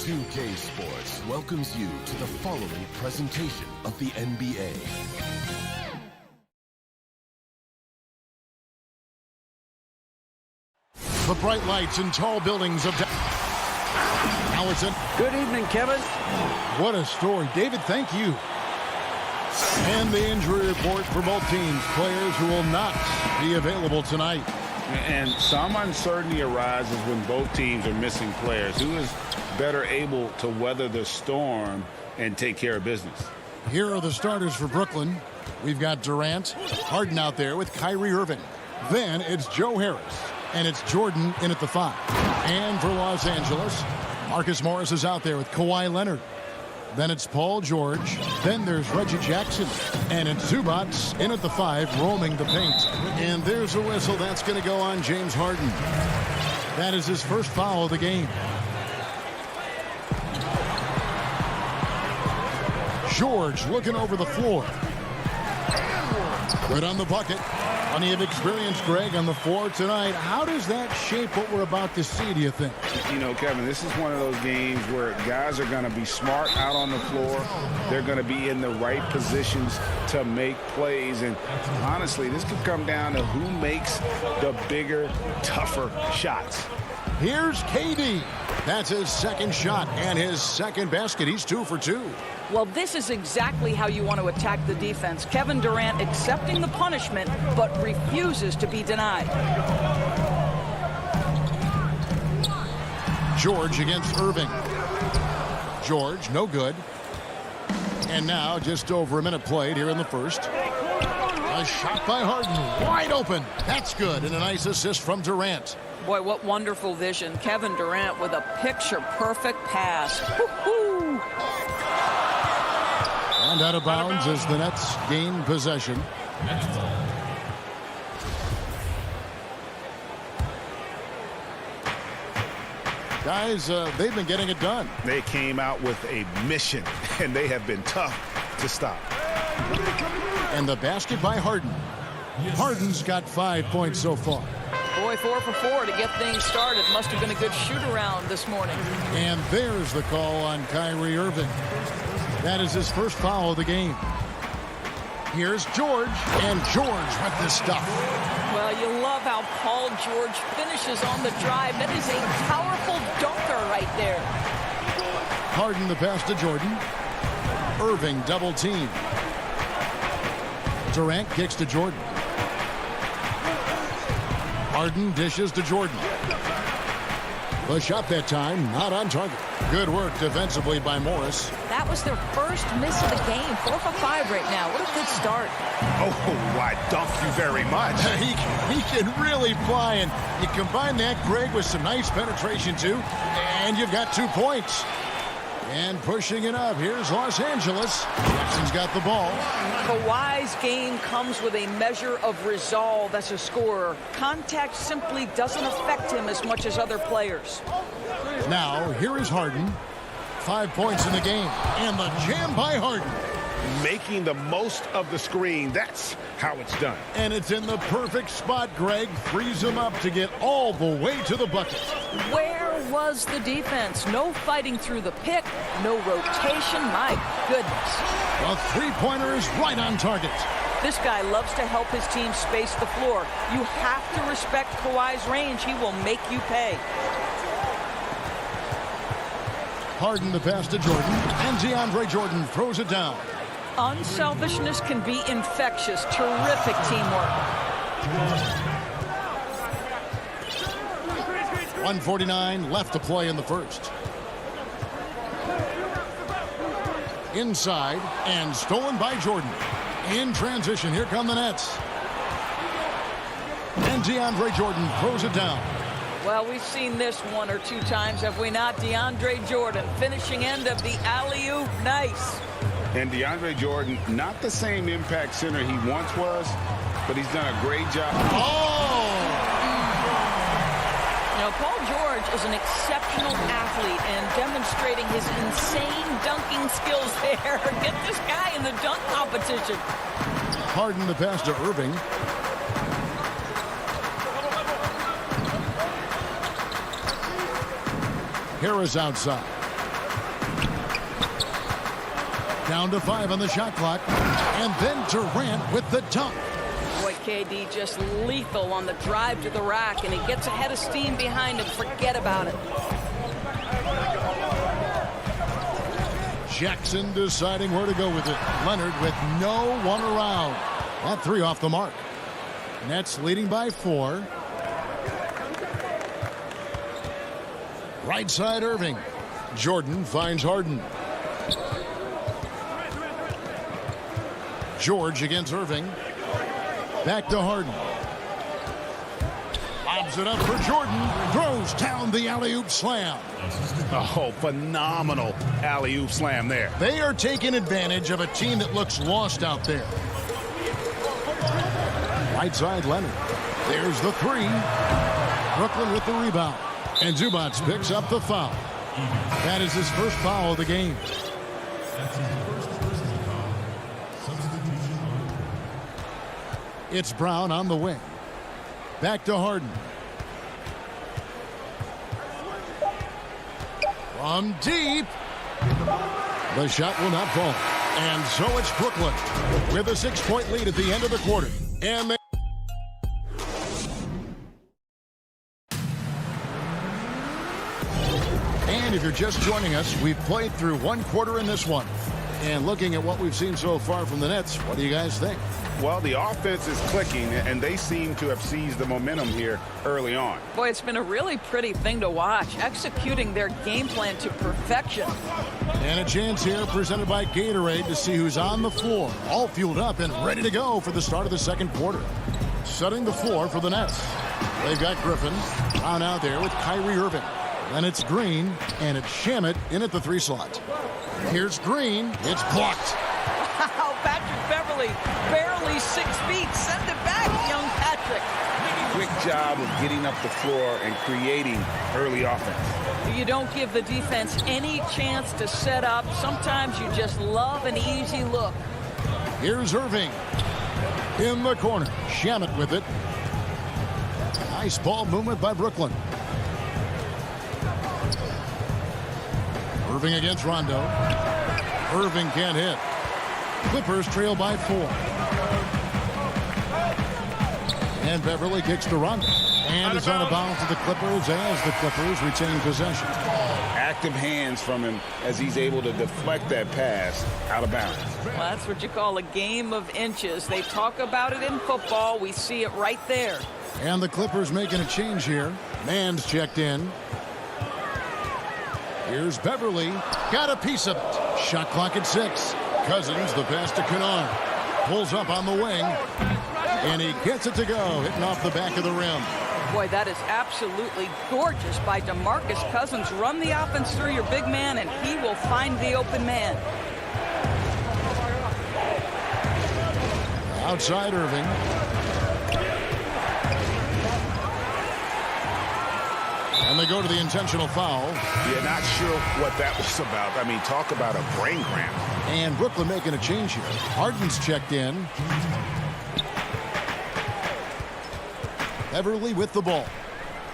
2K Sports welcomes you to the following presentation of the NBA. The bright lights and tall buildings of Allison. Good evening, Kevin. What a story. David, thank you. And the injury report for both teams. Players who will not be available tonight. And some uncertainty arises when both teams are missing players. Who is better able to weather the storm and take care of business? Here are the starters for Brooklyn. We've got Durant, Harden out there with Kyrie Irving. Then it's Joe Harris, and it's Jordan in at the 5. And for Los Angeles, Marcus Morris is out there with Kawhi Leonard. Then it's Paul George. Then there's Reggie Jackson. And it's Zubats in at the 5, roaming the paint. And there's a whistle. That's going to go on James Harden. That is his first foul of the game. George looking over the floor. Good on the bucket. Plenty of experience, Greg, on the floor tonight. How does that shape what we're about to see, do you think? You know, Kevin, this is one of those games where guys are going to be smart out on the floor. They're going to be in the right positions to make plays. And honestly, this could come down to who makes the bigger, tougher shots. Here's KD. That's his second shot and his second basket. He's 2 for 2. Well, this is exactly how you want to attack the defense. Kevin Durant accepting the punishment, but refuses to be denied. George against Irving. George, no good. And now just over a minute played here in the first. A shot by Harden, wide open. That's good, and a nice assist from Durant. Boy, what wonderful vision. Kevin Durant with a picture-perfect pass. Woo-hoo! And out of bounds as the Nets gain possession. Guys, they've been getting it done. They came out with a mission, and they have been tough to stop. And the basket by Harden. Harden's got 5 points so far. Boy, 4 for 4 to get things started. Must have been a good shoot-around this morning. And there's the call on Kyrie Irving. That is his first foul of the game. Here's George, and George with the stuff. Well, you love how Paul George finishes on the drive. That is a powerful dunker right there. Harden the pass to Jordan. Irving double team. Durant kicks to Jordan. Harden dishes to Jordan. The shot that time, not on target. Good work defensively by Morris. That was their first miss of the game. 4 for 5 right now. What a good start. Oh, I thank you very much. He can really fly, and you combine that, Greg, with some nice penetration, too, and you've got 2 points. And pushing it up, here's Los Angeles. Jackson's got the ball. Kawhi's game comes with a measure of resolve as a scorer. Contact simply doesn't affect him as much as other players. Now, here is Harden. 5 points in the game. And the jam by Harden. Making the most of the screen. That's how it's done. And it's in the perfect spot, Greg. Frees him up to get all the way to the bucket. Where was the defense? No fighting through the pick. No rotation. My goodness. The three-pointer is right on target. This guy loves to help his team space the floor. You have to respect Kawhi's range. He will make you pay. Harden the pass to Jordan. And DeAndre Jordan throws it down. Unselfishness can be infectious. Terrific teamwork. 1:49 left to play in the first. Inside and stolen by Jordan. In transition, here come the Nets. And DeAndre Jordan throws it down. Well, we've seen this one or two times, have we not? DeAndre Jordan, finishing end of the alley-oop. Nice. And DeAndre Jordan, not the same impact center he once was, but he's done a great job. Oh! You know, Paul George is an exceptional athlete and demonstrating his insane dunking skills there. Get this guy in the dunk competition. Harden the pass to Irving. Harris outside. Down to 5 on the shot clock. And then Durant with the dunk. Boy, KD just lethal on the drive to the rack, and he gets ahead of steam behind him. Forget about it. Jackson deciding where to go with it. Leonard with no one around. That 3 off the mark. Nets leading by 4. Right side Irving. Jordan finds Harden. George against Irving. Back to Harden. Lobs it up for Jordan. Throws down the alley-oop slam. Oh, phenomenal alley-oop slam there. They are taking advantage of a team that looks lost out there. Right side Leonard. There's the 3. Brooklyn with the rebound. And Zubac picks up the foul. That is his first foul of the game. It's Brown on the wing. Back to Harden. From deep. The shot will not fall. And so it's Brooklyn with a 6-point lead at the end of the quarter. And they And if you're just joining us, we've played through 1 quarter in this one. And looking at what we've seen so far from the Nets, what do you guys think? Well, the offense is clicking, and they seem to have seized the momentum here early on. Boy, it's been a really pretty thing to watch, executing their game plan to perfection. And a chance here presented by Gatorade to see who's on the floor, all fueled up and ready to go for the start of the second quarter. Setting the floor for the Nets. They've got Griffin on out there with Kyrie Irving. Then it's Green, and it's Shamet in at the 3 slot. Here's Green. It's blocked. Wow, Patrick Beverly, barely 6 feet. Send it back, young Patrick. Quick job of getting up the floor and creating early offense. You don't give the defense any chance to set up. Sometimes you just love an easy look. Here's Irving. In the corner. Shamet with it. Nice ball movement by Brooklyn. Irving against Rondo. Irving can't hit. Clippers trail by 4. And Beverly kicks to Rondo. And it's out of bounds to the Clippers as the Clippers retain possession. Active hands from him as he's able to deflect that pass out of bounds. Well, that's what you call a game of inches. They talk about it in football. We see it right there. And the Clippers making a change here. Mann's checked in. Here's Beverly. Got a piece of it. Shot clock at 6. Cousins, the pass to Kennard. Pulls up on the wing. And he gets it to go. Hitting off the back of the rim. Boy, that is absolutely gorgeous by DeMarcus Cousins. Run the offense through your big man, and he will find the open man. Outside Irving. And they go to the intentional foul. Yeah, not sure what that was about. I mean, talk about a brain cramp. And Brooklyn making a change here. Harden's checked in. Beverly with the ball.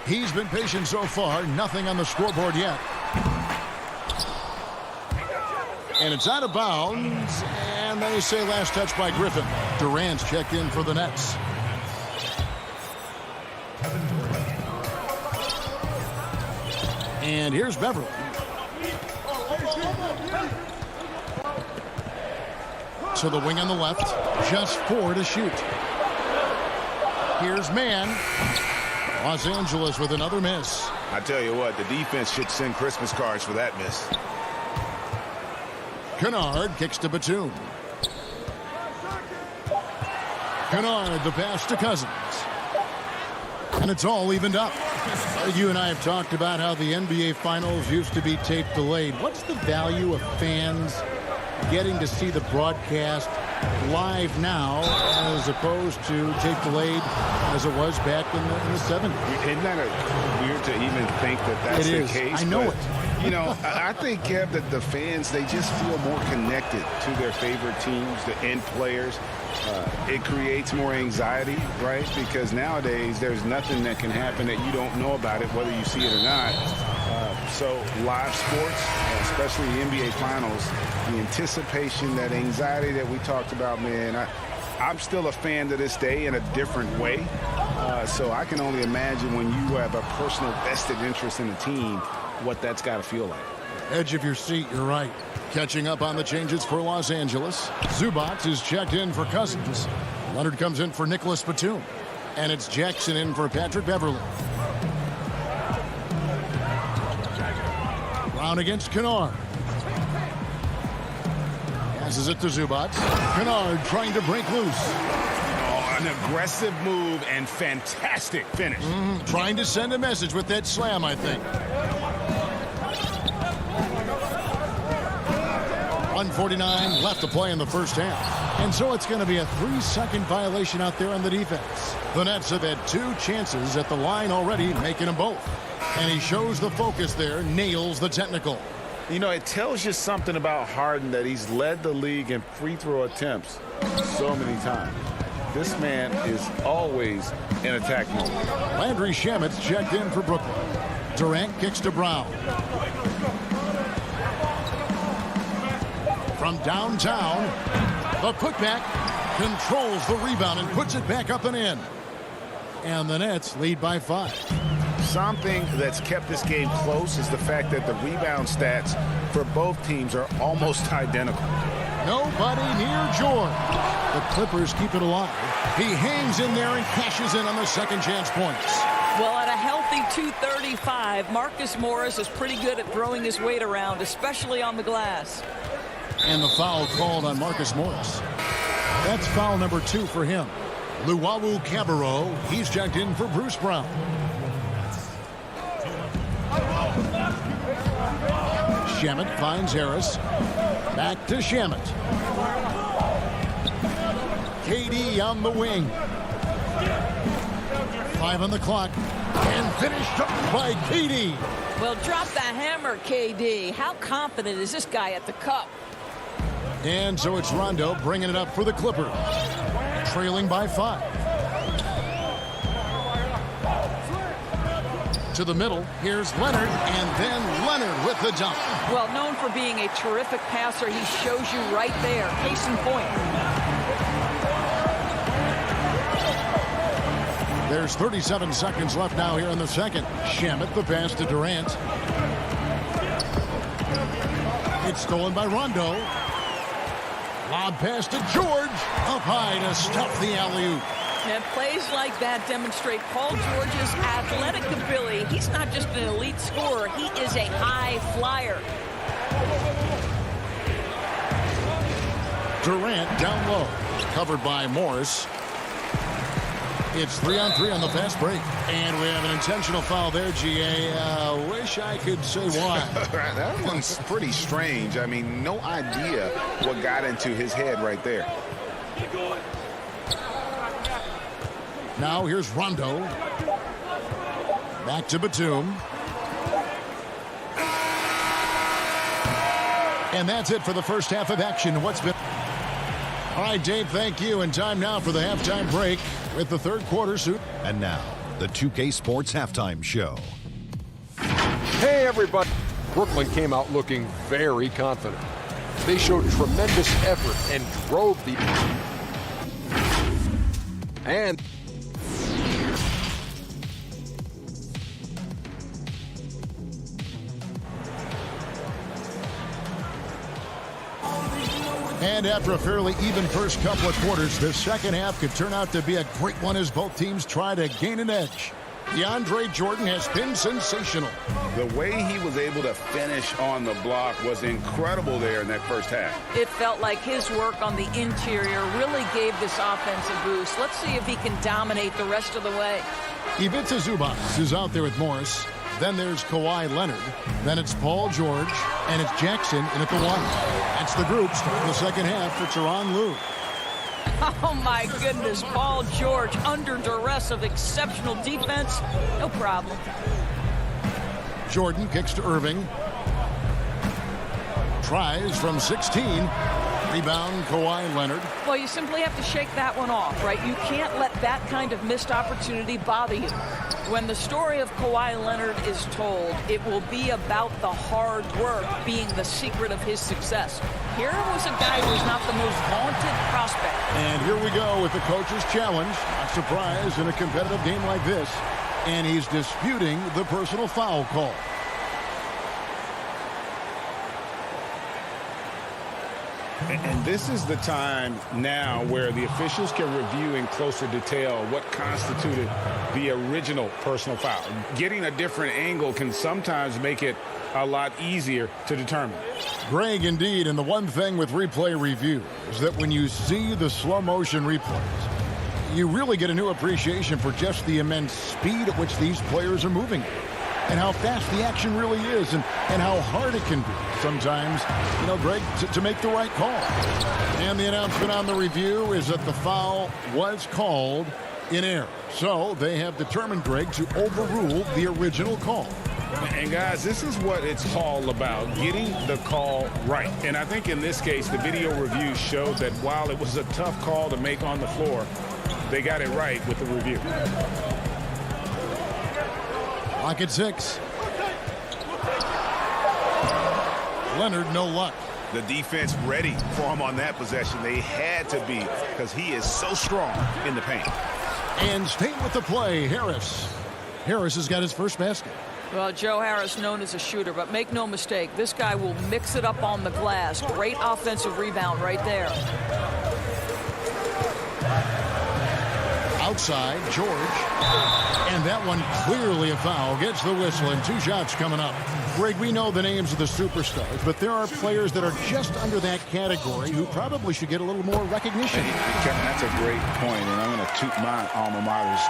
He's been patient so far. Nothing on the scoreboard yet. And it's out of bounds. And they say last touch by Griffin. Durant's checked in for the Nets. And here's Beverly. To the wing on the left. Just 4 to shoot. Here's Mann. Los Angeles with another miss. I tell you what, the defense should send Christmas cards for that miss. Kennard kicks to Batum. Kennard, the pass to Cousins. And it's all evened up. You and I have talked about how the NBA Finals used to be tape delayed. What's the value of fans getting to see the broadcast live now as opposed to tape delayed as it was back in the 70s? Isn't that weird to even think that that's the case? I know it. You know, I think, Kev, that the fans, they just feel more connected to their favorite teams, the end players. It creates more anxiety, right? Because nowadays there's nothing that can happen that you don't know about it, whether you see it or not. So live sports, especially the NBA Finals, the anticipation, that anxiety that we talked about, man, I'm still a fan to this day in a different way. So I can only imagine when you have a personal vested interest in a team, what that's got to feel like. Edge of your seat, you're right. Catching up on the changes for Los Angeles. Zubac is checked in for Cousins. Leonard comes in for Nicholas Batum. And it's Jackson in for Patrick Beverley. Brown against Kennard. Passes it to Zubac. Kennard trying to break loose. Oh, an aggressive move and fantastic finish. Trying to send a message with that slam, I think. 1:49 left to play in the first half. And so it's going to be a 3-second violation out there on the defense. The Nets have had 2 chances at the line already, making them both. And he shows the focus there, nails the technical. You know, it tells you something about Harden that he's led the league in free throw attempts so many times. This man is always in attack mode. Landry Shamet's checked in for Brooklyn. Durant kicks to Brown. From downtown, the putback controls the rebound and puts it back up and in. And the Nets lead by 5. Something that's kept this game close is the fact that the rebound stats for both teams are almost identical. Nobody near George. The Clippers keep it alive. He hangs in there and cashes in on the second chance points. Well, at a healthy 235, Marcus Morris is pretty good at throwing his weight around, especially on the glass. And the foul called on Marcus Morris. That's foul number 2 for him. Luwawu Cabarro, he's checked in for Bruce Brown. Shamet finds Harris. Back to Shamet. KD on the wing. 5 on the clock. And finished up by KD. Well, drop the hammer, KD. How confident is this guy at the cup? And so it's Rondo bringing it up for the Clippers. Trailing by 5. To the middle, here's Leonard, and then Leonard with the dunk. Well, known for being a terrific passer, he shows you right there. Case in point. There's 37 seconds left now here in the second. Shamet, the pass to Durant. It's stolen by Rondo. Lob pass to George. Up high to stuff the alley-oop. And plays like that demonstrate Paul George's athletic ability. He's not just an elite scorer, he is a high flyer. Durant down low. Covered by Morris. It's 3-on-3 on the fast break. And we have an intentional foul there, GA. Wish I could say why. That one's pretty strange. I mean, no idea what got into his head right there. Now here's Rondo. Back to Batum. And that's it for the first half of action. What's been... All right, Dave, thank you. And time now for the halftime break with the third quarter suit. And now, the 2K Sports Halftime Show. Hey, everybody. Brooklyn came out looking very confident. They showed tremendous effort and drove the... And... And after a fairly even first couple of quarters, the second half could turn out to be a great one as both teams try to gain an edge. DeAndre Jordan has been sensational. The way he was able to finish on the block was incredible there in that first half. It felt like his work on the interior really gave this offense a boost. Let's see if he can dominate the rest of the way. Ivica Zubac is out there with Morris. Then there's Kawhi Leonard. Then it's Paul George. And it's Jackson in at the 1. That's the group starting the second half for Tyronn Lue. Oh, my goodness. Paul George under duress of exceptional defense. No problem. Jordan kicks to Irving. Tries from 16. Rebound, Kawhi Leonard. Well, you simply have to shake that one off, right? You can't let that kind of missed opportunity bother you. When the story of Kawhi Leonard is told, it will be about the hard work being the secret of his success. Here was a guy who was not the most vaunted prospect. And here we go with the coach's challenge. Not surprised in a competitive game like this. And he's disputing the personal foul call. And this is the time now where the officials can review in closer detail what constituted the original personal foul. Getting a different angle can sometimes make it a lot easier to determine. Greg, indeed, and the one thing with replay review is that when you see the slow motion replays, you really get a new appreciation for just the immense speed at which these players are moving and how fast the action really is and how hard it can be sometimes, you know, Greg, to make the right call. And the announcement on the review is that the foul was called in error. So they have determined, Greg, to overrule the original call. And guys, this is what it's all about, getting the call right. And I think in this case, the video review showed that while it was a tough call to make on the floor, they got it right with the review. Clock at 6. Leonard, no luck. The defense ready for him on that possession. They had to be because he is so strong in the paint. And staying with the play, Harris. Harris has got his first basket. Well, Joe Harris known as a shooter, but make no mistake, this guy will mix it up on the glass. Great offensive rebound right there. Outside, George. And that one clearly a foul. Gets the whistle and 2 shots coming up. Greg, we know the names of the superstars, but there are players that are just under that category who probably should get a little more recognition. Kevin, that's a great point, and I'm going to toot my alma mater's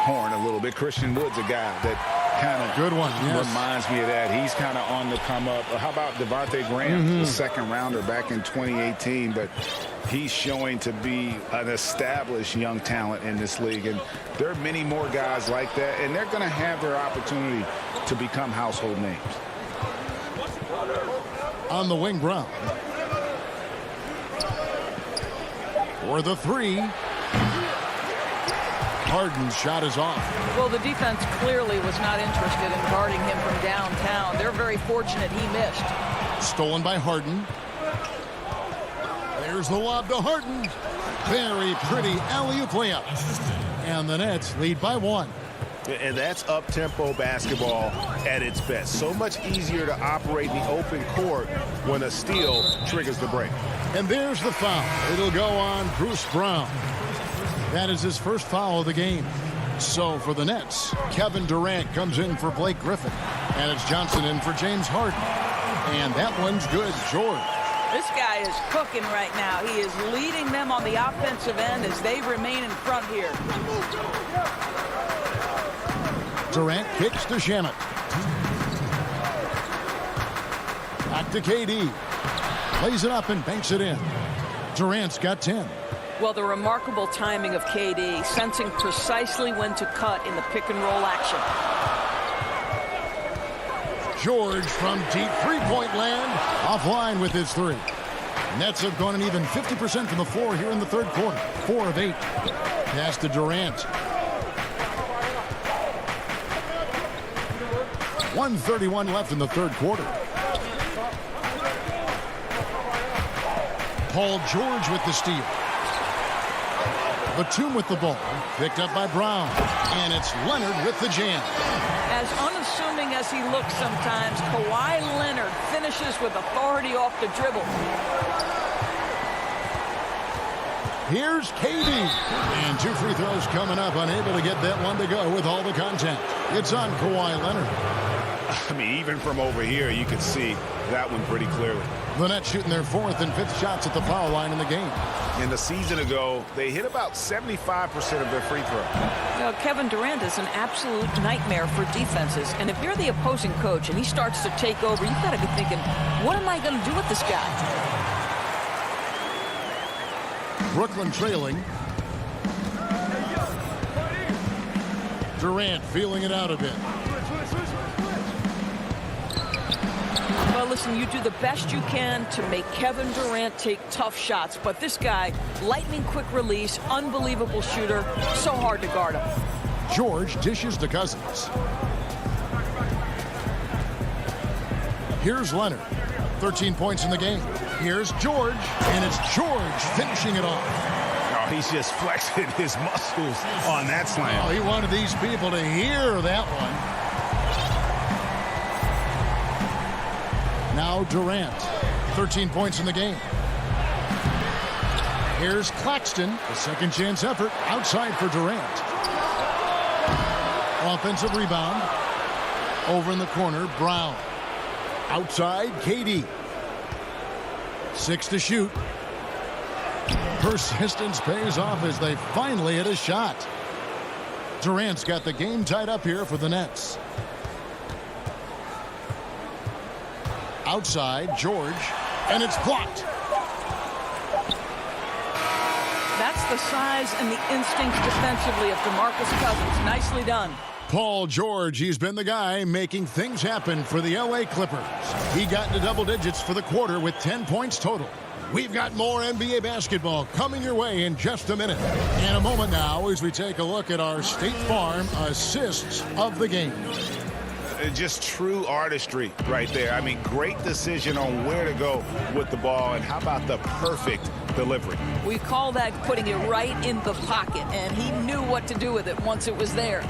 horn a little bit. Christian Wood's a guy that kind of good one, yes. Reminds me of that. He's kind of on the come up. How about Devontae Graham, the second rounder back in 2018, but he's showing to be an established young talent in this league, and there are many more guys like that, and they're going to have their opportunity to become household names. On the wing, Brown. For the 3. Harden's shot is off. Well, the defense clearly was not interested in guarding him from downtown. They're very fortunate he missed. Stolen by Harden. There's the lob to Harden. Very pretty alley-oop layup. And the Nets lead by 1. And that's up-tempo basketball at its best. So much easier to operate in the open court when a steal triggers the break. And there's the foul. It'll go on Bruce Brown. That is his first foul of the game. So for the Nets, Kevin Durant comes in for Blake Griffin. And it's Johnson in for James Harden. And that one's good. George. This guy is cooking right now. He is leading them on the offensive end as they remain in front here. Durant kicks to Shamet. Back to KD. Plays it up and banks it in. Durant's got 10. Well, the remarkable timing of KD, sensing precisely when to cut in the pick-and-roll action. George from deep three-point land, offline with his 3. Nets have gone an even 50% from the floor here in the third quarter. 4 of 8. Pass to Durant. 1:31 left in the third quarter. Paul George with the steal. Batum with the ball. Picked up by Brown. And it's Leonard with the jam. As unassuming as he looks sometimes, Kawhi Leonard finishes with authority off the dribble. Here's KD. And 2 free throws coming up. Unable to get that one to go with all the contact. It's on Kawhi Leonard. I mean, even from over here, you can see that one pretty clearly. The Nets shooting their 4th and 5th shots at the foul line in the game. And a season ago, they hit about 75% of their free throw. Well, Kevin Durant is an absolute nightmare for defenses. And if you're the opposing coach and he starts to take over, you've got to be thinking, what am I going to do with this guy? Brooklyn trailing. Durant feeling it out a bit. Well, listen, you do the best you can to make Kevin Durant take tough shots. But this guy, lightning quick release, unbelievable shooter, so hard to guard him. George dishes to Cousins. Here's Leonard. 13 points in the game. Here's George, and it's George finishing it off. Oh, he's just flexing his muscles on that slam. Oh, he wanted these people to hear that one. Now Durant, 13 points in the game. Here's Claxton, a second chance effort outside for Durant. Offensive rebound. Over in the corner, Brown. Outside, KD. 6 to shoot. Persistence pays off as they finally hit a shot. Durant's got the game tied up here for the Nets. Outside, George, and it's blocked. That's the size and the instincts defensively of DeMarcus Cousins. Nicely done. Paul George, he's been the guy making things happen for the LA Clippers. He got into double digits for the quarter with 10 points total. We've got more NBA basketball coming your way in just a minute. In a moment now as we take a look at our State Farm assists of the game. Just true artistry right there. I mean, great decision on where to go with the ball, and how about the perfect delivery? We call that putting it right in the pocket, and he knew what to do with it once it was there.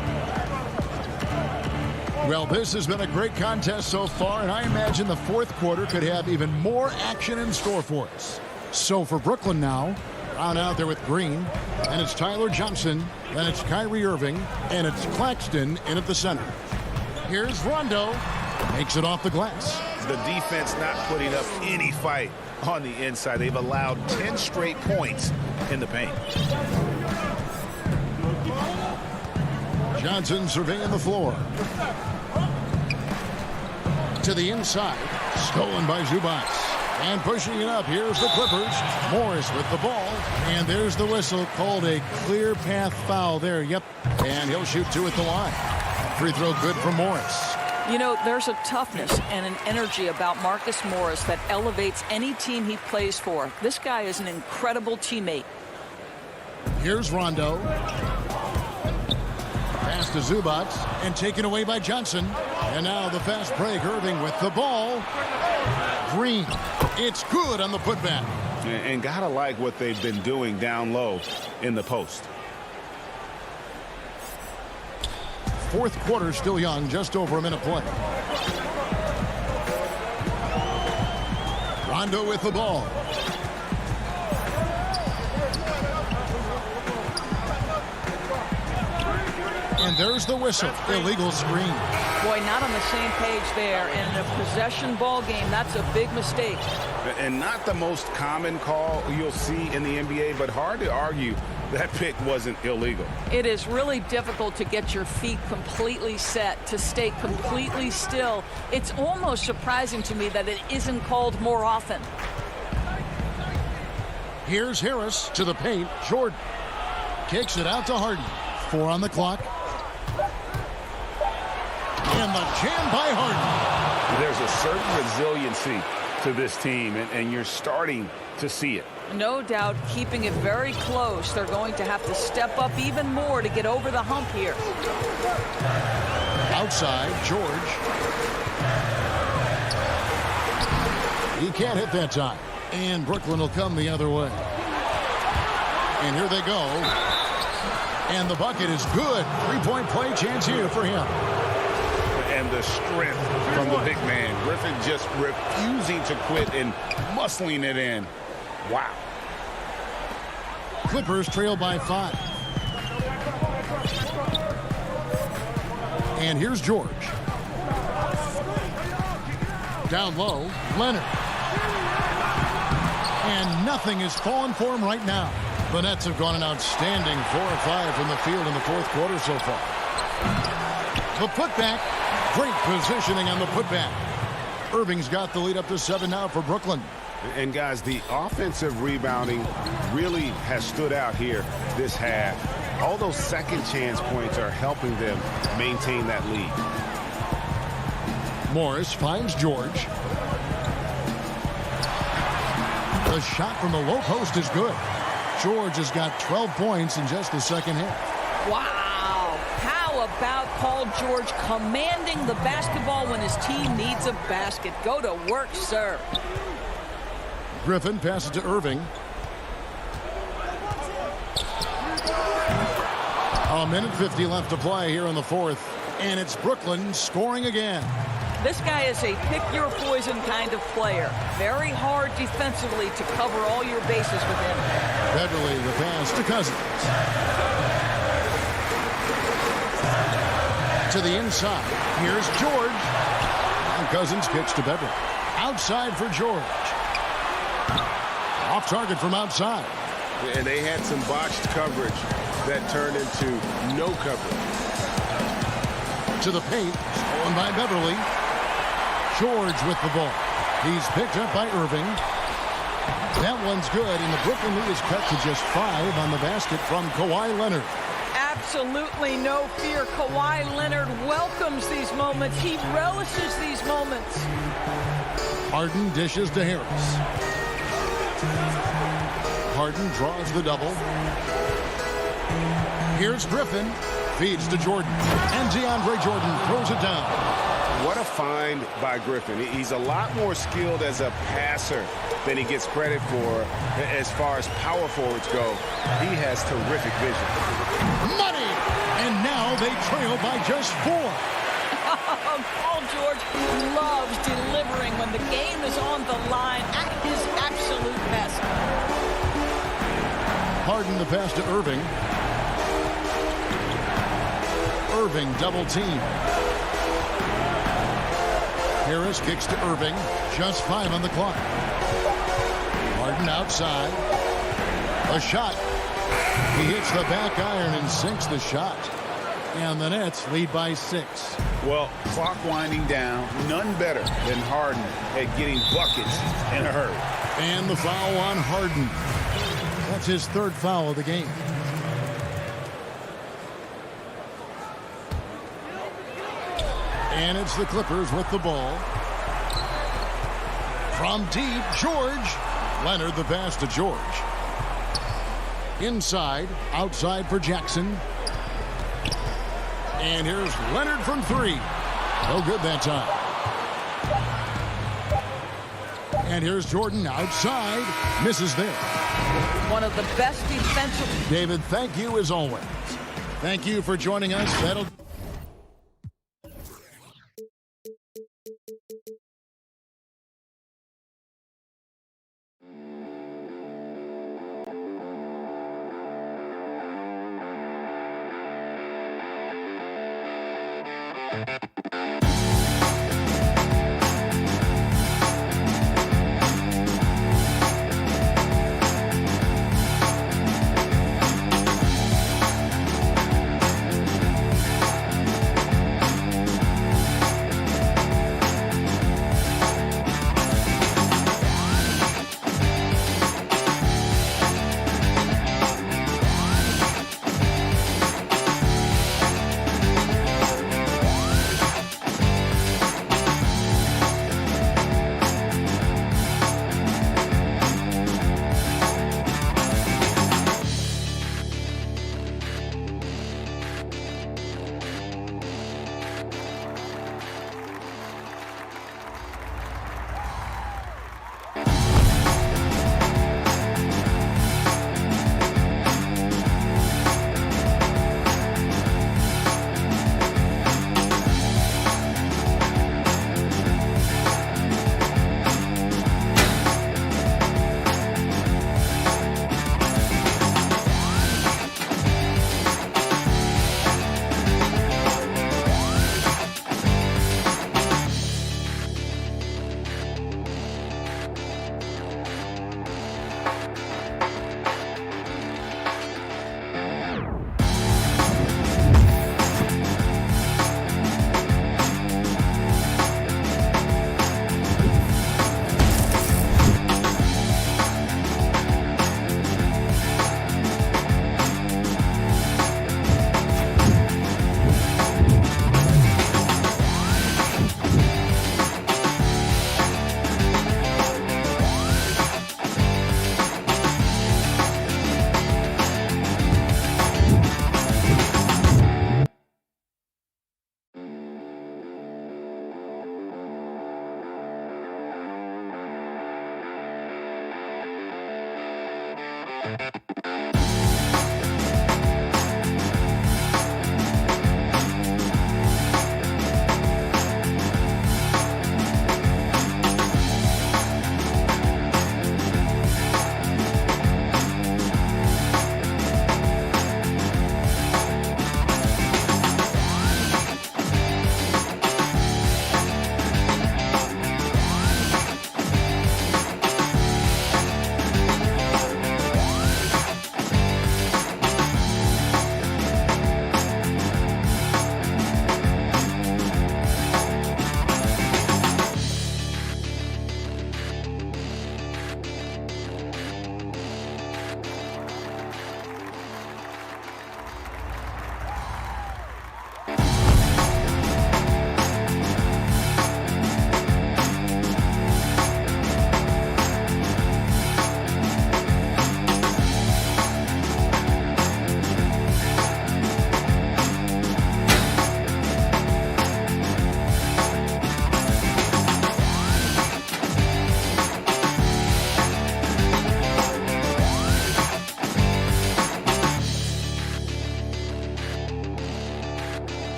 Well, this has been a great contest so far, and I imagine the 4th quarter could have even more action in store for us. So for Brooklyn now, on out there with Green, and it's Tyler Johnson, then it's Kyrie Irving, and it's Claxton in at the center. Here's Rondo, makes it off the glass. The defense not putting up any fight on the inside. They've allowed 10 straight points in the paint. Johnson surveying the floor. To the inside, stolen by Zubac. And pushing it up, here's the Clippers. Morris with the ball, and there's the whistle, called a clear path foul there. Yep, and he'll shoot 2 at the line. Free throw good for Morris. You know, there's a toughness and an energy about Marcus Morris that elevates any team he plays for. This guy is an incredible teammate. Here's Rondo. Pass to Zubac, and taken away by Johnson. And now the fast break, Irving with the ball. Green, it's good on the putback. And gotta like what they've been doing down low in the post. 4th quarter still young, just over a minute play. Rondo with the ball. And there's the whistle. Illegal screen. Boy, not on the same page there. In a possession ball game, that's a big mistake. And not the most common call you'll see in the NBA, but hard to argue that pick wasn't illegal. It is really difficult to get your feet completely set, to stay completely still. It's almost surprising to me that it isn't called more often. Here's Harris to the paint. Jordan kicks it out to Harden. 4 on the clock. And the jam by Harden. There's a certain resiliency to this team, and you're starting to see it. No doubt, keeping it very close. They're going to have to step up even more to get over the hump here. Outside, George. He can't hit that time. And Brooklyn will come the other way. And here they go. And the bucket is good. 3-point play chance here for him. And the strength from the big man. Griffin just refusing to quit and muscling it in. Wow. Clippers trail by 5. And here's George. Down low, Leonard. And nothing is falling for him right now. The Nets have gone an outstanding 4 of 5 from the field in the fourth quarter so far. The putback. Great positioning on the putback. Irving's got the lead up to 7 now for Brooklyn. And guys, the offensive rebounding really has stood out here this half. All those second chance points are helping them maintain that lead. Morris finds George. The shot from the low post is good. George has got 12 points in just the second half. Wow. How about Paul George commanding the basketball when his team needs a basket? Go to work, sir. Griffin passes to Irving. A minute 50 left to play here in the fourth. And it's Brooklyn scoring again. This guy is a pick-your-poison kind of player. Very hard defensively to cover all your bases with him. Beverly the pass to Cousins. To the inside. Here's George. And Cousins kicks to Beverly. Outside for George. Off target from outside. And they had some botched coverage that turned into no coverage. To the paint. Stolen by Beverly. George with the ball. He's picked up by Irving. That one's good, and the Brooklyn lead is cut to just 5 on the basket from Kawhi Leonard. Absolutely no fear. Kawhi Leonard welcomes these moments. He relishes these moments. Harden dishes to Harris. Harden draws the double. Here's Griffin. Feeds to Jordan. And DeAndre Jordan throws it down. What a find by Griffin. He's a lot more skilled as a passer than he gets credit for as far as power forwards go. He has terrific vision. Money! And now they trail by just 4. Paul George loves delivering when the game is on the line at his absolute best. Harden the pass to Irving. Irving double team. Harris kicks to Irving. Just 5 on the clock. Harden outside. A shot. He hits the back iron and sinks the shot. And the Nets lead by 6. Well, clock winding down. None better than Harden at getting buckets in a hurry. And the foul on Harden. That's his 3rd foul of the game. And it's the Clippers with the ball. From deep, George. Leonard the pass to George. Inside, outside for Jackson. And here's Leonard from 3. No good that time. And here's Jordan outside. Misses there. One of the best defensive. David, thank you as always. Thank you for joining us. That'll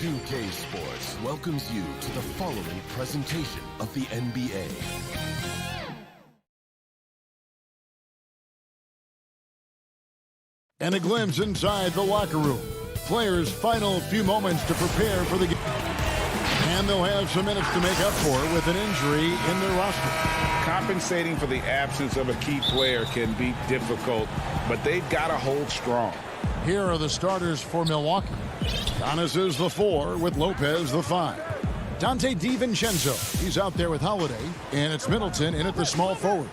2K Sports welcomes you to the following presentation of the NBA. And a glimpse inside the locker room. Players' final few moments to prepare for the game. And they'll have some minutes to make up for with an injury in their roster. Compensating for the absence of a key player can be difficult, but they've got to hold strong. Here are the starters for Milwaukee. Giannis is the 4 with Lopez the 5. Dante DiVincenzo, he's out there with Holiday. And it's Middleton in at the small forward.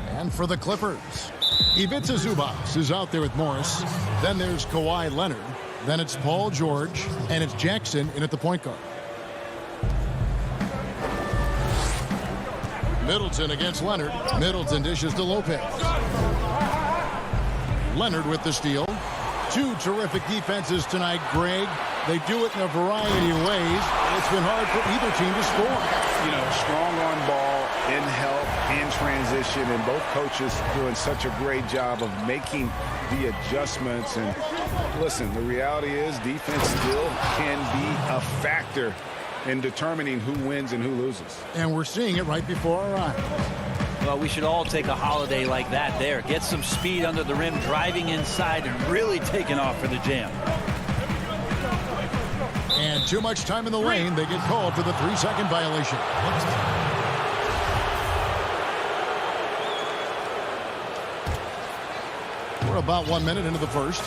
And for the Clippers, Ivica Zubac is out there with Morris. Then there's Kawhi Leonard. Then it's Paul George. And it's Jackson in at the point guard. Middleton against Leonard. Middleton dishes to Lopez. Leonard with the steal. Two terrific defenses tonight, Greg. They do it in a variety of ways. It's been hard for either team to score. You know, strong on ball, in help, in transition, and both coaches doing such a great job of making the adjustments. And listen, the reality is defense still can be a factor in determining who wins and who loses. And we're seeing it right before our eyes. Well, we should all take a holiday like that there. Get some speed under the rim, driving inside, and really taking off for the jam. And too much time in the lane. They get called for the 3-second violation. We're about 1 minute into the first.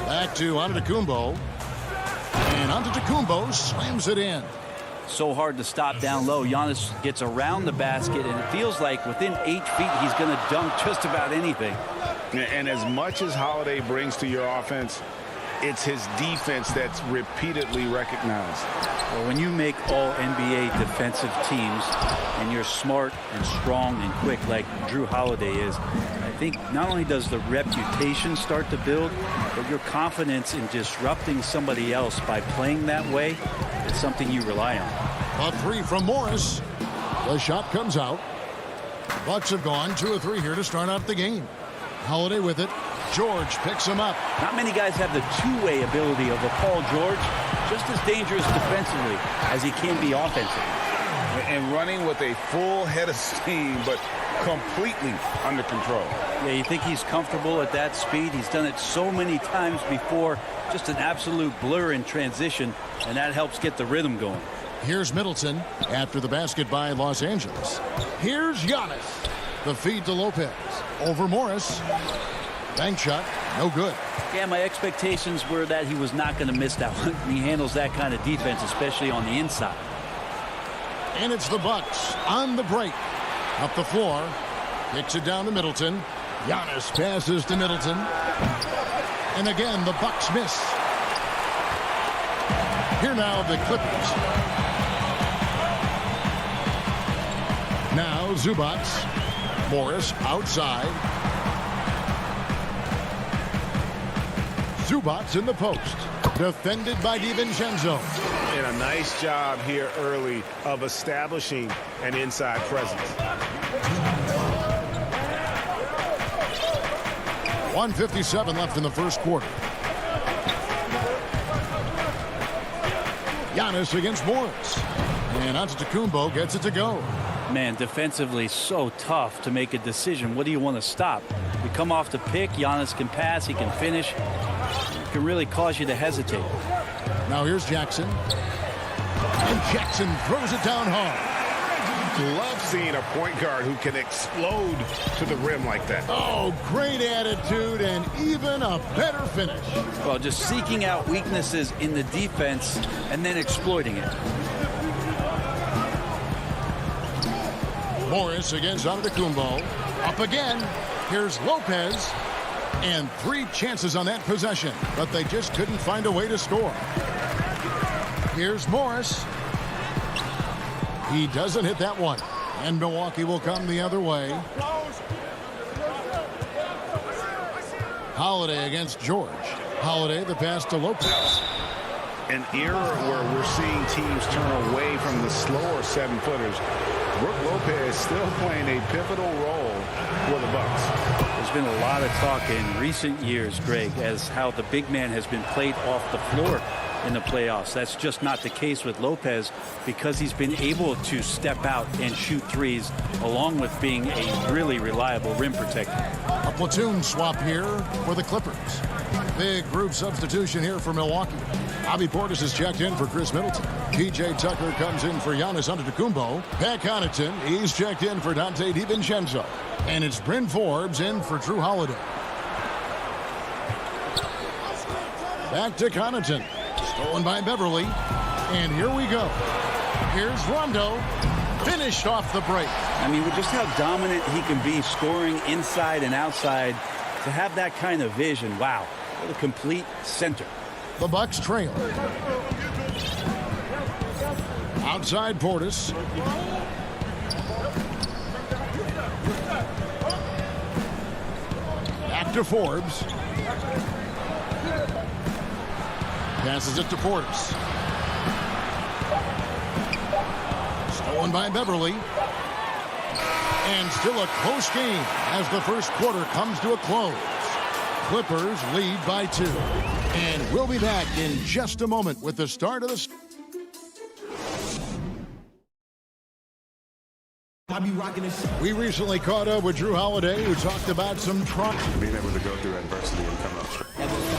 Back to Antetokounmpo. And Antetokounmpo slams it in. So hard to stop down low. Giannis gets around the basket, and it feels like within 8 feet he's going to dunk just about anything. And as much as Holiday brings to your offense, it's his defense that's repeatedly recognized. Well, when you make all NBA defensive teams and you're smart and strong and quick like Drew Holiday is, I think not only does the reputation start to build, but your confidence in disrupting somebody else by playing that way is something you rely on. A three from Morris. The shot comes out. Bucks have gone 2 or 3 here to start out the game. Holiday with it. George picks him up. Not many guys have the two-way ability of a Paul George, just as dangerous defensively as he can be offensively. And running with a full head of steam, but completely under control. Yeah, you think he's comfortable at that speed? He's done it so many times before. Just an absolute blur in transition, and that helps get the rhythm going. Here's Middleton after the basket by Los Angeles. Here's Giannis. The feed to Lopez. Over Morris. Bank shot. No good. Yeah, my expectations were that he was not going to miss that one. He handles that kind of defense, especially on the inside. And it's the Bucks on the break. Up the floor. Kicks it down to Middleton. Giannis passes to Middleton. And again, the Bucks miss. Here now, the Clippers. Now, Zubac. Morris outside. Zubac in the post. Defended by DiVincenzo. And a nice job here early of establishing an inside presence. 1:57 left in the first quarter. Giannis against Morris. And Antetokounmpo gets it to go. Man, defensively so tough to make a decision. What do you want to stop? You come off the pick, Giannis can pass, he can finish. It can really cause you to hesitate. Now here's Jackson. And Jackson throws it down hard. Love seeing a point guard who can explode to the rim like that. Oh, great attitude and even a better finish. Well, just seeking out weaknesses in the defense and then exploiting it. Morris against Antetokounmpo. Up again. Here's Lopez. And 3 chances on that possession, but they just couldn't find a way to score. Here's Morris. He doesn't hit that one. And Milwaukee will come the other way. Holiday against George. Holiday, the pass to Lopez. An era where we're seeing teams turn away from the slower 7-footers. Brook Lopez still playing a pivotal role for the Bucks. There's been a lot of talk in recent years, Greg, as how the big man has been played off the floor in the playoffs. That's just not the case with Lopez because he's been able to step out and shoot threes along with being a really reliable rim protector. A platoon swap here for the Clippers. Big group substitution here for Milwaukee. Bobby Portis is checked in for Chris Middleton. P.J. Tucker comes in for Giannis Antetokounmpo. Pat Connaughton, he's checked in for Dante DiVincenzo. And it's Bryn Forbes in for Drew Holiday. Back to Connaughton. Stolen by Beverly. And here we go. Here's Rondo. Finished off the break. I mean, with just how dominant he can be scoring inside and outside, to have that kind of vision, wow, what a complete center. The Bucks trail. Outside Portis. Back to Forbes. Passes it to Portis. Stolen by Beverly. And still a close game as the first quarter comes to a close. Clippers lead by 2. And we'll be back in just a moment with the start of the... We recently caught up with Drew Holiday, who talked about some trauma. Being able to go through adversity and come out strong.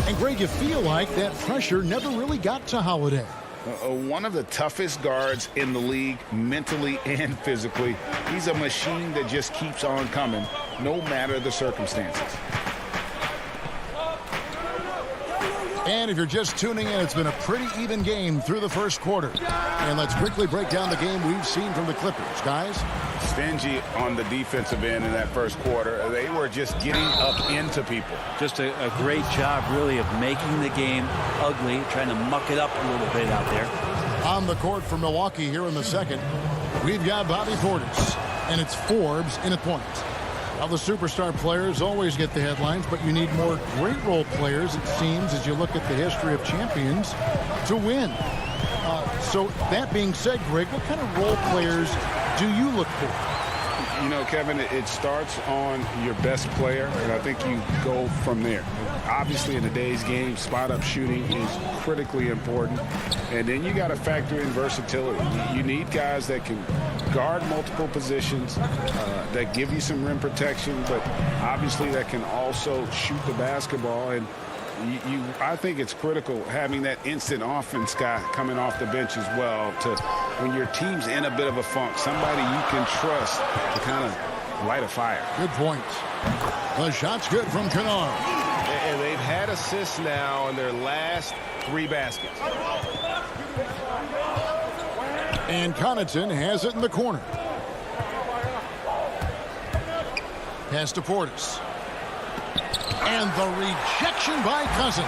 And Greg, you feel like that pressure never really got to Holiday. One of the toughest guards in the league, mentally and physically. He's a machine that just keeps on coming, no matter the circumstances. And if you're just tuning in, it's been a pretty even game through the first quarter. And let's quickly break down the game we've seen from the Clippers. Guys? Stingy on the defensive end in that first quarter. They were just getting up into people. Just a great job, really, of making the game ugly, trying to muck it up a little bit out there. On the court for Milwaukee here in the second, we've got Bobby Portis, and it's Forbes in at point. Well, the superstar players always get the headlines, but you need more great role players, it seems, as you look at the history of champions, to win. So that being said, Greg, what kind of role players do you look for? You know, Kevin, it starts on your best player, and I think you go from there. Obviously, in today's game, spot-up shooting is critically important. And then you got to factor in versatility. You need guys that can guard multiple positions, that give you some rim protection, but obviously that can also shoot the basketball. And I think it's critical having that instant offense guy coming off the bench as well to when your team's in a bit of a funk, somebody you can trust to kind of light a fire. Good point. The shot's good from Kennard. And they've had assists now in their last 3 baskets. And Connaughton has it in the corner. Pass to Portis. And the rejection by Cousins.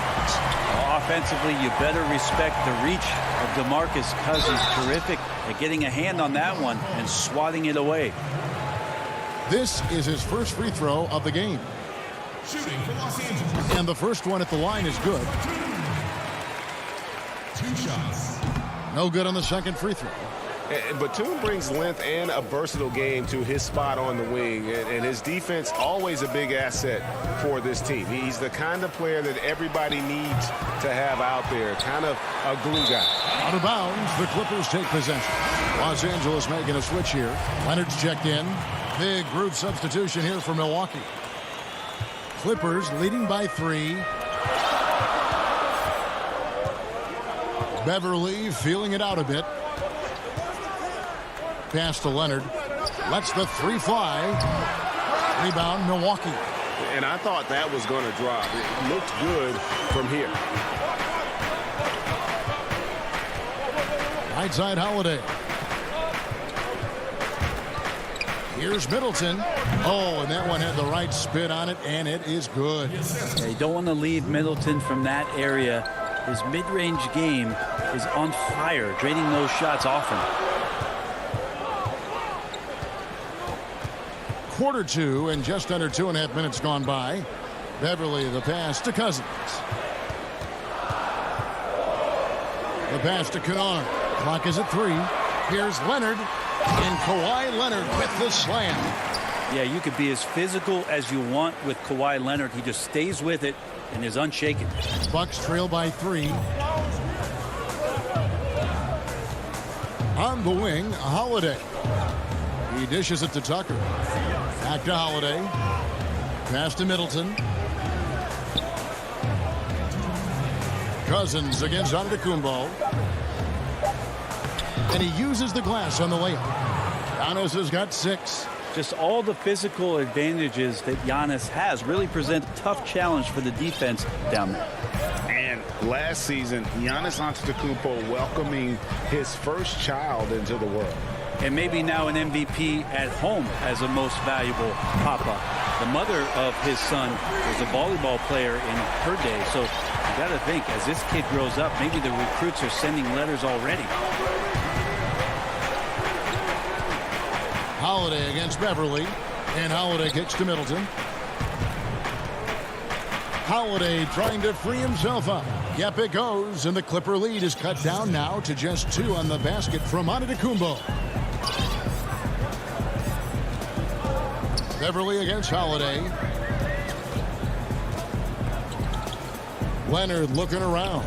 Offensively, you better respect the reach of DeMarcus Cousins. Terrific at getting a hand on that one and swatting it away. This is his first free throw of the game. And the first one at the line is good. 2 shots. No good on the second free throw. Batum brings length and a versatile game to his spot on the wing, and his defense always a big asset for this team. He's the kind of player that everybody needs to have out there, kind of a glue guy. Out of bounds, the Clippers take possession. Los Angeles making a switch here. Leonard's checked in. Big group substitution here for Milwaukee. Clippers leading by 3. Beverly feeling it out a bit. Pass to Leonard. Lets the 3 fly. Rebound, Milwaukee. And I thought that was going to drop. It looked good from here. Right side, Holiday. Here's Middleton. Oh, and that one had the right spin on it, and it is good. Yeah, you don't want to leave Middleton from that area. His mid-range game is on fire, draining those shots often. Quarter 2 and just under 2.5 minutes gone by. Beverly the pass to Cousins. The pass to Kennard. Clock is at 3. Here's Leonard. And Kawhi Leonard with the slam. Yeah, you could be as physical as you want with Kawhi Leonard. He just stays with it and is unshaken. Bucks trail by 3. On the wing, Holiday. He dishes it to Tucker. Back to Holiday. Pass to Middleton. Cousins against Antetokounmpo. And he uses the glass on the layup. Giannis has got 6. Just all the physical advantages that Giannis has really present a tough challenge for the defense down there. And last season, Giannis Antetokounmpo welcoming his first child into the world. And maybe now an MVP at home as a most valuable papa. The mother of his son was a volleyball player in her day. So you got to think, as this kid grows up, maybe the recruits are sending letters already. Holiday against Beverly. And Holiday kicks to Middleton. Holiday trying to free himself up. Yep, it goes. And the Clipper lead is cut down now to just 2 on the basket from Antetokounmpo. Beverly against Holiday. Leonard looking around.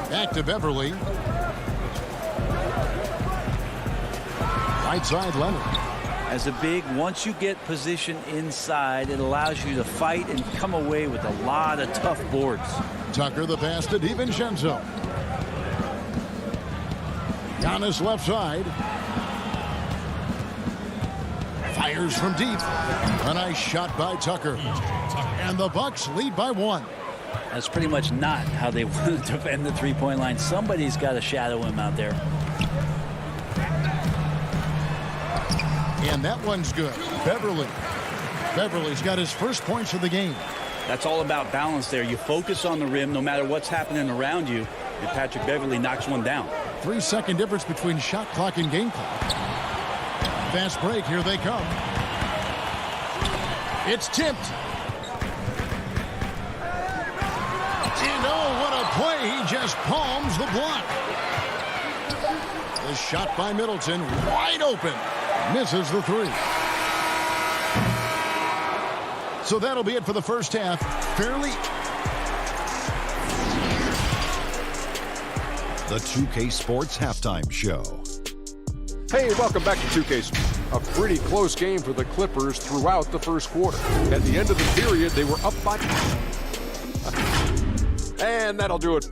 Back to Beverly. Right side, Leonard. As a big, once you get position inside, it allows you to fight and come away with a lot of tough boards. Tucker the pass to DiVincenzo. Down his left side. Fires from deep. A nice shot by Tucker. And the Bucks lead by 1. That's pretty much not how they want to defend the three-point line. Somebody's got to shadow him out there. And that one's good. Beverly's got his first points of the game. That's all about balance there. You focus on the rim no matter what's happening around you. And Patrick Beverly knocks one down. 3-second difference between shot clock and game clock. Fast break. Here they come. It's tipped. And oh, what a play. He just palms the block. The shot by Middleton. Wide open. Misses the 3. So that'll be it for the first half. Fairly. The 2K Sports Halftime Show. Hey, welcome back to 2K Sports. A pretty close game for the Clippers throughout the first quarter. At the end of the period, they were up by... And that'll do it.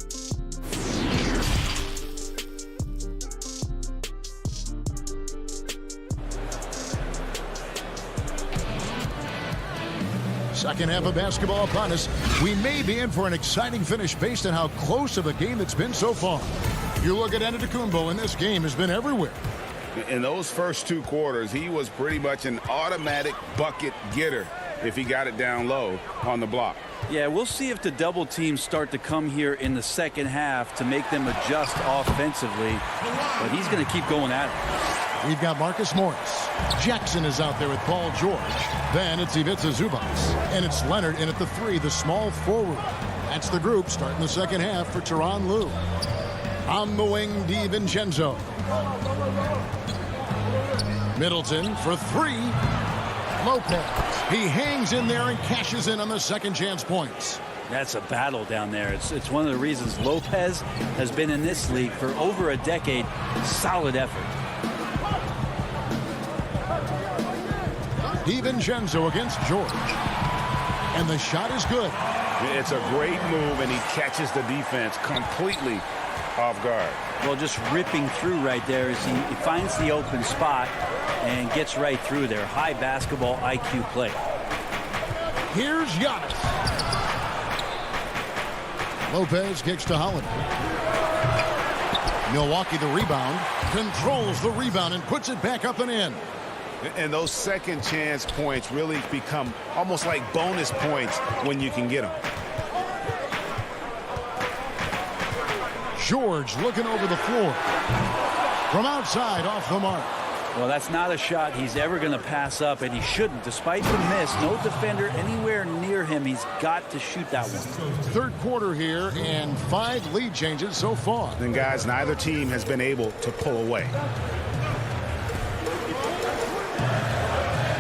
Second half of basketball upon us. We may be in for an exciting finish based on how close of a game it's been so far. You look at Antetokounmpo, and this game has been everywhere. In those first 2 quarters, he was pretty much an automatic bucket getter if he got it down low on the block. Yeah, we'll see if the double teams start to come here in the second half to make them adjust offensively. But he's going to keep going at it. We've got Marcus Morris. Jackson is out there with Paul George. Then it's Ivica Zubac. And it's Leonard in at the 3, the small forward. That's the group starting the second half for Tyronn Lue. On the wing, DiVincenzo. Middleton for 3. Lopez. He hangs in there and cashes in on the second chance points. That's a battle down there. It's one of the reasons Lopez has been in this league for over a decade. Solid effort. DiVincenzo against George. And the shot is good. It's a great move, and he catches the defense completely off guard. Well, just ripping through right there as he finds the open spot and gets right through there. High basketball IQ play. Here's Giannis. Lopez kicks to Holiday. Milwaukee the rebound. Controls the rebound and puts it back up and in. And those second chance points really become almost like bonus points when you can get them. George looking over the floor. From outside, off the mark. Well, that's not a shot he's ever going to pass up, and he shouldn't. Despite the miss, no defender anywhere near him. He's got to shoot that one. Third quarter here, and 5 lead changes so far. And guys, neither team has been able to pull away.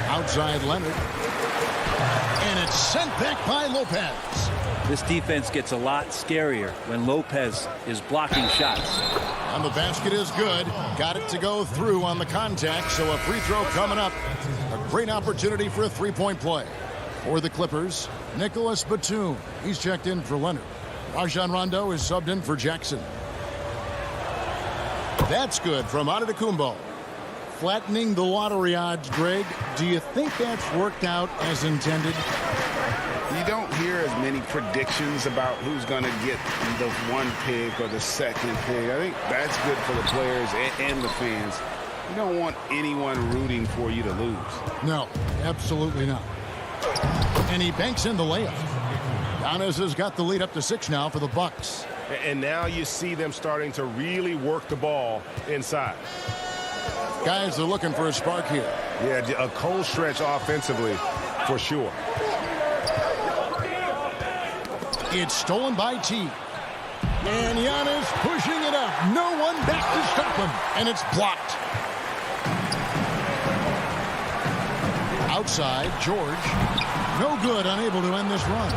Outside Leonard. And it's sent back by Lopez. This defense gets a lot scarier when Lopez is blocking shots. And the basket is good. Got it to go through on the contact, so a free throw coming up. A great opportunity for a three-point play. For the Clippers, Nicholas Batum. He's checked in for Leonard. Rajon Rondo is subbed in for Jackson. That's good from Antetokounmpo. Flattening the lottery odds, Greg. Do you think that's worked out as intended? You don't hear as many predictions about who's going to get the 1 pick or the 2nd pick. I think that's good for the players and the fans. You don't want anyone rooting for you to lose. No, absolutely not. And he banks in the layup. Giannis has got the lead up to 6 now for the Bucks. And now you see them starting to really work the ball inside. Guys are looking for a spark here. Yeah, a cold stretch offensively for sure. It's stolen by T. And Giannis pushing it up. No one back to stop him. And it's blocked. Outside, George. No good, unable to end this run.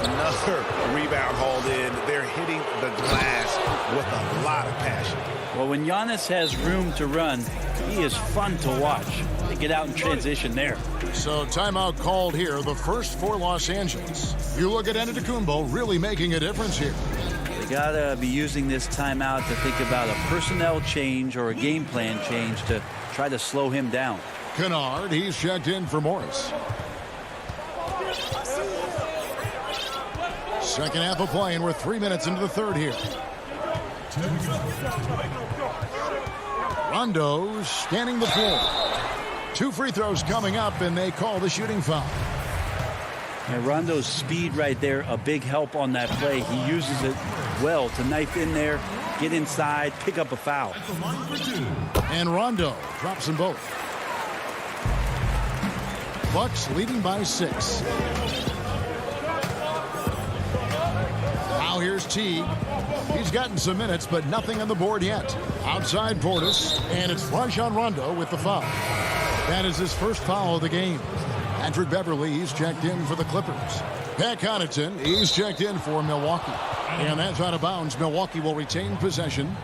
Another rebound hauled in. They're hitting the glass with a lot of passion. Well, when Giannis has room to run, he is fun to watch. They get out in transition there. So timeout called here, the first for Los Angeles. You look at Antetokounmpo really making a difference here. They Gotta be using this timeout to think about a personnel change or a game plan change to try to slow him down. Kennard, he's checked in for Morris. Second half of play, and we're 3 minutes into the third here. Rondo scanning the floor. 2 free throws coming up, and they call the shooting foul. And Rondo's speed right there, a big help on that play. He uses it well to knife in there, get inside, pick up a foul. And Rondo drops them both. Bucks leading by 6. Now here's Teague. He's gotten some minutes, but nothing on the board yet. Outside Portis, and it's Rajon Rondo with the foul. That is his first foul of the game. Patrick Beverly, he's checked in for the Clippers. Pat Connaughton, he's checked in for Milwaukee. And that's out of bounds. Milwaukee will retain possession.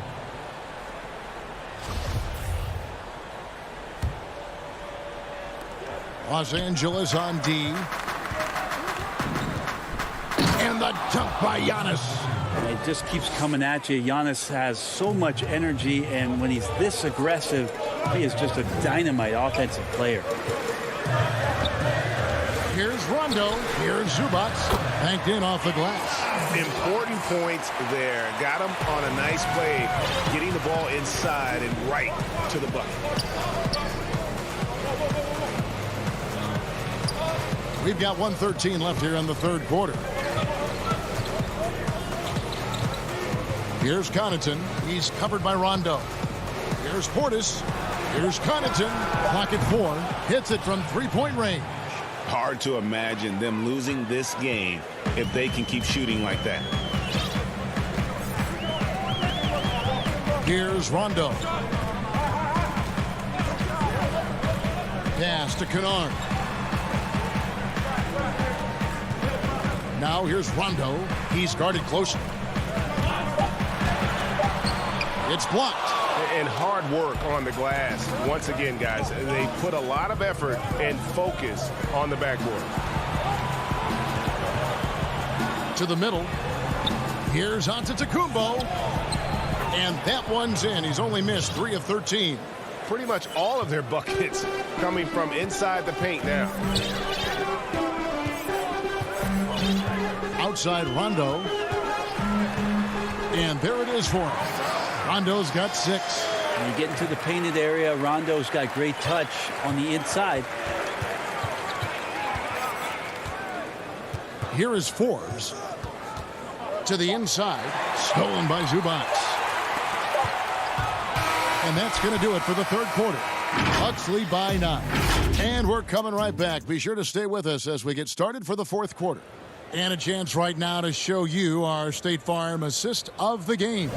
Los Angeles on D. And the dunk by Giannis. It just keeps coming at you. Giannis has so much energy, and when he's this aggressive, he is just a dynamite offensive player. Here's Rondo. Here's Zubac. Banked in off the glass. Important points there. Got him on a nice play, getting the ball inside and right to the bucket. We've got 1:13 left here in the third quarter. Here's Connaughton. He's covered by Rondo. Here's Portis. Here's Connaughton. Pocket 4. Hits it from three-point range. Hard to imagine them losing this game if they can keep shooting like that. Here's Rondo. Pass to Kennard. Now here's Rondo. He's guarded closely. It's blocked. And hard work on the glass. Once again, guys, they put a lot of effort and focus on the backboard. To the middle. Here's Antetokounmpo. And that one's in. He's only missed 3 of 13. Pretty much all of their buckets coming from inside the paint now. Outside Rondo. And there it is for him. Rondo's got 6. When you get into the painted area, Rondo's got great touch on the inside. Here is Forbes. To the inside. Stolen by Zubac. And that's going to do it for the third quarter. Bucks lead by 9. And we're coming right back. Be sure to stay with us as we get started for the fourth quarter. And a chance right now to show you our State Farm assist of the game.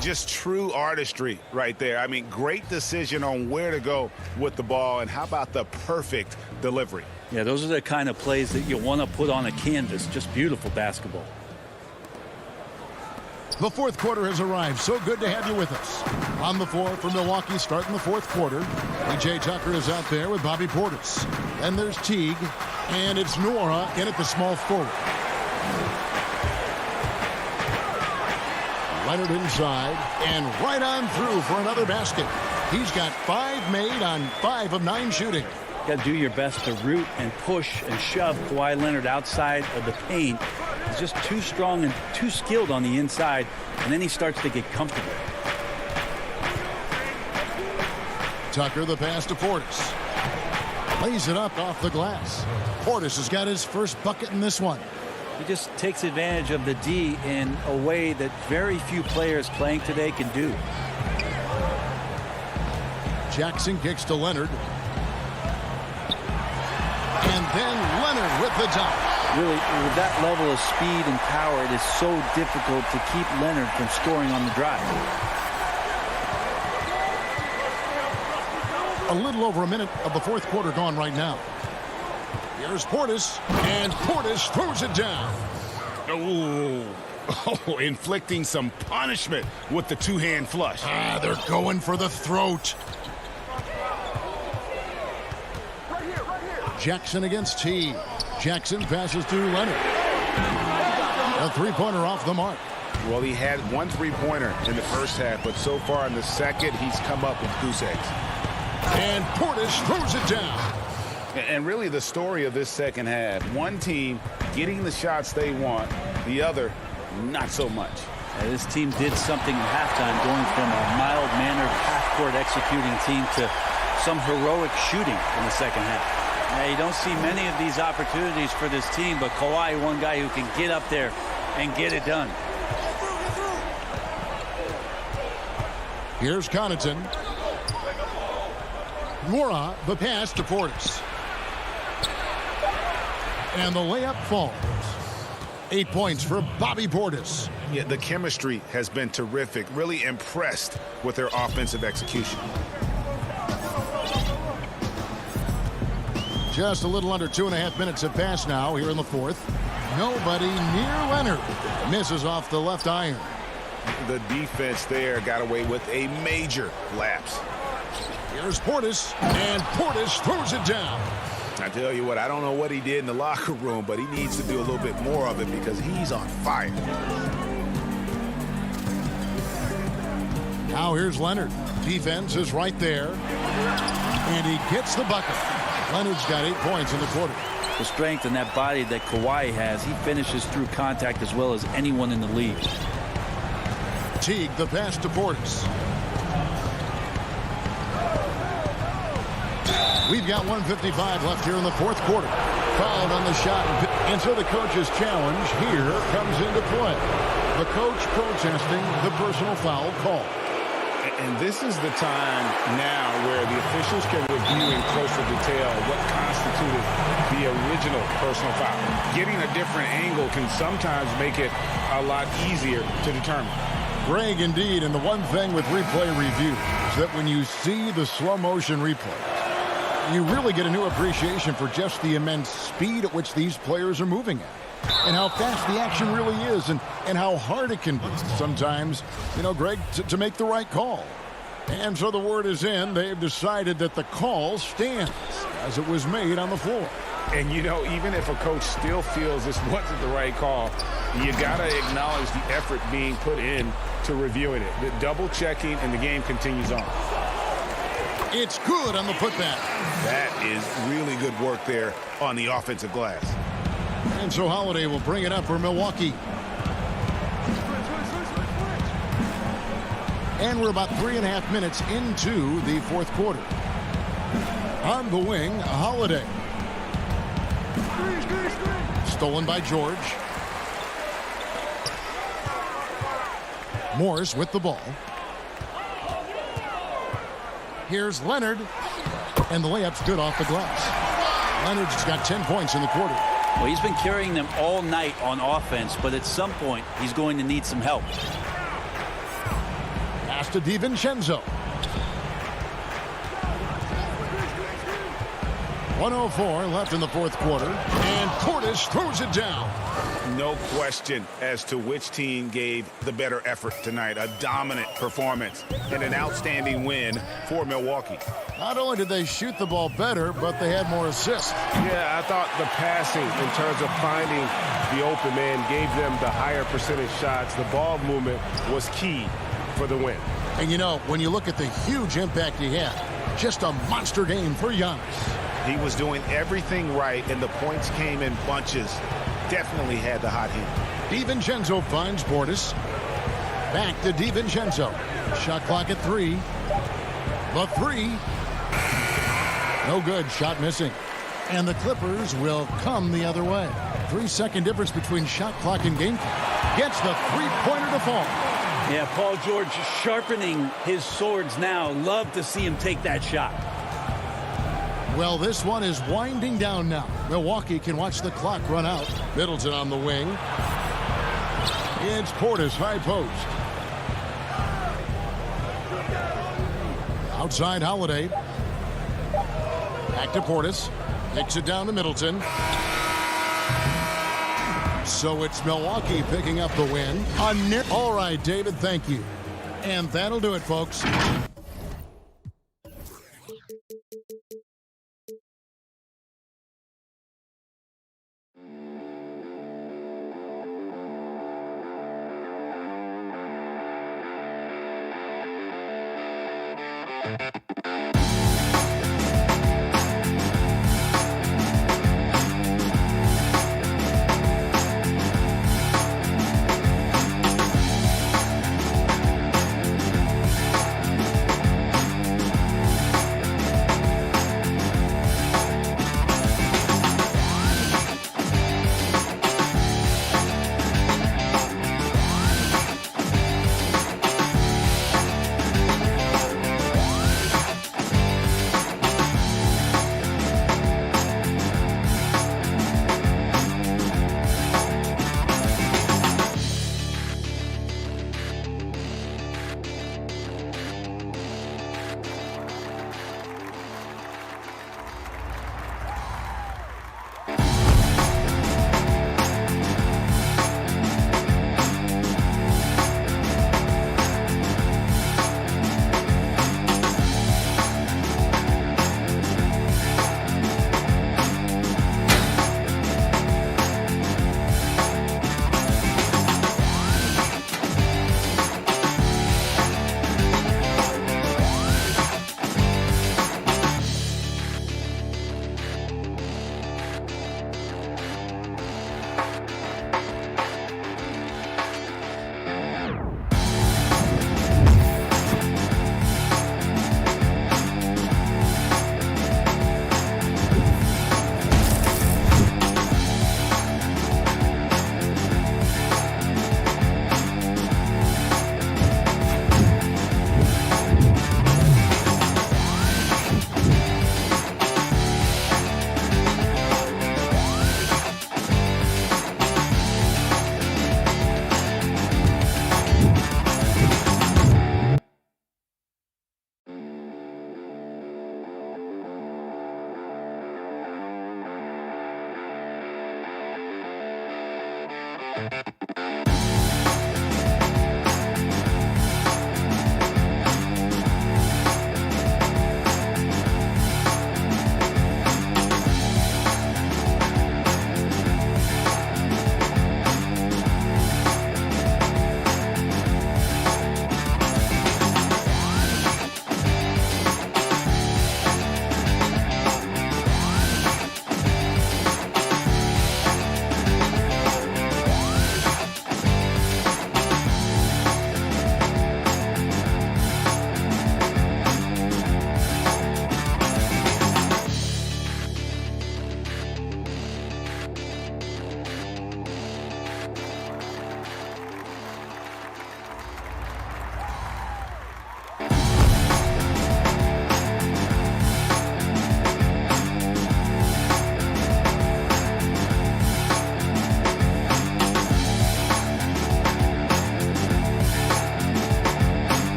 Just true artistry right there. I mean, great decision on where to go with the ball, and how about the perfect delivery? Yeah, those are the kind of plays that you want to put on a canvas. Just beautiful basketball. The fourth quarter has arrived. So good to have you with us. On the floor for Milwaukee starting the fourth quarter. P.J. Tucker is out there with Bobby Portis. Then there's Teague. And it's Nora in at the small forward. Leonard inside. And right on through for another basket. He's got 5 made on 5 of 9 shooting. Got to do your best to root and push and shove Kawhi Leonard outside of the paint. He's just too strong and too skilled on the inside, and then he starts to get comfortable. Tucker, the pass to Portis. Lays it up off the glass. Portis has got his first bucket in this one. He just takes advantage of the D in a way that very few players playing today can do. Jackson kicks to Leonard. And then Leonard with the dunk. Really, with that level of speed and power, it is so difficult to keep Leonard from scoring on the drive. A little over a minute of the fourth quarter gone right now. Here's Portis, and Portis throws it down. Oh, inflicting some punishment with the two-hand flush. They're going for the throat. Jackson against T. Jackson passes to Leonard. A three-pointer off the mark. Well, he had one three-pointer in the first half, but so far in the second, he's come up with goose eggs. And Portis throws it down. And really the story of this second half, one team getting the shots they want, the other not so much. This team did something in halftime, going from a mild-mannered half-court executing team to some heroic shooting in the second half. Now, you don't see many of these opportunities for this team, but Kawhi, one guy who can get up there and get it done. Here's Connaughton. Mora, the pass to Portis. And the layup falls. 8 points for Bobby Portis. Yeah, the chemistry has been terrific. Really impressed with their offensive execution. Just a little under 2.5 minutes have passed now here in the fourth. Nobody near Leonard. Misses off the left iron. The defense there got away with a major lapse. Here's Portis, and Portis throws it down. I tell you what, I don't know what he did in the locker room, but he needs to do a little bit more of it because he's on fire. Now here's Leonard. Defense is right there. And he gets the bucket. Leonard's got 8 points in the quarter. The strength and that body that Kawhi has, he finishes through contact as well as anyone in the league. Teague, the pass to Portis. We've got 1:55 left here in the fourth quarter. Fouled on the shot, and so the coach's challenge here comes into play. The coach protesting the personal foul call. And this is the time now where the officials can review in closer detail what constituted the original personal foul. Getting a different angle can sometimes make it a lot easier to determine. Greg, indeed, and the one thing with replay review is that when you see the slow motion replay, you really get a new appreciation for just the immense speed at which these players are moving at. And how fast the action really is, and how hard it can be sometimes, Greg, to make the right call. And so the word is in. They've decided that the call stands as it was made on the floor. And, even if a coach still feels this wasn't the right call, you got to acknowledge the effort being put in to reviewing it. The double checking, and the game continues on. It's good on the putback. That is really good work there on the offensive glass. And so Holiday will bring it up for Milwaukee. And we're about 3.5 minutes into the fourth quarter. On the wing, Holiday. Stolen by George. Morris with the ball. Here's Leonard. And the layup's good off the glass. Leonard's got 10 points in the quarter. Well, he's been carrying them all night on offense, but at some point, he's going to need some help. Pass to DiVincenzo. 1:04 left in the fourth quarter. And Portis throws it down. No question as to which team gave the better effort tonight. A dominant performance and an outstanding win for Milwaukee. Not only did they shoot the ball better, but they had more assists. Yeah, I thought the passing in terms of finding the open man gave them the higher percentage shots. The ball movement was key for the win. And when you look at the huge impact he had, just a monster game for Giannis. He was doing everything right, and the points came in bunches. Definitely had the hot hand. DiVincenzo finds Portis. Back to DiVincenzo. Shot clock at 3. The 3. No good. Shot missing. And the Clippers will come the other way. 3-second difference between shot clock and game clock. Gets the three-pointer to fall. Yeah, Paul George sharpening his swords now. Love to see him take that shot. Well, this one is winding down now. Milwaukee can watch the clock run out. Middleton on the wing. It's Portis, high post. Outside Holiday. Back to Portis. Kicks it down to Middleton. So it's Milwaukee picking up the win. All right, David, thank you. And that'll do it, folks.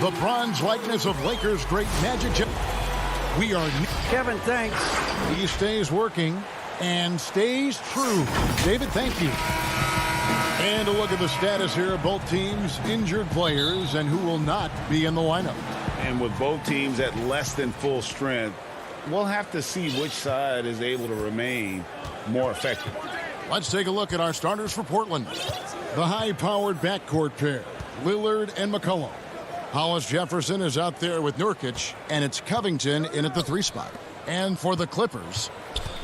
The bronze likeness of Lakers great Magic Johnson. We are Kevin, thanks. He stays working and stays true. David, thank you. And a look at the status here of both teams' injured players and who will not be in the lineup. And with both teams at less than full strength, we'll have to see which side is able to remain more effective. Let's take a look at our starters for Portland. The high-powered backcourt pair, Lillard and McCollum. Hollis Jefferson is out there with Nurkic, and it's Covington in at the 3 spot. And for the Clippers,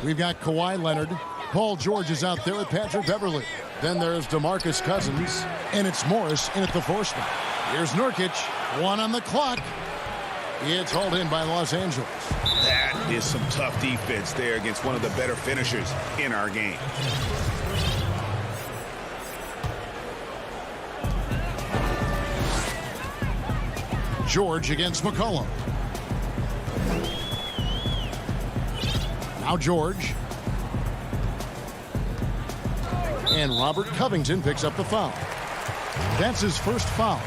we've got Kawhi Leonard. Paul George is out there with Patrick Beverley. Then there's DeMarcus Cousins, and it's Morris in at the 4 spot. Here's Nurkic, 1 on the clock. It's hauled in by Los Angeles. That is some tough defense there against one of the better finishers in our game. George against McCollum. Now George. And Robert Covington picks up the foul. That's his first foul.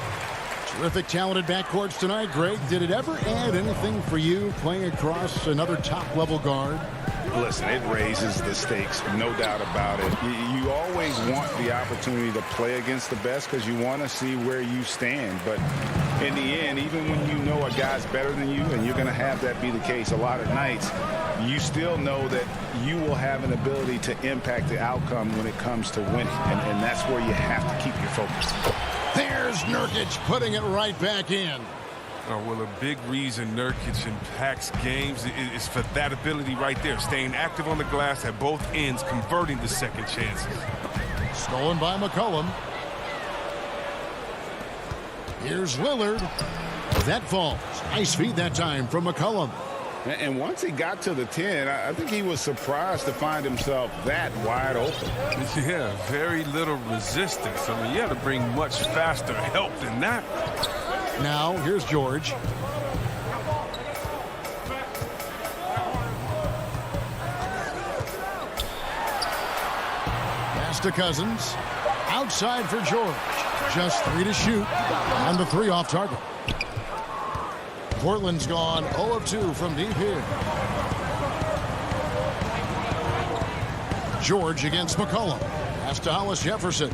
Terrific, talented backcourts tonight. Greg, did it ever add anything for you playing across another top-level guard? Listen, it raises the stakes, no doubt about it. You always want the opportunity to play against the best because you want to see where you stand. But in the end, even when you know a guy's better than you, and you're going to have that be the case a lot of nights, you still know that you will have an ability to impact the outcome when it comes to winning. And that's where you have to keep your focus. There's Nurkic putting it right back in. Oh, well, a big reason Nurkic impacts games is for that ability right there, staying active on the glass at both ends, converting the second chances. Stolen by McCollum. Here's Lillard. That falls. Nice feed that time from McCollum. And once he got to the 10, I think he was surprised to find himself that wide open. Yeah, very little resistance. I mean, you had to bring much faster help than that. Now, here's George. Pass to Cousins. Outside for George. Just 3 to shoot. And the 3 off target. Portland's gone 0 of 2 from deep here. George against McCollum. Pass to Hollis Jefferson.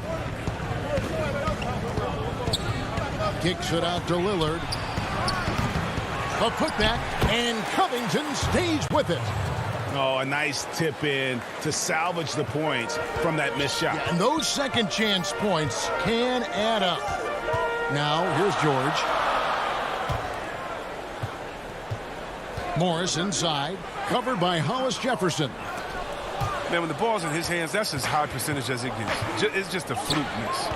Kicks it out to Lillard. A putback, and Covington stays with it. Oh, a nice tip in to salvage the points from that missed shot. Yeah, and those second chance points can add up. Now, here's George. Morris inside, covered by Hollis Jefferson. Man, when the ball's in his hands, that's as high percentage as it gets. It's just a fluke miss.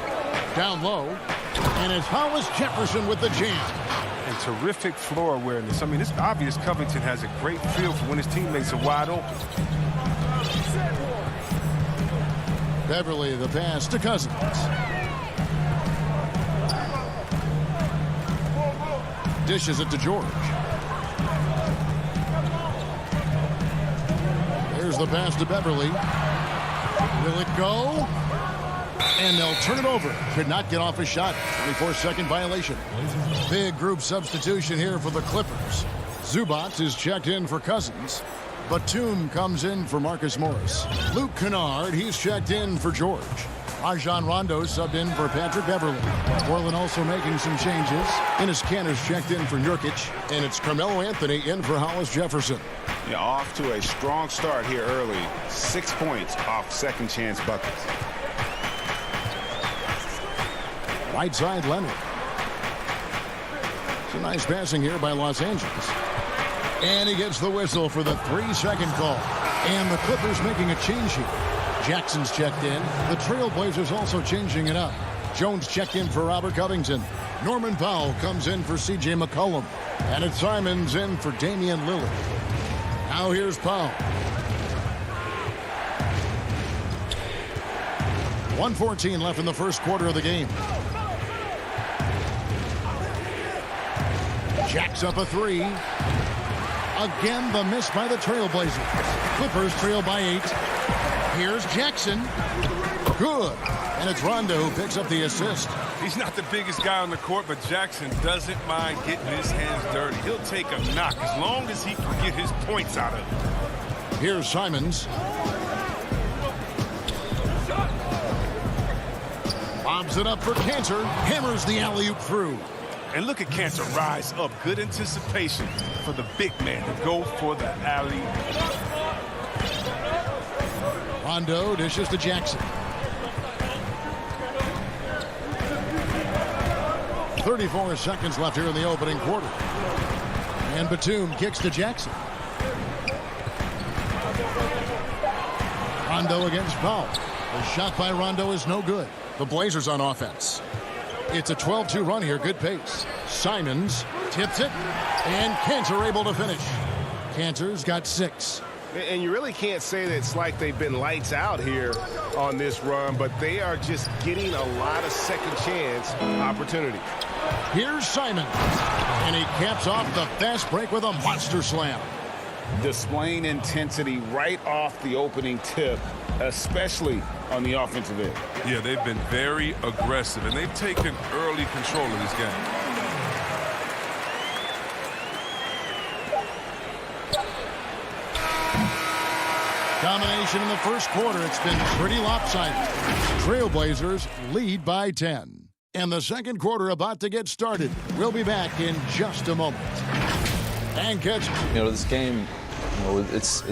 Down low, and it's Hollis Jefferson with the jam. And terrific floor awareness. I mean, it's obvious Covington has a great feel for when his teammates are wide open. Beverley, the pass to Cousins. Dishes it to George. There's the pass to Beverley. Will it go? And they'll turn it over. Could not get off a shot. 24-second violation. Big group substitution here for the Clippers. Zubac is checked in for Cousins. Batum comes in for Marcus Morris. Luke Kennard, he's checked in for George. Rajon Rondo subbed in for Patrick Beverley. Portland also making some changes. Enes Kanter's checked in for Nurkic. And it's Carmelo Anthony in for Hollis Jefferson. Yeah, off to a strong start here early. 6 points off second chance buckets. Right side, Leonard. Some nice passing here by Los Angeles. And he gets the whistle for the 3-second call. And the Clippers making a change here. Jackson's checked in. The Trailblazers also changing it up. Jones checked in for Robert Covington. Norman Powell comes in for C.J. McCollum. And it's Simons in for Damian Lillard. Now here's Powell. 1:14 left in the first quarter of the game. Jacks up a 3. Again, the miss by the Trailblazers. Clippers trail by 8. Here's Jackson. Good. And it's Rondo who picks up the assist. He's not the biggest guy on the court, but Jackson doesn't mind getting his hands dirty. He'll take a knock as long as he can get his points out of it. Here's Simons. Lobs it up for Cantor. Hammers the alley-oop through. And look at Cantor rise up. Good anticipation for the big man to go for the alley. Rondo dishes to Jackson. 34 seconds left here in the opening quarter. And Batum kicks to Jackson. Rondo against Powell. The shot by Rondo is no good. The Blazers on offense. It's a 12-2 run here. Good pace. Simons tips it. And Cantor able to finish. Cantor's got 6. And you really can't say that it's like they've been lights out here on this run, but they are just getting a lot of second chance opportunities. Here's Simons. And he caps off the fast break with a monster slam. Displaying intensity right off the opening tip, especially on the offensive end. Yeah, they've been very aggressive, and they've taken early control of this game. Domination in the first quarter. It's been pretty lopsided. Trailblazers lead by 10. And the second quarter about to get started. We'll be back in just a moment. And catch. This game, it's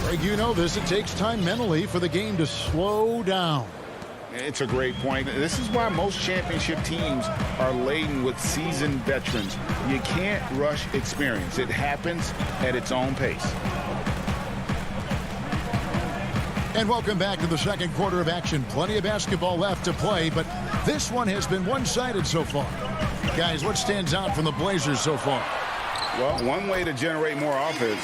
Greg, you know this. It takes time mentally for the game to slow down. It's a great point. This is why most championship teams are laden with seasoned veterans. You can't rush experience. It happens at its own pace. And welcome back to the second quarter of action. Plenty of basketball left to play, but this one has been one-sided so far. Guys, what stands out from the Blazers so far? Well, one way to generate more offense,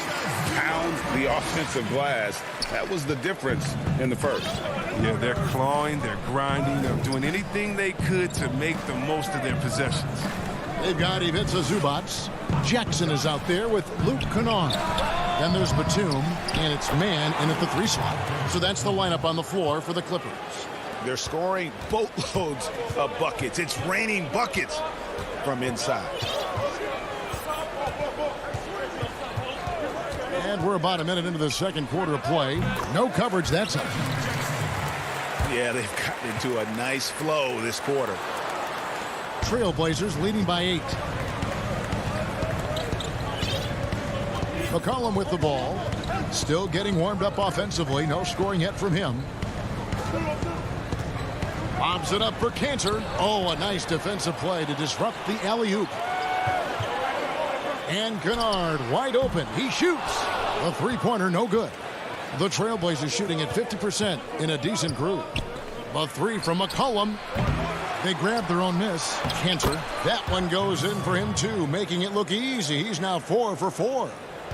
pound the offensive glass. That was the difference in the first. Yeah, they're clawing, they're grinding, they're doing anything they could to make the most of their possessions. They've got Ivica Zubac. Jackson is out there with Luke Kennard. Then there's Batum, and it's man in at the 3 slot. So that's the lineup on the floor for the Clippers. They're scoring boatloads of buckets. It's raining buckets from inside. And we're about a minute into the second quarter of play. No coverage that time. Yeah, they've gotten into a nice flow this quarter. Trailblazers leading by 8. McCollum with the ball. Still getting warmed up offensively. No scoring yet from him. Lobs it up for Cantor. Oh, a nice defensive play to disrupt the alley-oop. And Kennard wide open. He shoots. A three-pointer, no good. The Trailblazers shooting at 50% in a decent group. The 3 from McCollum. They grab their own miss. Cantor. That one goes in for him, too, making it look easy. He's now 4 for 4.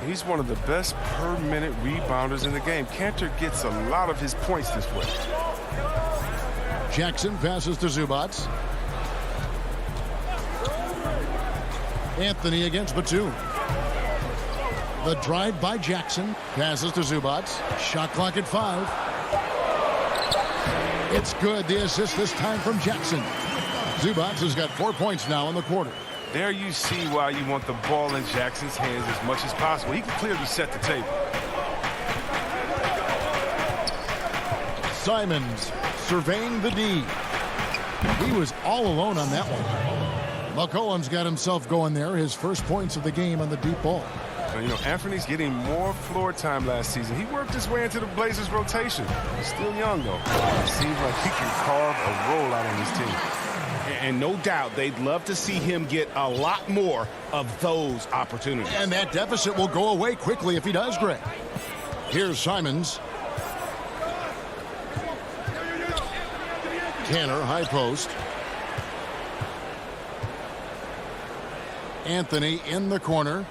He's one of the best per-minute rebounders in the game. Cantor gets a lot of his points this way. Jackson passes to Zubac. Anthony against Batum. The drive by Jackson. Passes to Zubac. Shot clock at 5. It's good. The assist this time from Jackson. Zubac has got 4 points now in the quarter. There you see why you want the ball in Jackson's hands as much as possible. He can clearly set the table. Simons surveying the D. He was all alone on that one. McCollum's got himself going there. His first points of the game on the deep ball. Now, Anthony's getting more floor time last season. He worked his way into the Blazers rotation. He's still young, though. It seems like he can carve a rollout on his team. And no doubt they'd love to see him get a lot more of those opportunities. And that deficit will go away quickly if he does, Greg. Here's Simons. Tanner, high post. Anthony in the corner.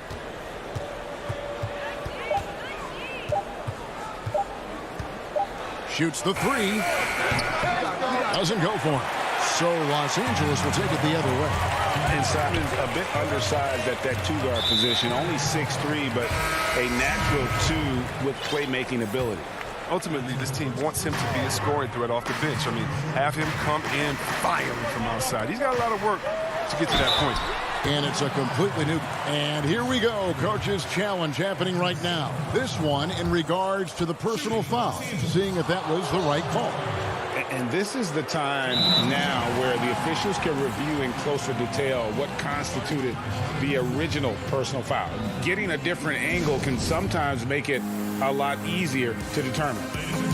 Shoots the 3. Doesn't go for him. So Los Angeles will take it the other way. And Simon's a bit undersized at that 2-guard position. Only 6'3", but a natural 2 with playmaking ability. Ultimately, this team wants him to be a scoring threat off the bench. I mean, have him come in firing from outside. He's got a lot of work to get to that point. And it's a completely new. And here we go. Coach's challenge happening right now. This one in regards to the personal foul, seeing if that was the right call. And this is the time now where the officials can review in closer detail what constituted the original personal foul. Getting a different angle can sometimes make it a lot easier to determine.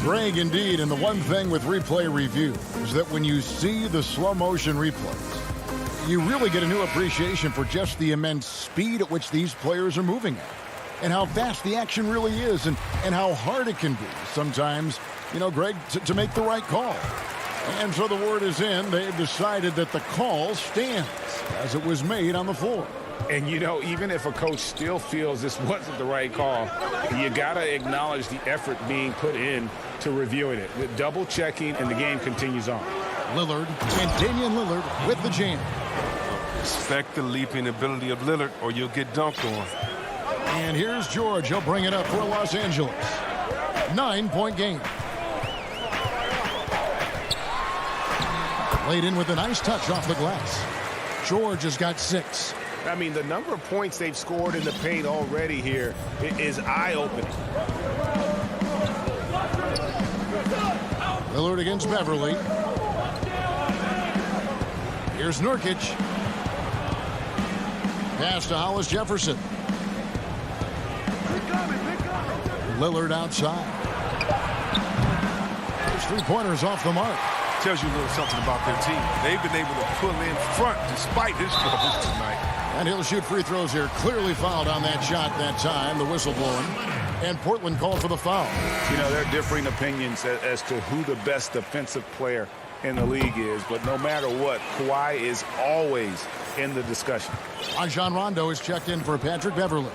Greg, indeed, and the one thing with replay review is that when you see the slow motion replays, you really get a new appreciation for just the immense speed at which these players are moving at, and how fast the action really is, and how hard it can be sometimes, you know, Greg, to make the right call. And so the word is in. They've decided that the call stands as it was made on the floor. And, you know, even if a coach still feels this wasn't the right call, you got to acknowledge the effort being put in to reviewing it. With double checking, and the game continues on. Lillard and Damian Lillard with the jam. Respect the leaping ability of Lillard or you'll get dunked on. And here's George. He'll bring it up for Los Angeles. 9-point game. Laid in with a nice touch off the glass. George has got 6. I mean, the number of points they've scored in the paint already here is eye-opening. Lillard against Beverly. Here's Nurkic. Pass to Hollis Jefferson. Lillard outside. There's 3-pointers off the mark. Tells you a little something about their team. They've been able to pull in front despite his struggles tonight. And he'll shoot free throws here. Clearly fouled on that shot that time. The whistle blowing. And Portland called for the foul. You know, there are differing opinions as to who the best defensive player in the league is. But no matter what, Kawhi is always in the discussion. Rajon Rondo is checked in for Patrick Beverly.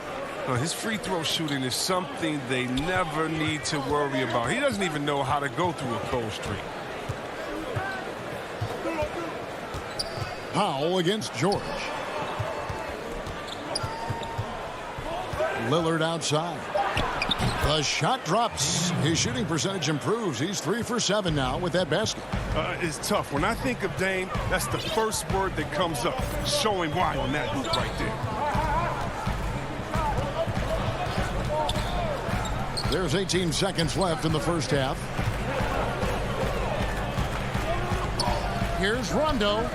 His free throw shooting is something they never need to worry about. He doesn't even know how to go through a cold streak. Powell against George. Lillard outside. The shot drops. His shooting percentage improves. He's 3 for 7 now with that basket. It's tough. When I think of Dame, that's the first word that comes up. Showing why on that hoop right there. There's 18 seconds left in the first half. Here's Rondo.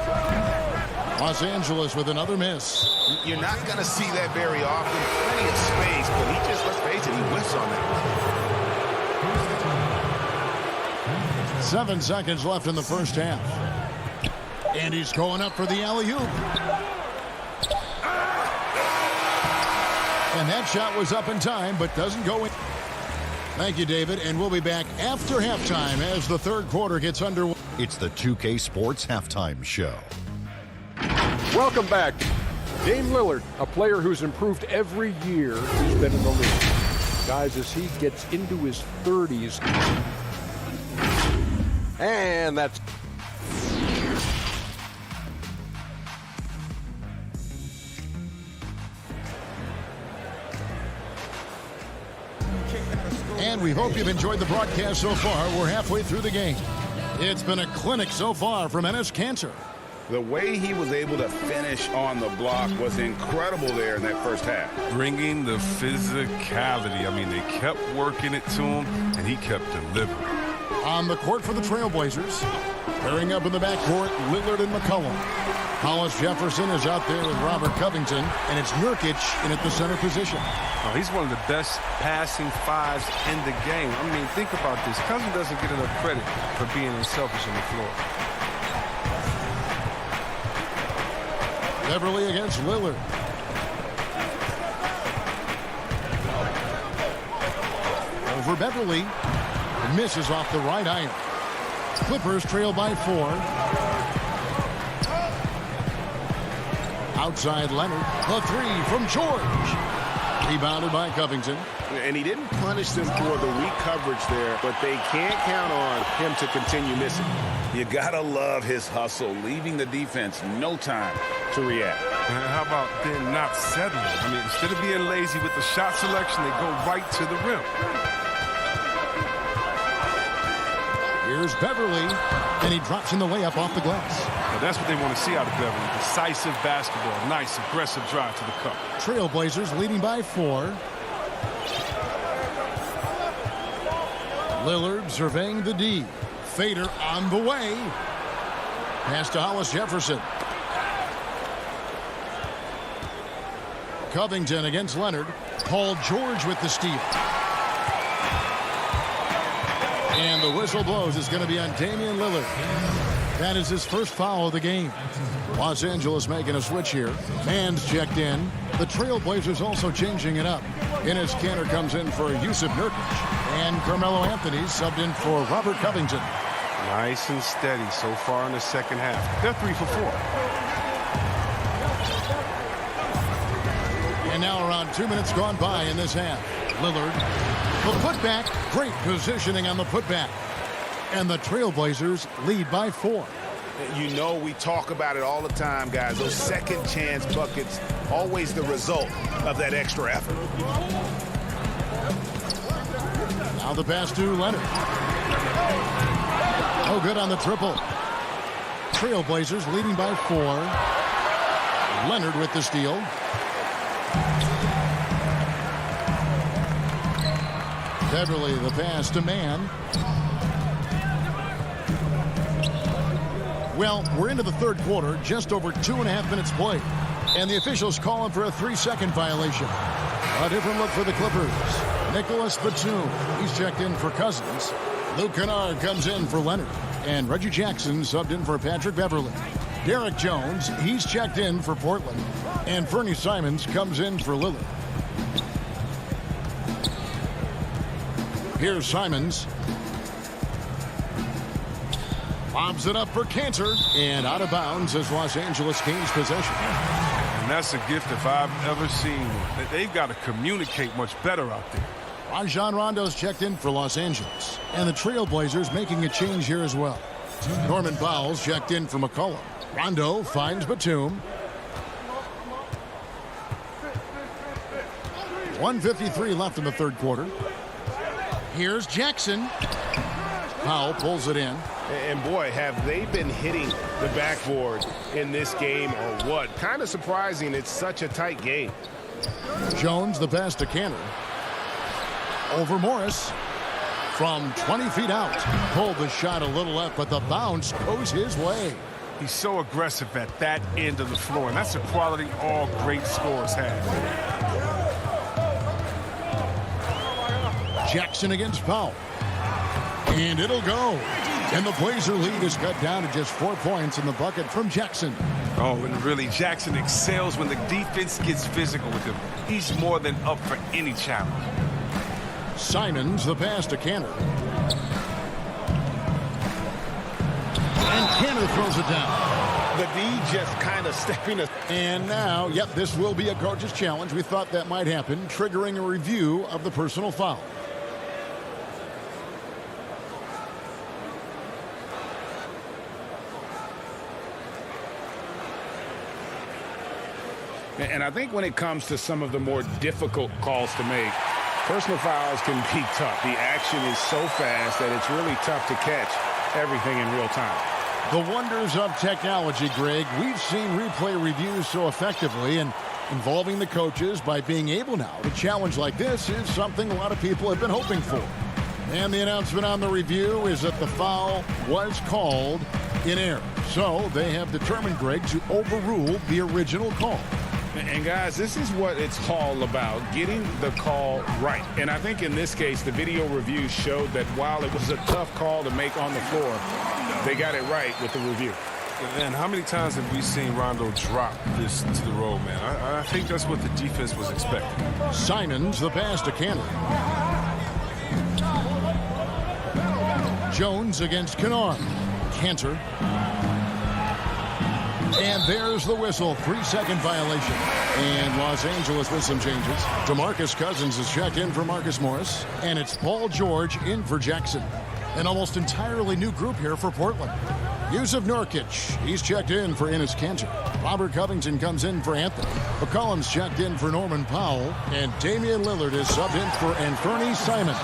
Los Angeles with another miss. You're not going to see that very often. Plenty of space, but he just, let's face it, he whiffs on that. 7 seconds left in the first half. And he's going up for the alley-oop. And that shot was up in time, but doesn't go in. Thank you, David. And we'll be back after halftime as the third quarter gets underway. It's the 2K Sports Halftime Show. Welcome back. Dame Lillard, a player who's improved every year he's been in the league. Guys, as he gets into his 30s. And that's... And we hope you've enjoyed the broadcast so far. We're halfway through the game. It's been a clinic so far from Enes Kanter. The way he was able to finish on the block was incredible there in that first half. Bringing the physicality. I mean, they kept working it to him, and he kept delivering. On the court for the Trailblazers. Pairing up in the backcourt, Lillard and McCollum. Hollis Jefferson is out there with Robert Covington, and it's Nurkic in at the center position. Oh, he's one of the best passing fives in the game. I mean, think about this. Cousin doesn't get enough credit for being unselfish on the floor. Beverly against Lillard. Over Beverly. Misses off the right iron. Clippers trail by 4. Outside Leonard. The 3 from George. Rebounded by Covington. And he didn't punish them for the weak coverage there, but they can't count on him to continue missing. You gotta love his hustle, leaving the defense no time to react. How about then not settling? I mean, instead of being lazy with the shot selection, they go right to the rim. Here's Beverly, and he drops in the layup off the glass. Well, that's what they want to see out of Beverly. Decisive basketball. Nice, aggressive drive to the cup. Trailblazers leading by 4. Lillard surveying the D. Fader on the way. Pass to Hollis Jefferson. Covington against Leonard. Paul George with the steal. And the whistle blows. It's going to be on Damian Lillard. That is his first foul of the game. Los Angeles making a switch here. Man's checked in. The Trailblazers also changing it up. Enes Kanter comes in for Yusuf Nurkic. And Carmelo Anthony subbed in for Robert Covington. Nice and steady so far in the second half. They're 3 for 4. And now around 2 minutes gone by in this half. Lillard, the putback, great positioning on the putback. And the Trailblazers lead by 4. You know, we talk about it all the time, guys. Those second chance buckets, always the result of that extra effort. Now the pass to Leonard. Oh, good on the triple. Trailblazers leading by 4. Leonard with the steal. Beverly the pass to Mann. Well, we're into the third quarter, just over 2.5 minutes played. And the officials calling for a 3-second violation. A different look for the Clippers. Nicholas Batum, he's checked in for Cousins. Luke Kennard comes in for Leonard. And Reggie Jackson subbed in for Patrick Beverly. Derek Jones, he's checked in for Portland. And Fernie Simons comes in for Lillard. Here's Simons. Lobs it up for Kanter. And out of bounds as Los Angeles gains possession. And that's a gift if I've ever seen one. They've got to communicate much better out there. Rajon Rondo's checked in for Los Angeles. And the Trailblazers making a change here as well. Norman Powell's checked in for McCollum. Rondo finds Batum. 1:53 left in the third quarter. Here's Jackson. Powell pulls it in. And boy, have they been hitting the backboard in this game or what? Kind of surprising. It's such a tight game. Jones the pass to Kanter. Over Morris. From 20 feet out. Pulled the shot a little left, but the bounce goes his way. He's so aggressive at that end of the floor, and that's a quality all great scorers have. Jackson against Powell. And it'll go. And the Blazer lead is cut down to just 4 points in the bucket from Jackson. Oh, and really, Jackson excels when the defense gets physical with him. He's more than up for any challenge. Simons the pass to Kanter. And Kanter throws it down. The D just kind of stepping. And now, yep, this will be a gorgeous challenge. We thought that might happen, triggering a review of the personal foul. And I think when it comes to some of the more difficult calls to make, personal fouls can be tough. The action is so fast that it's really tough to catch everything in real time. The wonders of technology, Greg. We've seen replay reviews so effectively, and involving the coaches by being able now to challenge like this is something a lot of people have been hoping for. And the announcement on the review is that the foul was called in error. So they have determined, Greg, to overrule the original call. And guys, this is what it's all about, getting the call right. And I think in this case, the video review showed that while it was a tough call to make on the floor, they got it right with the review. And how many times have we seen Rondo drop this to the road, man? I think that's what the defense was expecting. Simons the pass to Kanter. Jones against Kennard. Kanter. And there's the whistle. 3-second violation. And Los Angeles with some changes. DeMarcus Cousins is checked in for Marcus Morris. And it's Paul George in for Jackson. An almost entirely new group here for Portland. Yusuf Nurkic, he's checked in for Enes Kanter. Robert Covington comes in for Anthony. McCollum's checked in for Norman Powell. And Damian Lillard is subbed in for Fernie Simons.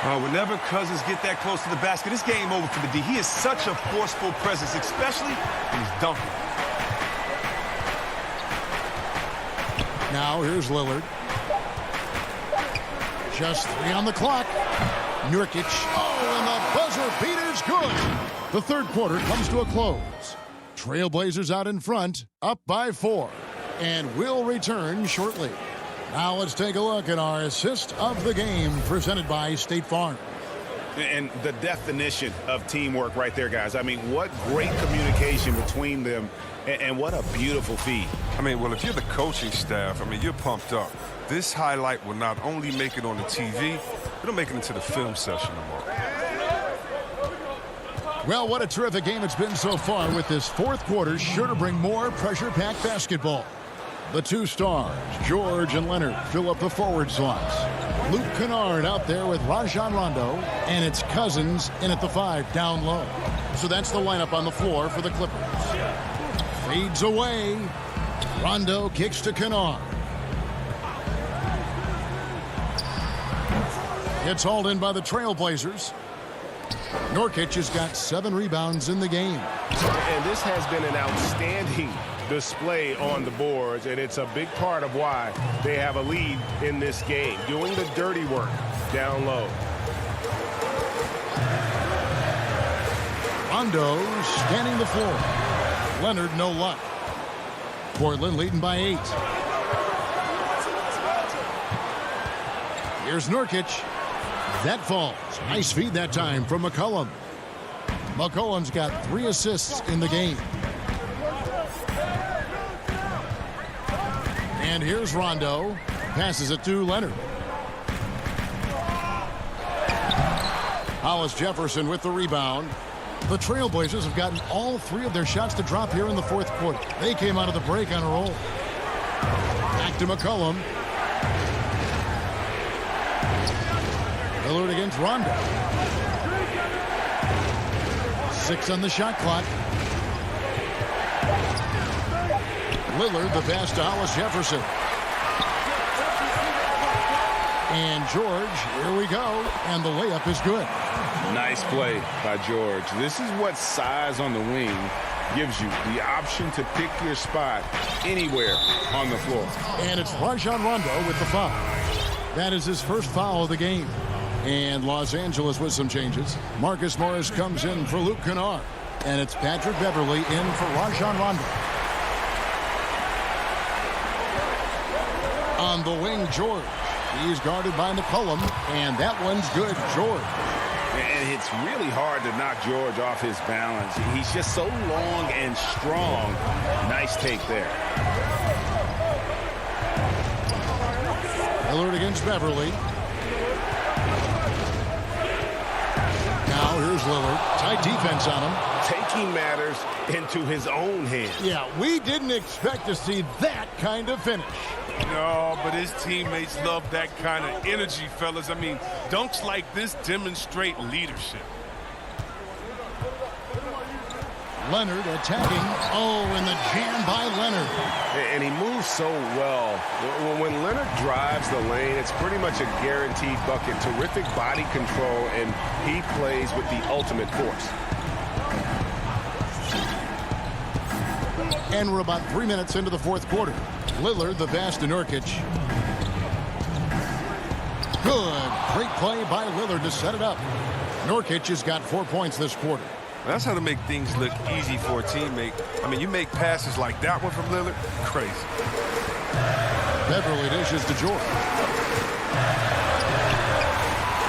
Whenever Cousins get that close to the basket, it's game over for the D. He is such a forceful presence, especially when he's dunking. Now here's Lillard. Just 3 on the clock. Nurkic. Oh, and the buzzer beater's good. The third quarter comes to a close. Trailblazers out in front, up by 4. And we'll return shortly. Now let's take a look at our assist of the game presented by State Farm. And the definition of teamwork right there, guys. I mean, what great communication between them, and what a beautiful feed. I mean, well, if you're the coaching staff, I mean, you're pumped up. This highlight will not only make it on the TV, it'll make it into the film session tomorrow. Well, what a terrific game it's been so far, with this fourth quarter sure to bring more pressure-packed basketball. The two stars, George and Leonard, fill up the forward slots. Luke Kennard out there with Rajon Rondo, and it's Cousins in at the 5 down low. So that's the lineup on the floor for the Clippers. Fades away. Rondo kicks to Kennard. It's hauled in by the Trailblazers. Nurkic has got 7 rebounds in the game. And this has been an outstanding display on the boards, and it's a big part of why they have a lead in this game, doing the dirty work down low. Rondo scanning the floor. Leonard no luck. Portland leading by 8. Here's Nurkic. That falls. Nice feed that time from McCollum. McCollum's got 3 assists in the game. And here's Rondo. Passes it to Leonard. Hollis Jefferson with the rebound. The Trailblazers have gotten all 3 of their shots to drop here in the fourth quarter. They came out of the break on a roll. Back to McCollum. Lillard against Rondo. 6 on the shot clock. Lillard, the pass to Hollis Jefferson. And George, here we go. And the layup is good. Nice play by George. This is what size on the wing gives you, the option to pick your spot anywhere on the floor. And it's Rajon Rondo with the foul. That is his first foul of the game. And Los Angeles with some changes. Marcus Morris comes in for Luke Kennard. And it's Patrick Beverley in for Rajon Rondo. On the wing, George. He's guarded by McCollum. And that one's good, George. And it's really hard to knock George off his balance. He's just so long and strong. Nice take there. Lillard against Beverley. Now here's Lillard. Tight defense on him. Taking matters into his own hands. Yeah, we didn't expect to see that kind of finish. No, but his teammates love that kind of energy, fellas. I mean, dunks like this demonstrate leadership. Leonard attacking. Oh, and the jam by Leonard. And he moves so well. When Leonard drives the lane, it's pretty much a guaranteed bucket. Terrific body control, and he plays with the ultimate force. And we're about 3 minutes into the fourth quarter. Lillard, the pass to Nurkic. Good. Great play by Lillard to set it up. Nurkic has got 4 points this quarter. That's how to make things look easy for a teammate. I mean, you make passes like that one from Lillard, crazy. Beverley dishes to George.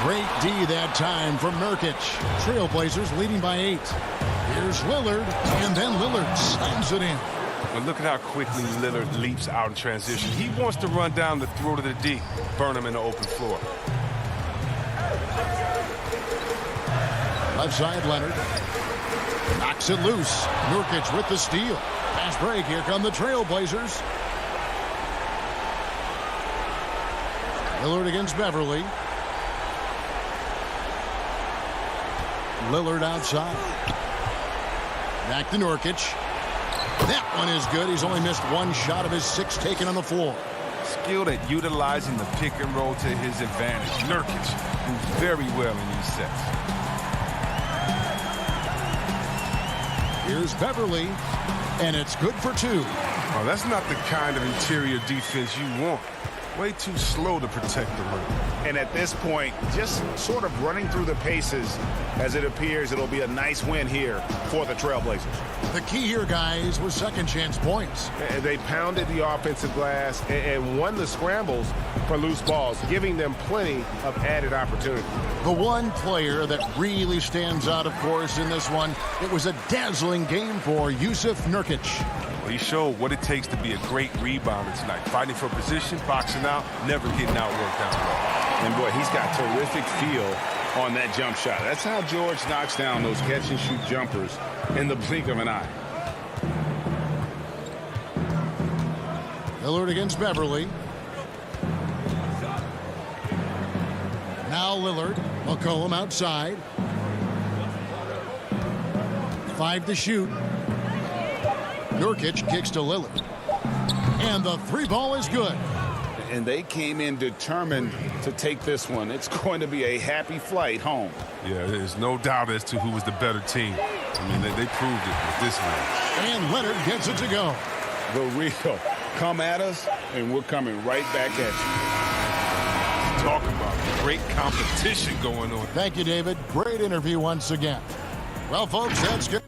Great D that time from Nurkic. Trailblazers leading by 8. Here's Lillard, and then Lillard slams it in. But look at how quickly Lillard leaps out in transition. He wants to run down the throat of the D, burn him in the open floor. Left side, Leonard. Knocks it loose. Nurkic with the steal. Fast break. Here come the Trailblazers. Lillard against Beverley. Lillard outside. Back to Nurkic. That one is good. He's only missed 1 shot of his 6 taken on the floor. Skilled at utilizing the pick and roll to his advantage. Nurkic moves very well in these sets. Here's Beverly, and it's good for 2. Oh, that's not the kind of interior defense you want. Way too slow to protect the rim. And at this point, just sort of running through the paces, as it appears it'll be a nice win here for the Trailblazers. The key here, guys, was second chance points. They pounded the offensive glass and won the scrambles for loose balls, giving them plenty of added opportunity. The one player that really stands out, of course, in this one, it was a dazzling game for Yusuf Nurkic. Well, he showed what it takes to be a great rebounder tonight. Fighting for position, boxing out, never getting outworked down low. And boy, he's got terrific feel on that jump shot. That's how George knocks down those catch-and-shoot jumpers in the blink of an eye. Lillard against Beverly. Now Lillard. McCollum outside. 5 to shoot. Nurkic kicks to Lillard. And the 3-ball is good. And they came in determined to take this one. It's going to be a happy flight home. Yeah, there's no doubt as to who was the better team. I mean, they proved it with this one. And Leonard gets it to go. The real come at us, and we're coming right back at you. Talk about great competition going on. Thank you, David. Great interview once again. Well, folks, that's good.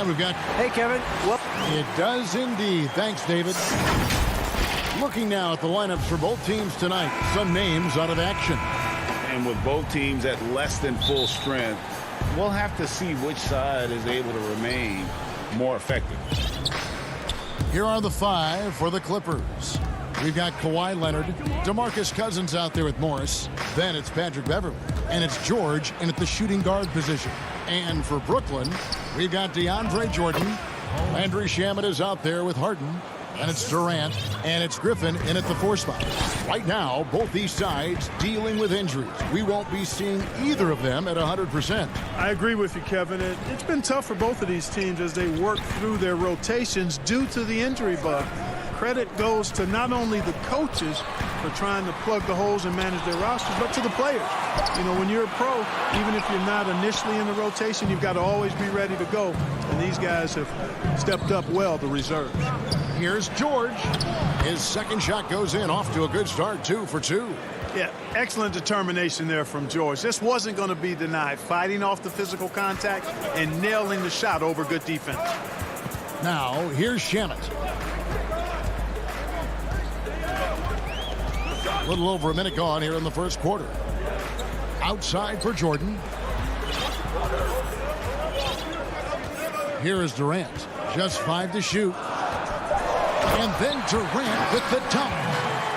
And we've got... Hey, Kevin. Whoop. It does indeed. Thanks, David. Looking now at the lineups for both teams tonight. Some names out of action. And with both teams at less than full strength, we'll have to see which side is able to remain more effective. Here are the 5 for the Clippers. We've got Kawhi Leonard, DeMarcus Cousins out there with Morris. Then it's Patrick Beverley. And it's George in at the shooting guard position. And for Brooklyn, we've got DeAndre Jordan. Landry Shamet is out there with Harden. And it's Durant. And it's Griffin in at the 4 spot. Right now, both these sides dealing with injuries. We won't be seeing either of them at 100%. I agree with you, Kevin. It's been tough for both of these teams as they work through their rotations due to the injury bug. Credit goes to not only the coaches for trying to plug the holes and manage their rosters, but to the players. You know, when you're a pro, even if you're not initially in the rotation, you've got to always be ready to go. And these guys have stepped up well, the reserves. Here's George. His second shot goes in, off to a good start, 2 for 2. Yeah, excellent determination there from George. This wasn't going to be denied. Fighting off the physical contact and nailing the shot over good defense. Now, here's Shamet. A little over a minute gone here in the first quarter. Outside for Jordan. Here is Durant. Just 5 to shoot. And then Durant with the dunk.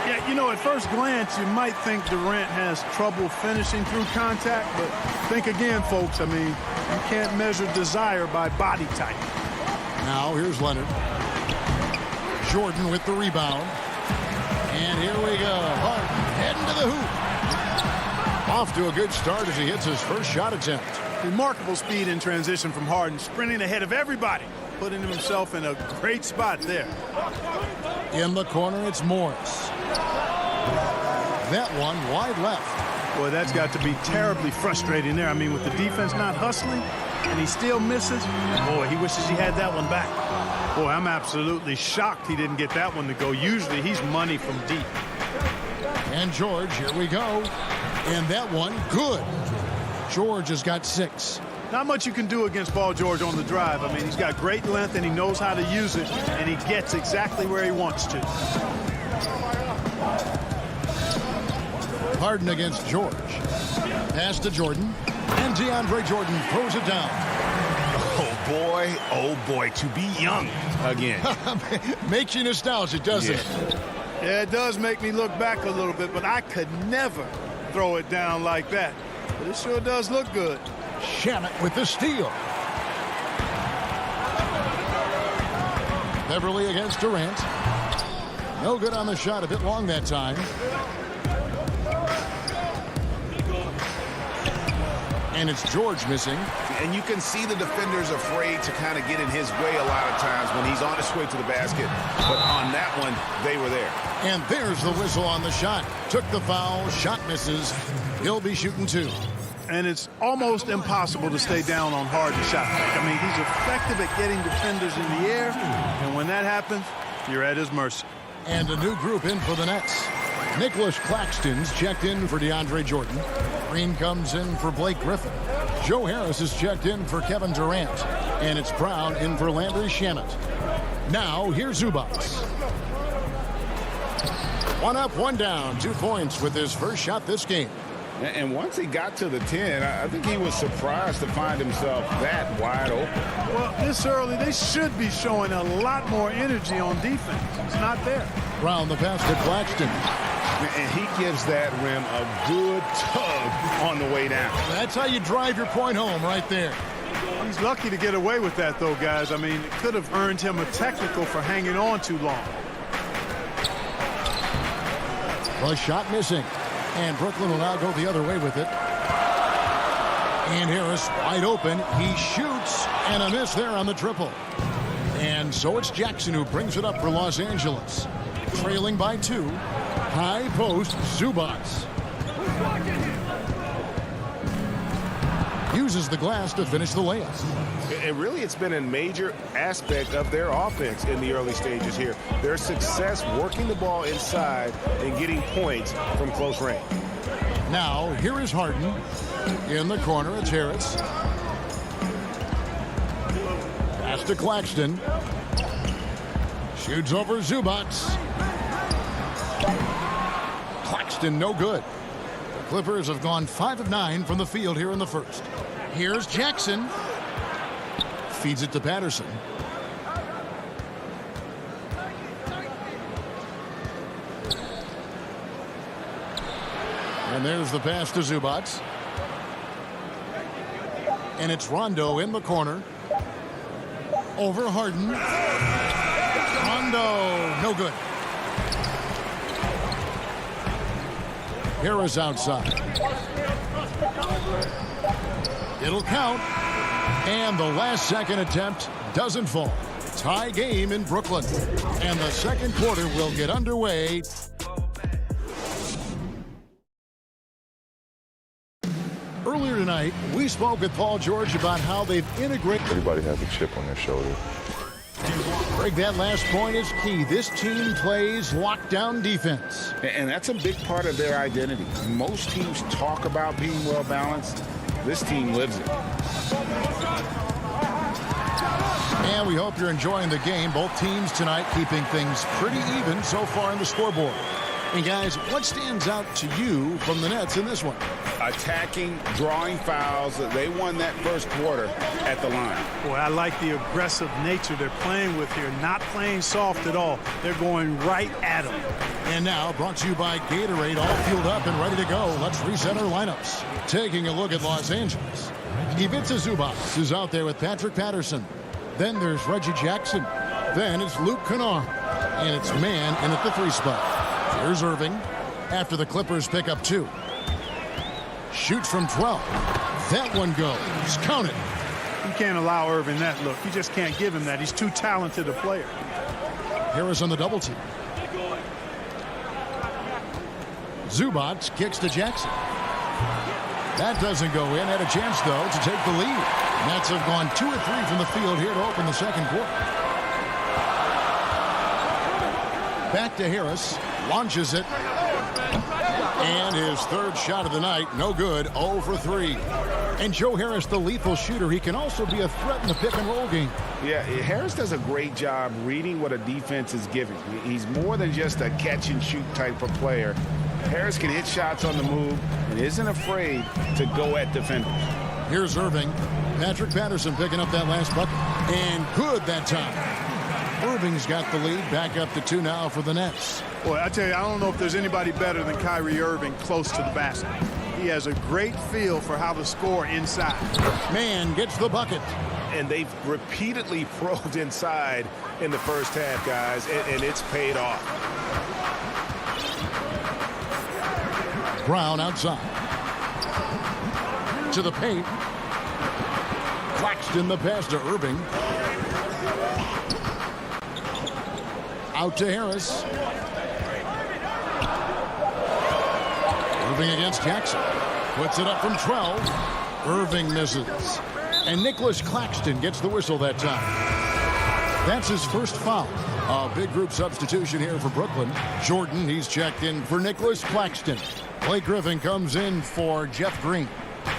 Yeah, you know, at first glance, you might think Durant has trouble finishing through contact, but think again, folks. I mean, you can't measure desire by body type. Now, here's Leonard. Jordan with the rebound. And here we go. Harden heading to the hoop. Off to a good start as he hits his first shot attempt. Remarkable speed in transition from Harden, sprinting ahead of everybody, putting himself in a great spot there. In the corner, it's Morris. That one wide left. Boy, that's got to be terribly frustrating there. I mean, with the defense not hustling, and he still misses. Boy, he wishes he had that one back. Boy, I'm absolutely shocked he didn't get that one to go. Usually, he's money from deep. And George, here we go. And that one, good. George has got 6. Not much you can do against Paul George on the drive. I mean, he's got great length, and he knows how to use it, and he gets exactly where he wants to. Harden against George. Pass to Jordan. And DeAndre Jordan throws it down. Oh boy, to be young again. Makes you nostalgic, doesn't it? Yeah, it does make me look back a little bit, but I could never throw it down like that. But it sure does look good. Shamet with the steal. Beverly against Durant. No good on the shot, a bit long that time. And it's George missing. And you can see the defenders afraid to kind of get in his way a lot of times when he's on his way to the basket. But on that one, they were there. And there's the whistle on the shot. Took the foul, shot misses. He'll be shooting 2. And it's almost impossible to stay down on Harden's shot. I mean, he's effective at getting defenders in the air. And when that happens, you're at his mercy. And a new group in for the Nets. Nicholas Claxton's checked in for DeAndre Jordan. Green comes in for Blake Griffin. Joe Harris is checked in for Kevin Durant. And it's Brown in for Landry Shamet. Now, here's Zubac. 1 up, 1 down. 2 points with his first shot this game. And once he got to the 10, I think he was surprised to find himself that wide open. Well, this early, they should be showing a lot more energy on defense. It's not there. Brown the pass to Claxton. And he gives that rim a good tug on the way down. That's how you drive your point home right there. He's lucky to get away with that, though, guys. I mean, it could have earned him a technical for hanging on too long. The shot missing. And Brooklyn will now go the other way with it. And Harris wide open. He shoots, and a miss there on the triple. And so it's Jackson who brings it up for Los Angeles. Trailing by 2. High post, Zubac. Uses the glass to finish the layup. And really, it's been a major aspect of their offense in the early stages here. Their success working the ball inside and getting points from close range. Now, here is Harden. In the corner, it's Harris. Pass to Claxton. Shoots over Zubac. Claxton no good. The Clippers have gone 5 of 9 from the field here in the first. Here's Jackson. Feeds it to Patterson. And there's the pass to Zubac. And it's Rondo in the corner. Over Harden. Rondo, no good. Harris outside. It'll count. And the last second attempt doesn't fall. Tie game in Brooklyn. And the second quarter will get underway. Earlier tonight, we spoke with Paul George about how they've integrated. Everybody has a chip on their shoulder. Greg, that last point is key. This team plays lockdown defense. And that's a big part of their identity. Most teams talk about being well balanced. This team lives it. And we hope you're enjoying the game. Both teams tonight keeping things pretty even so far in the scoreboard. And guys, what stands out to you from the Nets in this one? Attacking, drawing fouls. They won that first quarter at the line. Boy, I like the aggressive nature they're playing with here. Not playing soft at all. They're going right at them. And now, brought to you by Gatorade, all fueled up and ready to go. Let's reset our lineups. Taking a look at Los Angeles. Ivica Zubac is out there with Patrick Patterson. Then there's Reggie Jackson. Then it's Luke Kennard. And it's man in at the 3 spot. Here's Irving after the Clippers pick up 2. Shoots from 12. That one goes. Count it. You can't allow Irving that look. You just can't give him that. He's too talented a player. Harris on the double team. Zubac kicks to Jackson. That doesn't go in. Had a chance, though, to take the lead. Nets have gone 2 of 3 from the field here to open the second quarter. Back to Harris. Launches it. And his third shot of the night, no good, 0 for 3. And Joe Harris, the lethal shooter, he can also be a threat in the pick-and-roll game. Yeah, Harris does a great job reading what a defense is giving. He's more than just a catch-and-shoot type of player. Harris can hit shots on the move and isn't afraid to go at defenders. Here's Irving. Patrick Patterson picking up that last bucket. And good that time. Irving's got the lead, back up to 2 now for the Nets. Boy, I tell you, I don't know if there's anybody better than Kyrie Irving close to the basket. He has a great feel for how to score inside. Man gets the bucket. And they've repeatedly probed inside in the first half, guys, and it's paid off. Brown outside. To the paint. Claxton the pass to Irving. Out to Harris. Irving against Jackson. Puts it up from 12. Irving misses. And Nicholas Claxton gets the whistle that time. That's his first foul. A big group substitution here for Brooklyn. Jordan, he's checked in for Nicholas Claxton. Blake Griffin comes in for Jeff Green.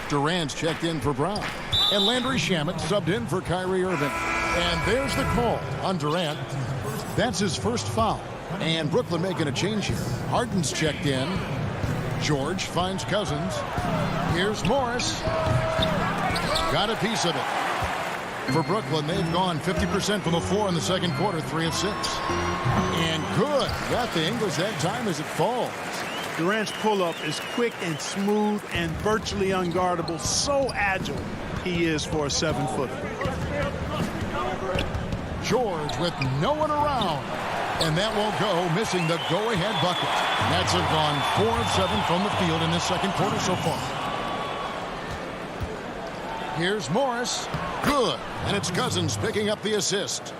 Durant's checked in for Brown. And Landry Shamet subbed in for Kyrie Irving. And there's the call on Durant. That's his first foul. And Brooklyn making a change here. Harden's checked in. George finds Cousins. Here's Morris. Got a piece of it. For Brooklyn, they've gone 50% from the floor in the second quarter, 3 of 6. And good. Got the English that time as it falls. Durant's pull-up is quick and smooth and virtually unguardable. So agile he is for a 7-footer. George with no one around. And that won't go, missing the go-ahead bucket. Nets have gone 4 of 7 from the field in this second quarter so far. Here's Morris. Good. And it's Cousins picking up the assist.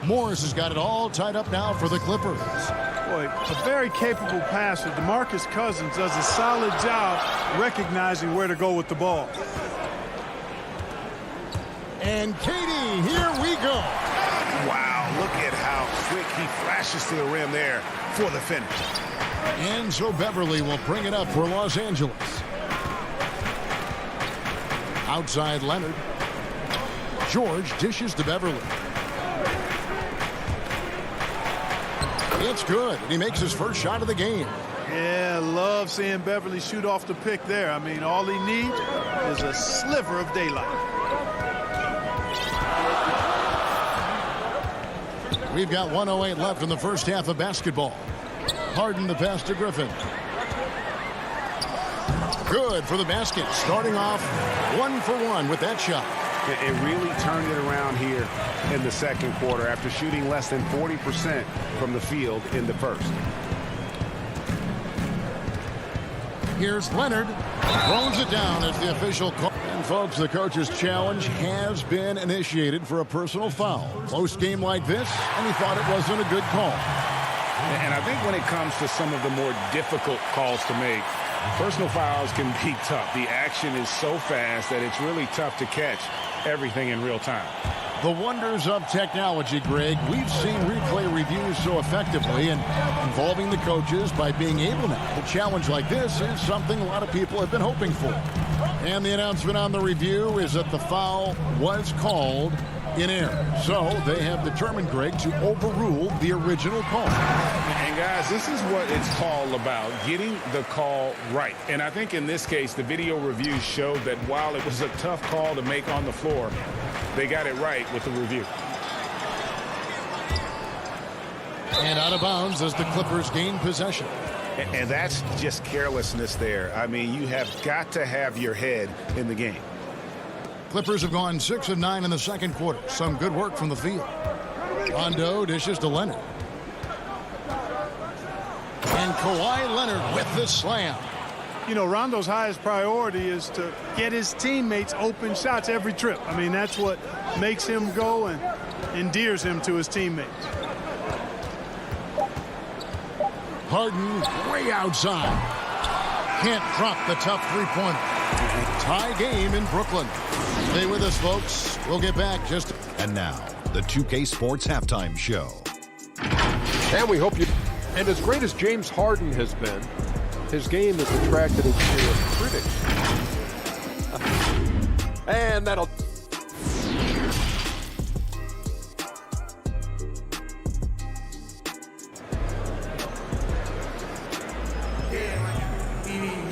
Morris has got it all tied up now for the Clippers. Boy, a very capable passer. DeMarcus Cousins does a solid job recognizing where to go with the ball. And Katie, here we go. Wow, look at how quick he flashes to the rim there for the finish. And so Beverly will bring it up for Los Angeles. Outside Leonard. George dishes to Beverly. It's good, and he makes his first shot of the game. Yeah, love seeing Beverly shoot off the pick there. I mean, all he needs is a sliver of daylight. We've got 1:08 left in the first half of basketball. Harden the pass to Griffin. Good for the basket. Starting off 1 for 1 with that shot. It really turned it around here in the second quarter after shooting less than 40% from the field in the first. Here's Leonard. Throws it down as the official call. And folks, the coach's challenge has been initiated for a personal foul. Close game like this, and he thought it wasn't a good call. And I think when it comes to some of the more difficult calls to make, personal fouls can be tough. The action is so fast that it's really tough to catch everything in real time. The wonders of technology, Greg. We've seen replay reviews so effectively and involving the coaches by being able now. A challenge like this is something a lot of people have been hoping for. And the announcement on the review is that the foul was called in error. So they have determined, Greg, to overrule the original call. And guys, this is what it's all about, getting the call right. And I think in this case, the video reviews showed that while it was a tough call to make on the floor, they got it right with the review. And out of bounds as the Clippers gain possession. And that's just carelessness there. I mean, you have got to have your head in the game. Clippers have gone 6 of 9 in the second quarter. Some good work from the field. Rondo dishes to Leonard. And Kawhi Leonard with the slam. You know, Rondo's highest priority is to get his teammates open shots every trip. I mean, that's what makes him go and endears him to his teammates. Harden way outside. Can't drop the tough three-pointer. Tie game in Brooklyn. Stay with us, folks. We'll get back just... And now, the 2K Sports Halftime Show. And we hope you... And as great as James Harden has been, his game has attracted a few critics. And that'll...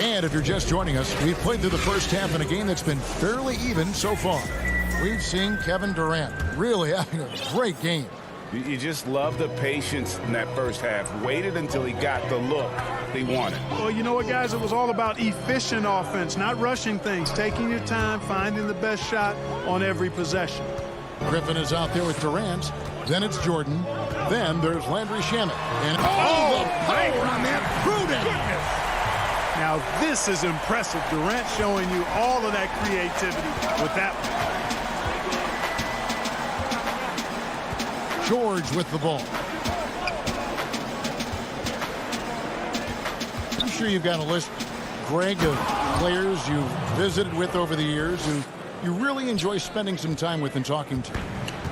And if you're just joining us, we've played through the first half in a game that's been fairly even so far. We've seen Kevin Durant really having a great game. You just love the patience in that first half. Waited until he got the look he wanted. Well, you know what, guys? It was all about efficient offense, not rushing things, taking your time, finding the best shot on every possession. Griffin is out there with Durant. Then it's Jordan. Then there's Landry Shamet. And the power on that prudent. Now, this is impressive. Durant showing you all of that creativity with that one. George with the ball. I'm sure you've got a list, Greg, of players you've visited with over the years who you really enjoy spending some time with and talking to.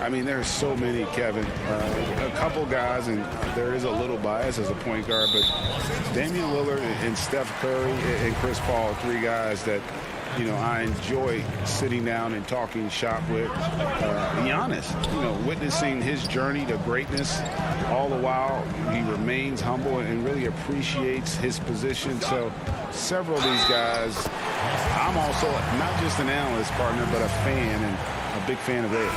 I mean, there's so many, Kevin. A couple guys, and there is a little bias as a point guard, but Damian Lillard and Steph Curry and Chris Paul, three guys that, you know, I enjoy sitting down and talking shop with. Giannis, you know, witnessing his journey to greatness, all the while he remains humble and really appreciates his position. So several of these guys, I'm also not just an analyst partner, but a fan and a big fan of theirs.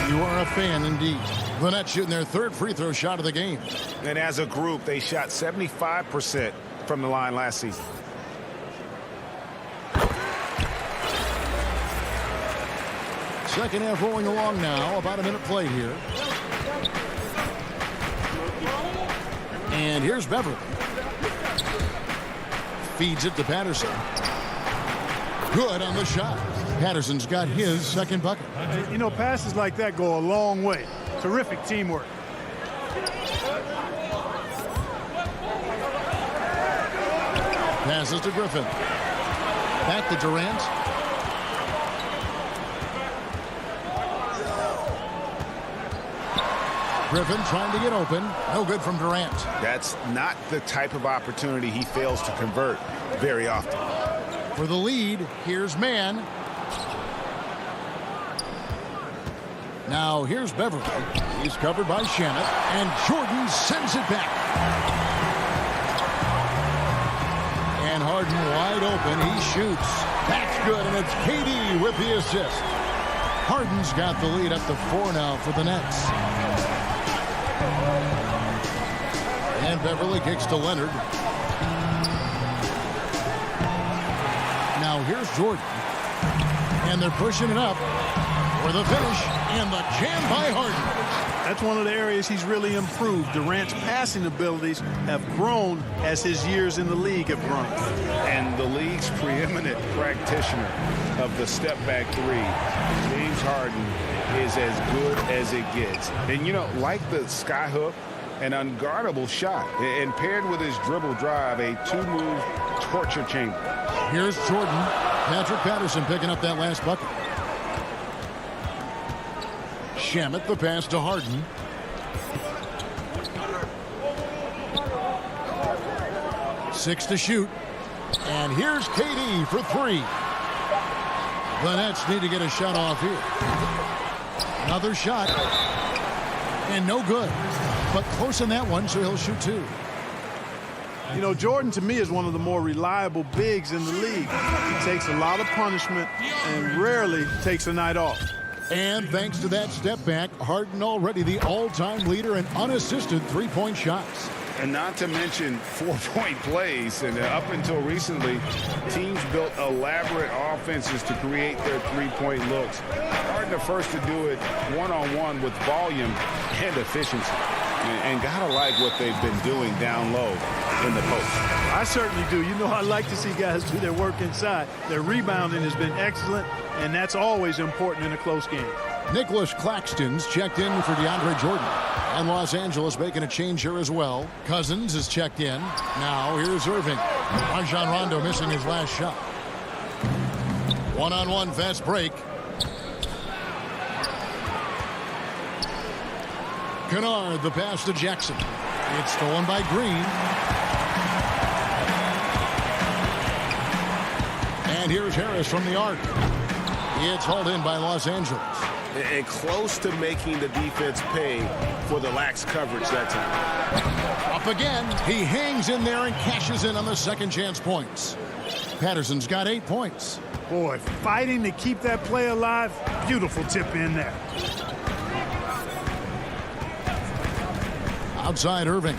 You are a fan indeed. The Nets shooting their third free throw shot of the game. And as a group, they shot 75% from the line last season. Second half rolling along now. About a minute played here. And here's Beverly. Feeds it to Patterson. Good on the shot. Patterson's got his second bucket. You know, passes like that go a long way. Terrific teamwork. Passes to Griffin. Back to Durant. Griffin trying to get open. No good from Durant. That's not the type of opportunity he fails to convert very often. For the lead, here's Mann. Now here's Beverly. He's covered by Shannon, and Jordan sends it back. And Harden wide open. He shoots. That's good, and it's KD with the assist. Harden's got the lead up to 4 now for the Nets. And Beverly kicks to Leonard. Now here's Jordan. And they're pushing it up for the finish, and the jam by Harden. That's one of the areas he's really improved. Durant's passing abilities have grown as his years in the league have grown. And the league's preeminent practitioner of the step-back three, James Harden, is as good as it gets. And, you know, like the skyhook, an unguardable shot, and paired with his dribble drive, a two-move torture chamber. Here's Jordan. Patrick Patterson picking up that last bucket. Shamet, the pass to Harden. Six to shoot. And here's KD for 3. The Nets need to get a shot off here. Another shot. And no good. But close on that one, so he'll shoot 2. You know, Jordan, to me, is one of the more reliable bigs in the league. He takes a lot of punishment and rarely takes a night off. And thanks to that step back, Harden already the all-time leader in unassisted three-point shots. And not to mention 4-point plays. And up until recently, teams built elaborate offenses to create their three-point looks. Harden the first to do it one-on-one with volume and efficiency. And gotta like what they've been doing down low in the post. I certainly do. You know, I like to see guys do their work inside. Their rebounding has been excellent, and that's always important in a close game. Nicholas Claxton's checked in for DeAndre Jordan. And Los Angeles making a change here as well. Cousins is checked in. Now here's Irving. Rajon Rondo missing his last shot. One-on-one fast break. Kennard, the pass to Jackson. It's stolen by Green. And here's Harris from the arc. It's hauled in by Los Angeles. And close to making the defense pay for the lax coverage that time. Up again. He hangs in there and cashes in on the second chance points. Patterson's got 8 points. Boy, fighting to keep that play alive. Beautiful tip in there. Outside Irving.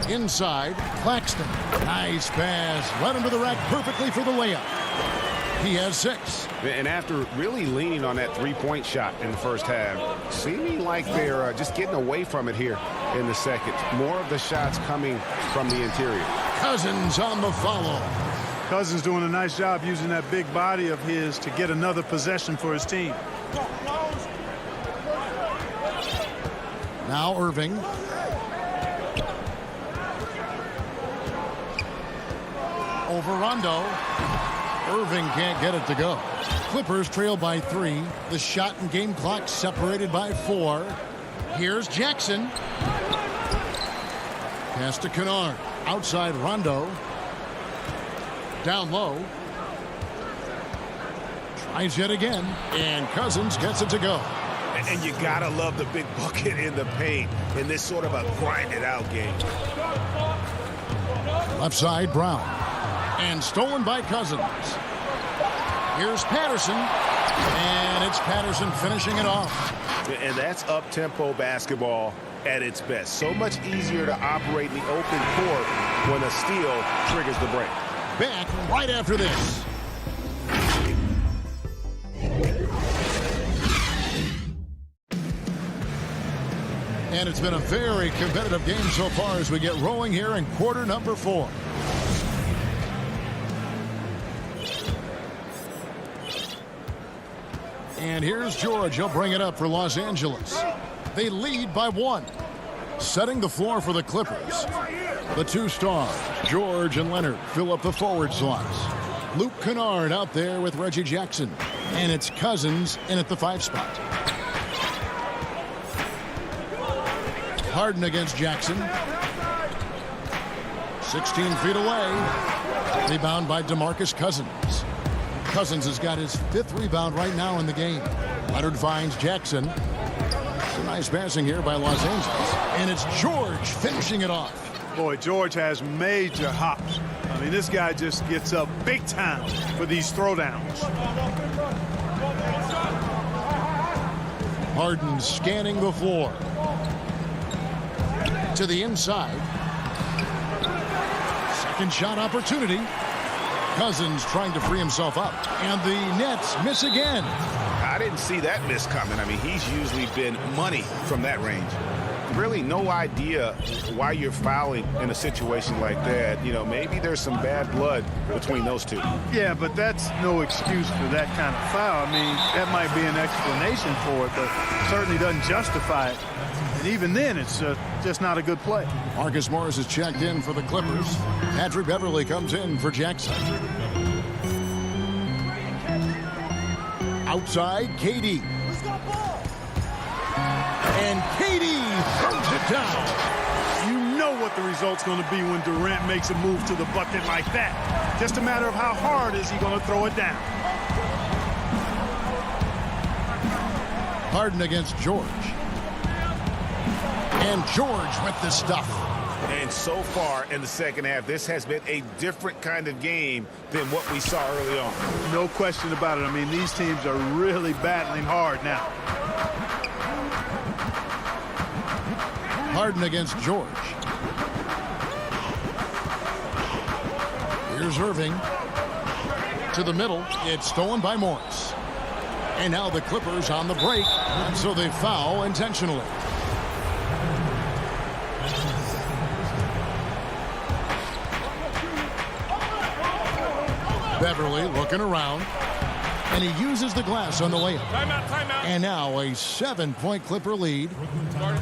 Inside Claxton. Nice pass. Right under the rack perfectly for the layup. He has 6. And after really leaning on that three-point shot in the first half, seeming like they're just getting away from it here in the second. More of the shots coming from the interior. Cousins on the follow. Cousins doing a nice job using that big body of his to get another possession for his team. Now Irving. Over Rondo. Irving can't get it to go. Clippers trail by 3. The shot and game clock separated by 4. Here's Jackson. Pass to Kennard. Outside Rondo. Down low. Tries yet again. And Cousins gets it to go. And you gotta love the big bucket in the paint in this sort of a grinded-out game. Left side, Brown. And stolen by Cousins. Here's Patterson. And it's Patterson finishing it off. And that's up-tempo basketball at its best. So much easier to operate in the open court when a steal triggers the break. Back right after this. And it's been a very competitive game so far as we get rolling here in quarter number 4. And here's George. He'll bring it up for Los Angeles. They lead by 1. Setting the floor for the Clippers. The 2 stars, George and Leonard, fill up the forward slots. Luke Kennard out there with Reggie Jackson. And it's Cousins in at the 5 spot. Harden against Jackson. 16 feet away. Rebound by DeMarcus Cousins. Cousins has got his 5th rebound right now in the game. Leonard finds Jackson. Some nice passing here by Los Angeles. And it's George finishing it off. Boy, George has major hops. I mean, this guy just gets up big time for these throwdowns. Harden scanning the floor. To the inside. Second shot opportunity. Cousins trying to free himself up. And the Nets miss again. I didn't see that miss coming. I mean, he's usually been money from that range. Really no idea why you're fouling in a situation like that. You know, maybe there's some bad blood between those two. Yeah, but that's no excuse for that kind of foul. I mean, that might be an explanation for it, but certainly doesn't justify it. And even then, it's just not a good play. Marcus Morris is checked in for the Clippers. Patrick Beverly comes in for Jackson. Outside, KD. And KD throws it down. You know what the result's going to be when Durant makes a move to the bucket like that. Just a matter of how hard is he going to throw it down. Harden against George. And George with the stuff. And so far in the second half, this has been a different kind of game than what we saw early on. No question about it. I mean, these teams are really battling hard now. Harden against George. Here's Irving. To the middle. It's stolen by Morris. And now the Clippers on the break. And so they foul intentionally. Beverly looking around. And he uses the glass on the layup. Timeout. And now a 7-point Clipper lead.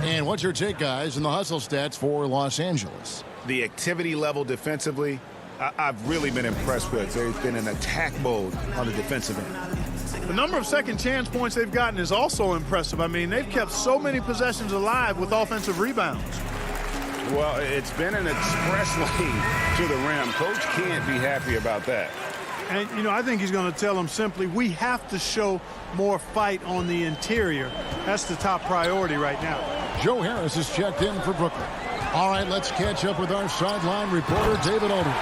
And what's your take, guys, in the hustle stats for Los Angeles? The activity level defensively, I've really been impressed with. There's been an attack mode on the defensive end. The number of second chance points they've gotten is also impressive. I mean, they've kept so many possessions alive with offensive rebounds. Well, it's been an express lane to the rim. Coach can't be happy about that. And, you know, I think he's going to tell them simply, we have to show more fight on the interior. That's the top priority right now. Joe Harris is checked in for Brooklyn. All right, let's catch up with our sideline reporter, David Aldridge.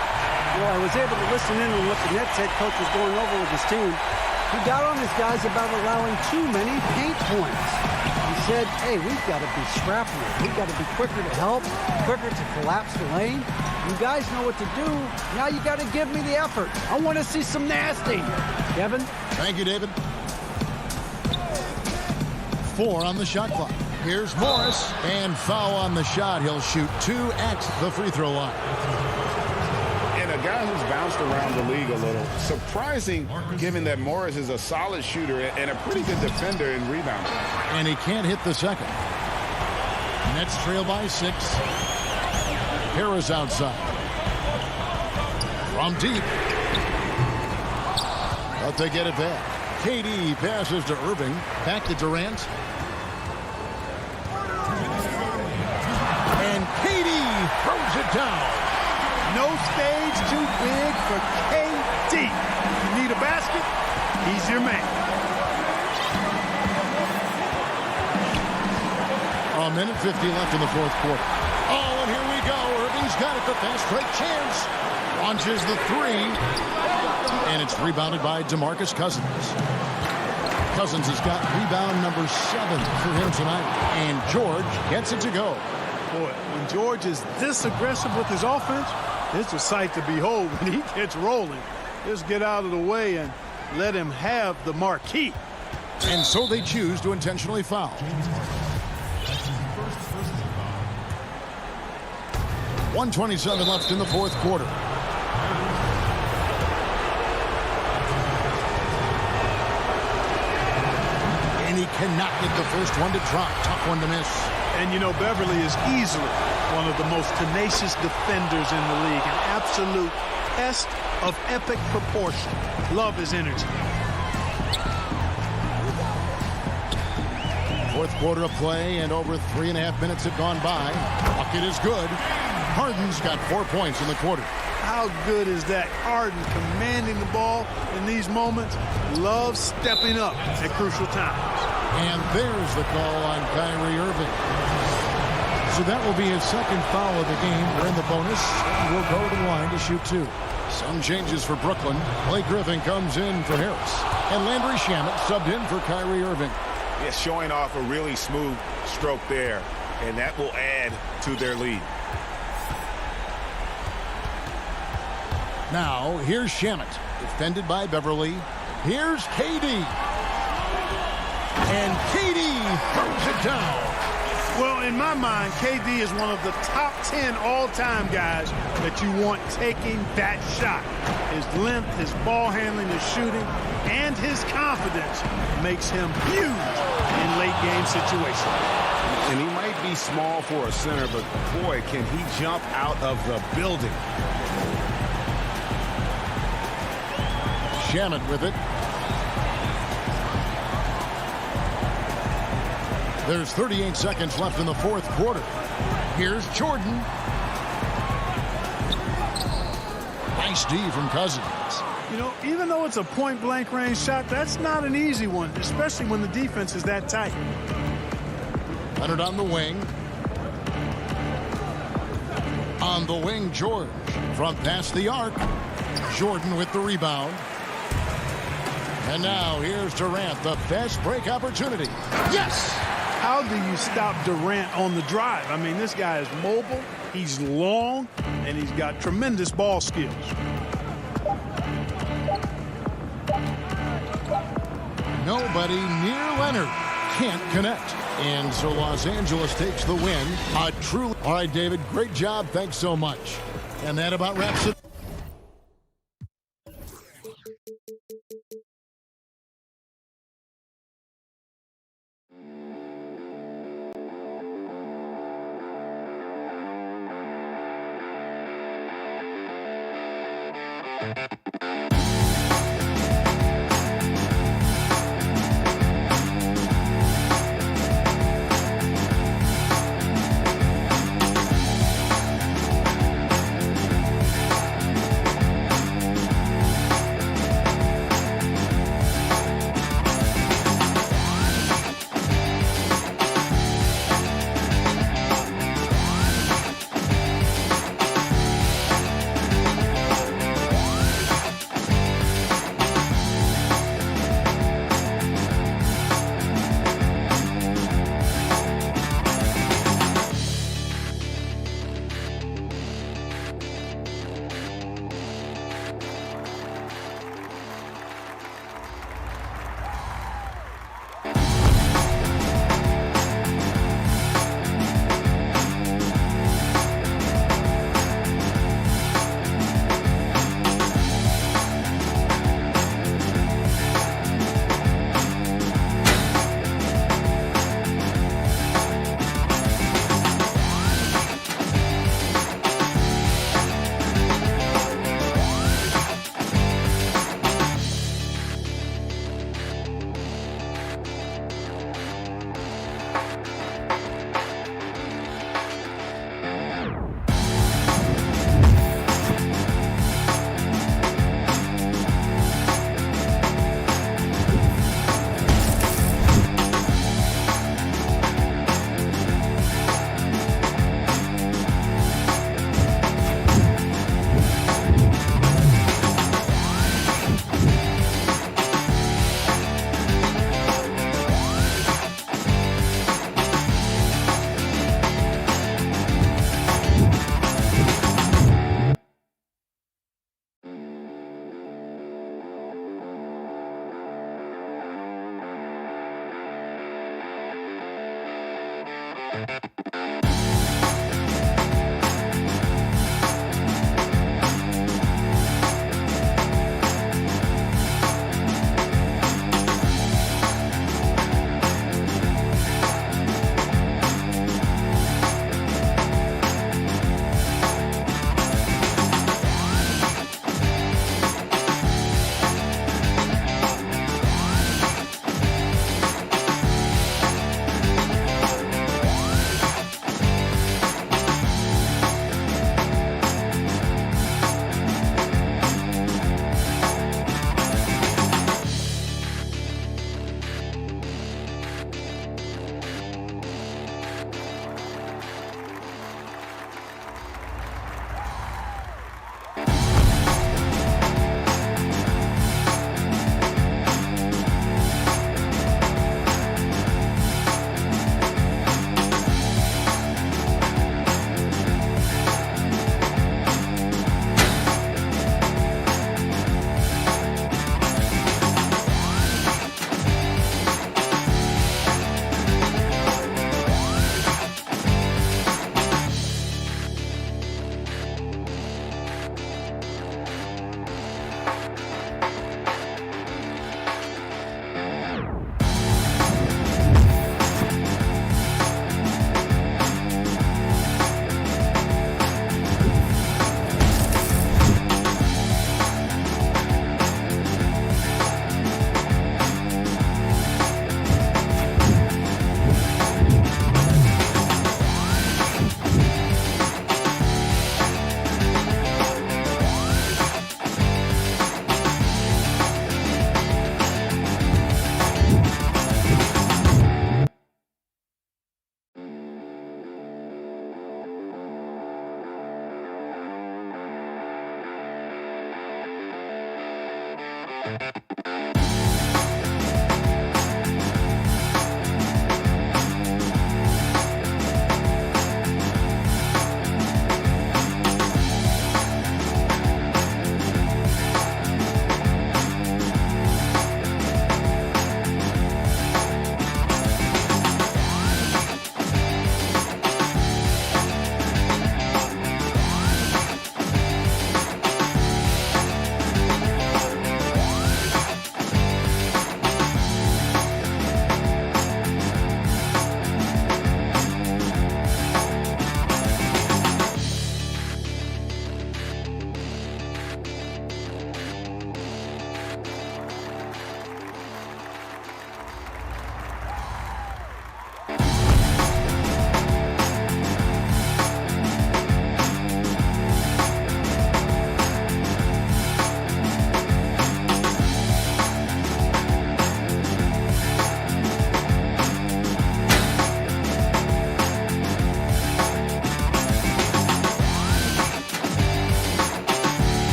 Well, I was able to listen in on what the Nets head coach was going over with his team. He got on his guys about allowing too many paint points. He said, hey, we've got to be scrappier. We've got to be quicker to help, quicker to collapse the lane. You guys know what to do. Now you got to give me the effort. I want to see some nasty. Kevin? Thank you, David. 4 on the shot clock. Here's Morris. And foul on the shot. He'll shoot 2 at the free throw line. And a guy who's bounced around the league a little. Surprising, given that Morris is a solid shooter and a pretty good defender in rebounding. And he can't hit the second. Nets trail by 6. Harris outside. From deep. But they get it back. KD passes to Irving. Back to Durant. And KD throws it down. No stage too big for KD. You need a basket? He's your man. A minute 50 left in the fourth quarter. Oh, and here we go. Irving's got it. The fast break chance. Launches the 3. And it's rebounded by DeMarcus Cousins. Cousins has got rebound number 7 for him tonight. And George gets it to go. Boy, when George is this aggressive with his offense, it's a sight to behold when he gets rolling. Just get out of the way and let him have the marquee. And so they choose to intentionally foul. 1:27 left in the fourth quarter. And he cannot get the first one to drop. Tough one to miss. And, you know, Beverly is easily one of the most tenacious defenders in the league. An absolute pest of epic proportion. Love his energy. Fourth quarter of play, and over 3.5 minutes have gone by. Bucket is good. Harden's got 4 points in the quarter. How good is that? Harden commanding the ball in these moments. Loves stepping up at crucial times. And there's the call on Kyrie Irving. So that will be his second foul of the game. We're in the bonus. And we'll go to the line to shoot 2. Some changes for Brooklyn. Blake Griffin comes in for Harris. And Landry Shamet subbed in for Kyrie Irving. Yeah, showing off a really smooth stroke there. And that will add to their lead. Now, here's Shamet. Defended by Beverly. Here's KD. And KD throws it down. Well, in my mind, KD is one of the top 10 all-time guys that you want taking that shot. His length, his ball handling, his shooting, and his confidence makes him huge in late-game situations. And he might be small for a center, but boy, can he jump out of the building. Shamet with it. There's 38 seconds left in the fourth quarter. Here's Jordan. Nice D from Cousins. You know, even though it's a point-blank range shot, that's not an easy one, especially when the defense is that tight. Leonard on the wing. On the wing, George. From past the arc. Jordan with the rebound. And now here's Durant, the fast break opportunity. Yes! How do you stop Durant on the drive? I mean, this guy is mobile, he's long, and he's got tremendous ball skills. Nobody near Leonard. Can't connect. And so Los Angeles takes the win. All right, David, great job. Thanks so much. And that about wraps it.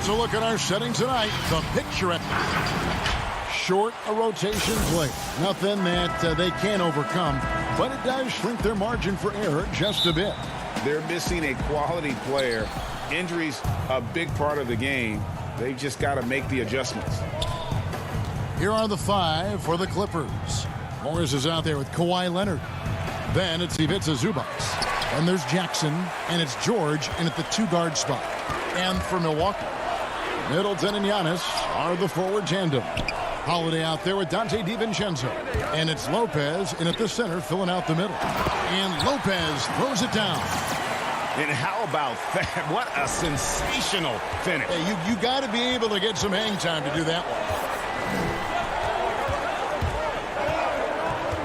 That's a look at our setting tonight. The picture short a rotation play. Nothing that they can't overcome, but it does shrink their margin for error just a bit. They're missing a quality player. Injuries a big part of the game. They've just got to make the adjustments. Here are the 5 for the Clippers. Morris is out there with Kawhi Leonard. Then it's Ivica Zubac. And there's Jackson, and it's George in at the 2-guard spot. And for Milwaukee, Middleton and Giannis are the forward tandem. Holiday out there with Dante DiVincenzo. And it's Lopez in at the center filling out the middle. And Lopez throws it down. And how about that? What a sensational finish. Hey, you got to be able to get some hang time to do that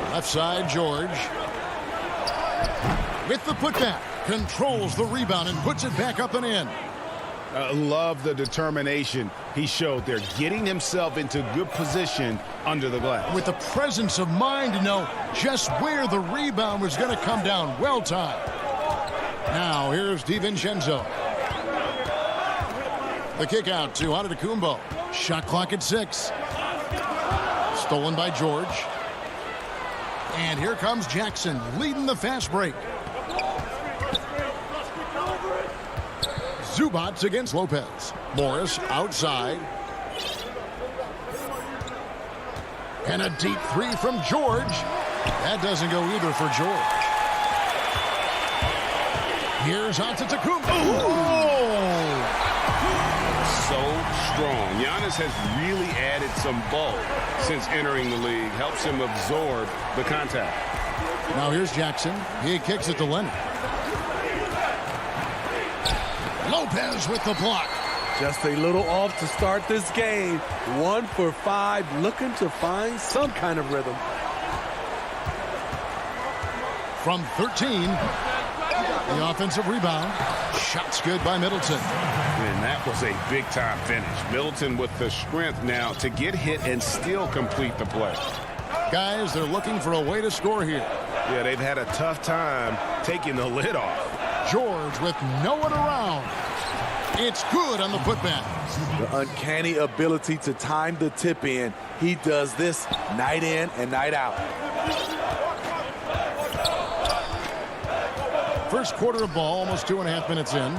one. Left side, George. With the putback. Controls the rebound and puts it back up and in. Love the determination he showed there, getting himself into good position under the glass. With the presence of mind to know just where the rebound was going to come down. Well timed. Now here's DiVincenzo. The kick out to Antetokounmpo. Shot clock at 6. Stolen by George. And here comes Jackson leading the fast break. Zubac against Lopez. Morris outside. And a deep 3 from George. That doesn't go either for George. Here's Antetokounmpo. Oh! So strong. Giannis has really added some bulk since entering the league. Helps him absorb the contact. Now here's Jackson. He kicks it to Leonard. Lopez with the block. Just a little off to start this game. 1 for 5, looking to find some kind of rhythm. From 13, the offensive rebound. Shots good by Middleton. And that was a big-time finish. Middleton with the strength now to get hit and still complete the play. Guys, they're looking for a way to score here. Yeah, they've had a tough time taking the lid off. George with no one around. It's good on the putback. The uncanny ability to time the tip in. He does this night in and night out. First quarter of ball, almost 2.5 minutes in.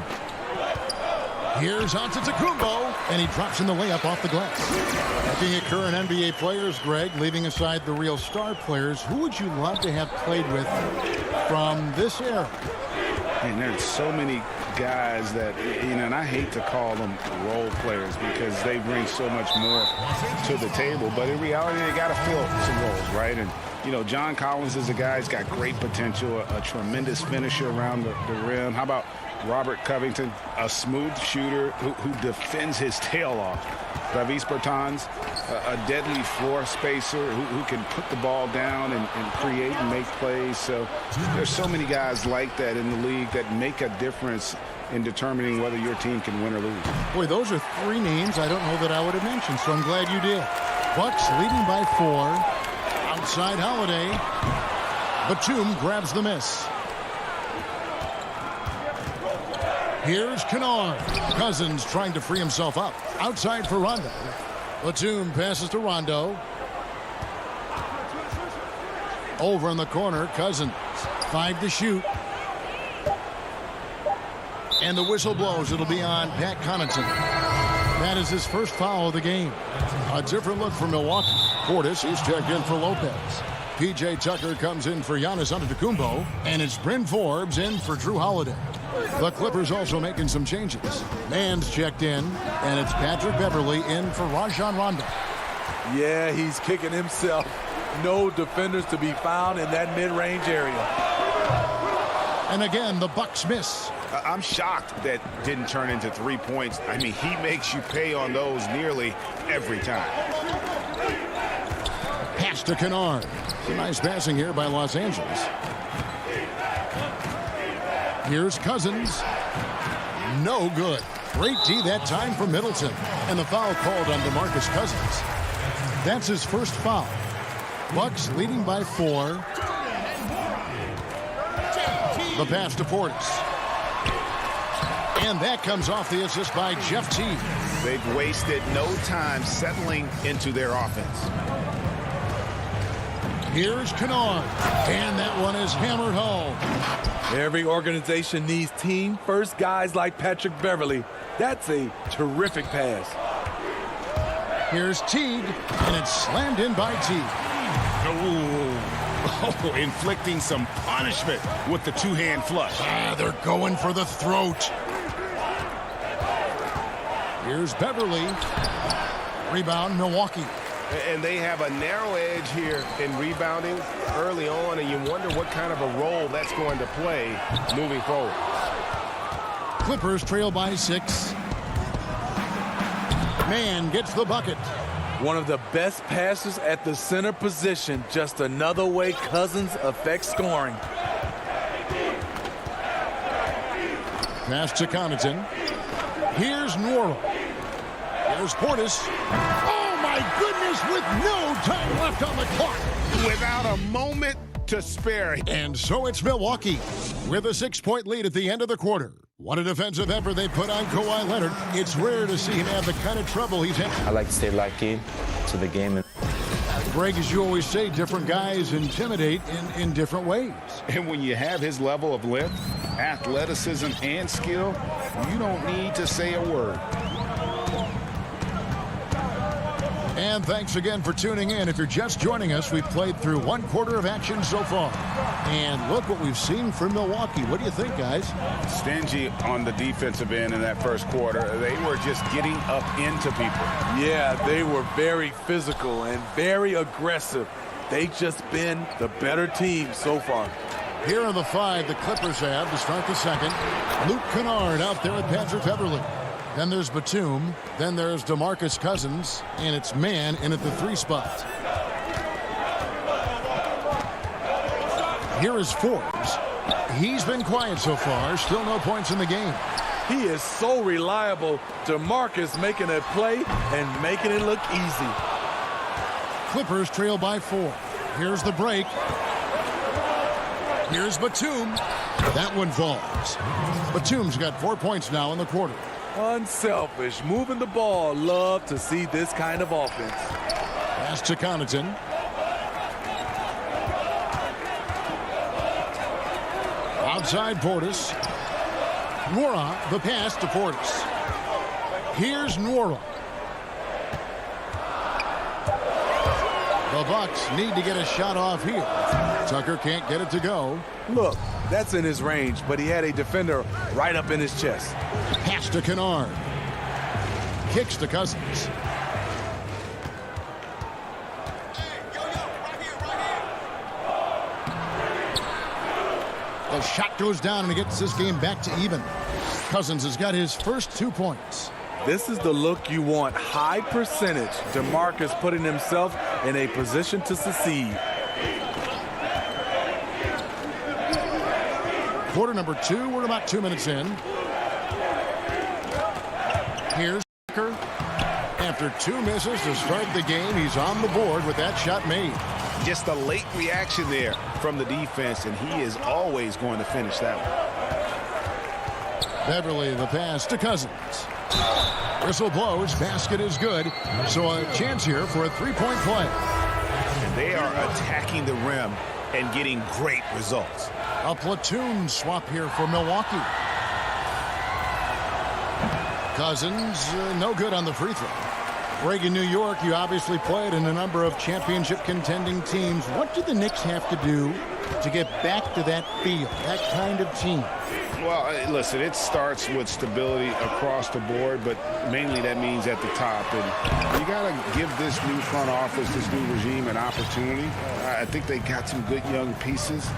Here's Antetokounmpo, and he drops in the layup off the glass. Looking at current NBA players, Greg, leaving aside the real star players, who would you love to have played with from this era? And there's so many guys that, you know, and I hate to call them role players because they bring so much more to the table. But in reality, they got to fill some roles, right? And, you know, John Collins is a guy who's got great potential, a tremendous finisher around the rim. How about Robert Covington, a smooth shooter who defends his tail off? Davis Bertans, a deadly floor spacer who can put the ball down and create and make plays. So there's so many guys like that in the league that make a difference in determining whether your team can win or lose. Boy, those are three names I don't know that I would have mentioned, so I'm glad you did. Bucks leading by 4. Outside Holiday. Batum grabs the miss. Here's Kennard. Cousins trying to free himself up. Outside for Rondo. Batum passes to Rondo. Over in the corner, Cousins. 5 to shoot. And the whistle blows. It'll be on Pat Connaughton. That is his first foul of the game. A different look for Milwaukee. Portis is checked in for Lopez. P.J. Tucker comes in for Giannis Antetokounmpo. And it's Bryn Forbes in for Drew Holiday. The Clippers also making some changes. Mann's checked in, and it's Patrick Beverley in for Rajon Rondo. Yeah, he's kicking himself. No defenders to be found in that mid-range area. And again, the Bucks miss. I'm shocked that didn't turn into 3 points. I mean, he makes you pay on those nearly every time. Pass to Kennard. Some nice passing here by Los Angeles. Here's Cousins. No good. Great D that time from Middleton. And the foul called on DeMarcus Cousins. That's his first foul. Bucks leading by 4. The pass to Portis. And that comes off the assist by Jeff Teague. They've wasted no time settling into their offense. Here's Kennard. And that one is hammered home. Every organization needs team-first guys like Patrick Beverley. That's a terrific pass. Here's Teague, and it's slammed in by Teague. Oh, inflicting some punishment with the two-hand flush. They're going for the throat. Here's Beverley. Rebound, Milwaukee. And they have a narrow edge here in rebounding early on, and you wonder what kind of a role that's going to play moving forward. Clippers trail by 6. Mann gets the bucket. One of the best passes at the center position. Just another way Cousins affects scoring. Pass to Connaughton. Here's Nwora. Here's Portis. Oh, my goodness, with no time left on the clock. Without a moment to spare. And so it's Milwaukee with a 6-point lead at the end of the quarter. What a defensive effort they put on Kawhi Leonard. It's rare to see him have the kind of trouble he's had. I like to stay locked in to the game. Greg, as you always say, different guys intimidate in different ways. And when you have his level of length, athleticism, and skill, you don't need to say a word. And thanks again for tuning in. If you're just joining us, we've played through 1 quarter of action so far. And look what we've seen from Milwaukee. What do you think, guys? Stingy on the defensive end in that first quarter. They were just getting up into people. Yeah, they were very physical and very aggressive. They've just been the better team so far. Here are the 5 the Clippers have to start the second. Luke Kennard out there with Patrick Beverley. Then there's Batum. Then there's DeMarcus Cousins. And it's Mann in at the 3 spot. Here is Forbes. He's been quiet so far. Still no points in the game. He is so reliable. DeMarcus making a play and making it look easy. Clippers trail by 4. Here's the break. Here's Batum. That one falls. Batum's got 4 points now in the quarter. Unselfish, moving the ball. Love to see this kind of offense. Pass to Connaughton. Outside Portis. Nwora, the pass to Portis. Here's Nwora. The Bucks need to get a shot off here. Tucker can't get it to go. Look, that's in his range, but he had a defender right up in his chest. Pass to Kennard. Kicks to Cousins. The shot goes down and he gets this game back to even. Cousins has got his first 2 points. This is the look you want. High percentage. DeMarcus putting himself in a position to succeed. Quarter number 2. We're about 2 minutes in. Here's Tucker. After 2 misses to start the game, he's on the board with that shot made. Just a late reaction there from the defense, and he is always going to finish that one. Beverly, the pass to Cousins. Whistle blows, basket is good. So a chance here for a three-point play. And they are attacking the rim and getting great results. A platoon swap here for Milwaukee. Cousins, no good on the free throw. Greg, in New York, you obviously played in a number of championship contending teams. What do the Knicks have to do to get back to that feel, that kind of team? Well, listen, it starts with stability across the board, but mainly that means at the top. And you got to give this new front office, this new regime, an opportunity. I think they got some good young pieces,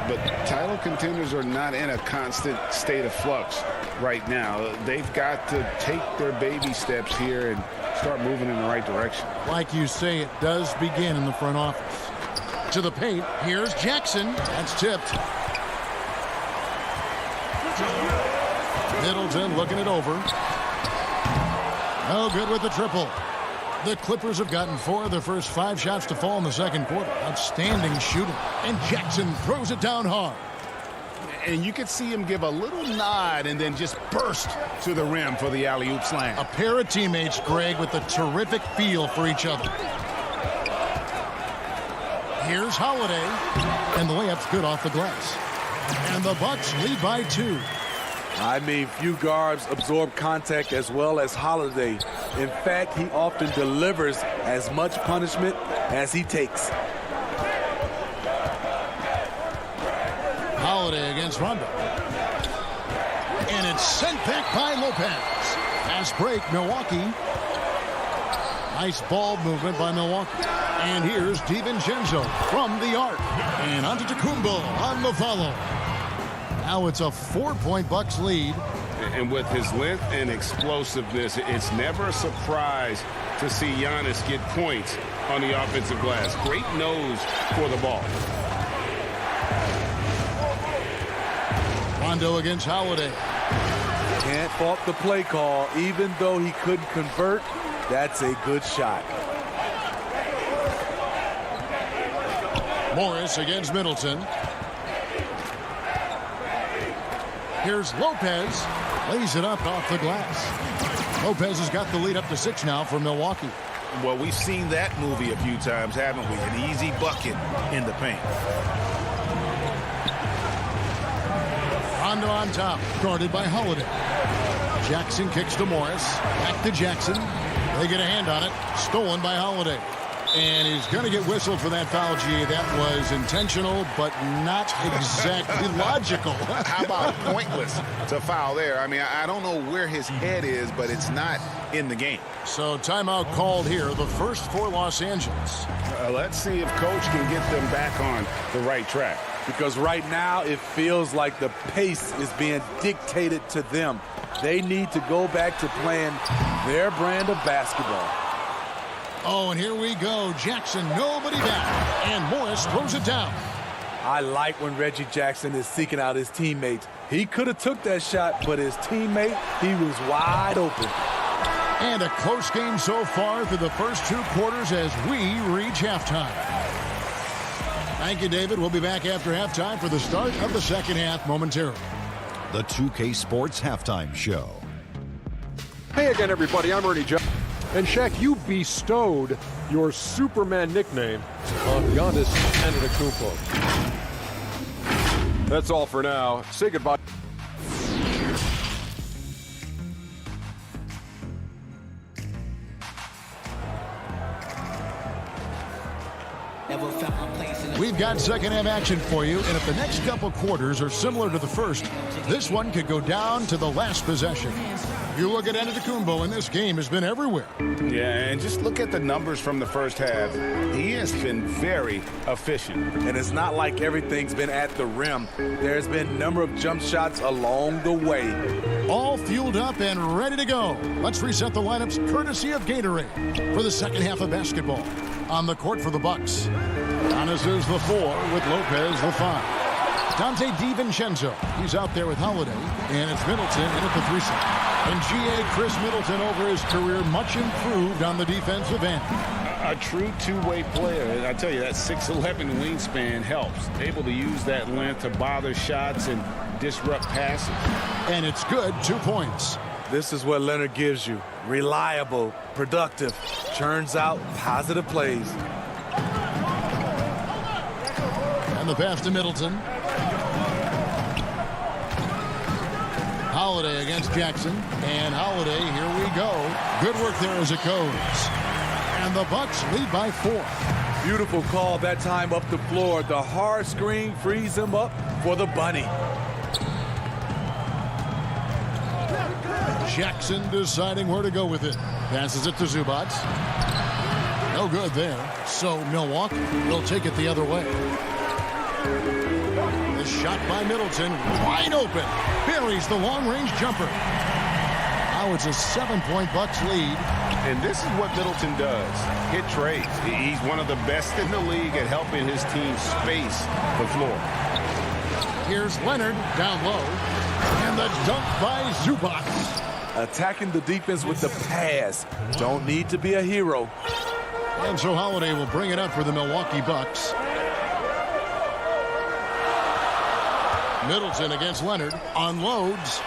but title contenders are not in a constant state of flux right now. They've got to take their baby steps here and start moving in the right direction. Like you say, it does begin in the front office. To the paint, here's Jackson. That's tipped. Middleton looking it over. No good with the triple. The Clippers have gotten 4 of their first 5 shots to fall in the second quarter. Outstanding shooting. And Jackson throws it down hard. And you could see him give a little nod and then just burst to the rim for the alley-oop slam. A pair of teammates, Greg, with a terrific feel for each other. Here's Holiday. And the layup's good off the glass. And the Bucks lead by 2. I mean, few guards absorb contact as well as Holiday. In fact, he often delivers as much punishment as he takes. Holiday against Rondo. And it's sent back by Lopez. Fast break, Milwaukee. Nice ball movement by Milwaukee. And here's DiVincenzo from the arc. And Antetokounmpo on the follow. Now it's a 4-point Bucks lead. And with his length and explosiveness, it's never a surprise to see Giannis get points on the offensive glass. Great nose for the ball. Rondo against Holiday. Can't fault the play call. Even though he couldn't convert, that's a good shot. Morris against Middleton. Here's Lopez. Lays it up off the glass. Lopez has got the lead up to 6 now for Milwaukee. Well, we've seen that movie a few times, haven't we? An easy bucket in the paint. Rondo on top, guarded by Holiday. Jackson kicks to Morris. Back to Jackson. They get a hand on it. Stolen by Holiday. And he's going to get whistled for that foul, G. That was intentional, but not exactly logical. How about pointless to foul there? I mean, I don't know where his head is, but it's not in the game. So timeout called here, the first for Los Angeles. Let's see if Coach can get them back on the right track. Because right now it feels like the pace is being dictated to them. They need to go back to playing their brand of basketball. Oh, and here we go. Jackson, nobody back. And Morris throws it down. I like when Reggie Jackson is seeking out his teammates. He could have took that shot, but his teammate, he was wide open. And a close game so far through the first 2 quarters as we reach halftime. Thank you, David. We'll be back after halftime for the start of the second half momentarily. The 2K Sports Halftime Show. Hey again, everybody. I'm Ernie Jones. And Shaq, you bestowed your Superman nickname on Giannis Antetokounmpo. That's all for now. Say goodbye. We've We've got second half action for you, and if the next couple quarters are similar to the first, this one could go down to the last possession. You look at Antetokounmpo, and this game has been everywhere. Yeah, and just look at the numbers from the first half. He has been very efficient. And it's not like everything's been at the rim. There's been a number of jump shots along the way. All fueled up and ready to go. Let's reset the lineups courtesy of Gatorade for the second half of basketball. On the court for the Bucks, Giannis is the 4 with Lopez the 5. Dante DiVincenzo, he's out there with Holiday, and it's Middleton in at the 3 spot. And G.A. Chris Middleton over his career, much improved on the defensive end. A true two-way player. And I tell you, that 6'11" wingspan helps. Able to use that length to bother shots and disrupt passes. And it's good, 2 points. This is what Leonard gives you. Reliable, productive, churns out positive plays. And the pass to Middleton. Holiday against Jackson. And Holiday, here we go. Good work there as it goes. And the Bucks lead by 4. Beautiful call that time up the floor. The hard screen frees him up for the bunny. Jackson deciding where to go with it. Passes it to Zubac. No good there. So Milwaukee will take it the other way. The shot by Middleton, wide open. Buries the long-range jumper. Now it's a 7-point Bucks lead. And this is what Middleton does. Hit trades. He's one of the best in the league at helping his team space the floor. Here's Leonard down low. And the dunk by Zubac. Attacking the defense with the pass. Don't need to be a hero. And so Holiday will bring it up for the Milwaukee Bucks. Middleton against Leonard. Unloads.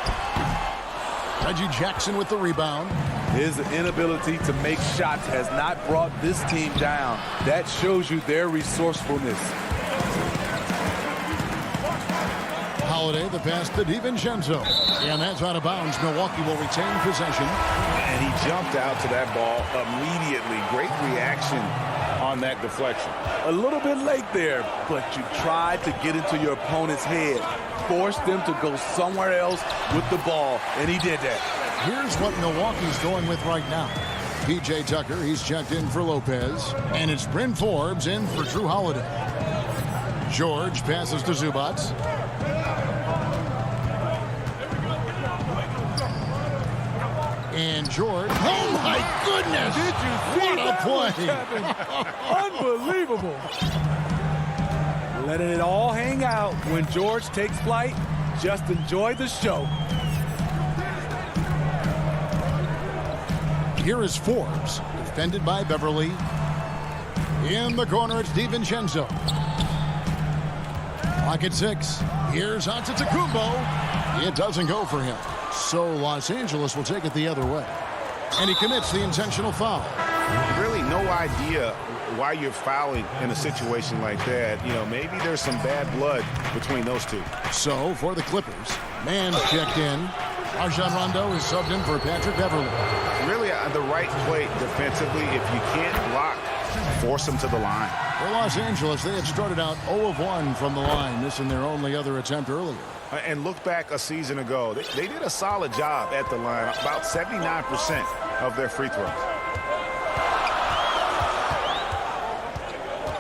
Reggie Jackson with the rebound. His inability to make shots has not brought this team down. That shows you their resourcefulness. Holiday, the pass to DiVincenzo. And that's out of bounds. Milwaukee will retain possession. And he jumped out to that ball immediately. Great reaction on that deflection. A little bit late there, but you tried to get into your opponent's head. Force them to go somewhere else with the ball, and he did that. Here's what Milwaukee's going with right now. P.J. Tucker, he's checked in for Lopez. And it's Bryn Forbes in for Drew Holiday. George passes to Zubac. And George. Oh, my goodness! Did you see what a play! Unbelievable. Letting it all hang out when George takes flight. Just enjoy the show. Here is Forbes, defended by Beverly. In the corner, it's DiVincenzo. Clock at 6. Here's Antetokounmpo. It doesn't go for him. So Los Angeles will take it the other way. And he commits the intentional foul. Really no idea why you're fouling in a situation like that. You know, maybe there's some bad blood between those two. So for the Clippers, Mann checked in. Rajon Rondo is subbed in for Patrick Beverly. Really the right play defensively. If you can't block, force them to the line. For Los Angeles, they had started out 0 of 1 from the line, missing their only other attempt earlier. And look back a season ago. They did a solid job at the line, about 79% of their free throws.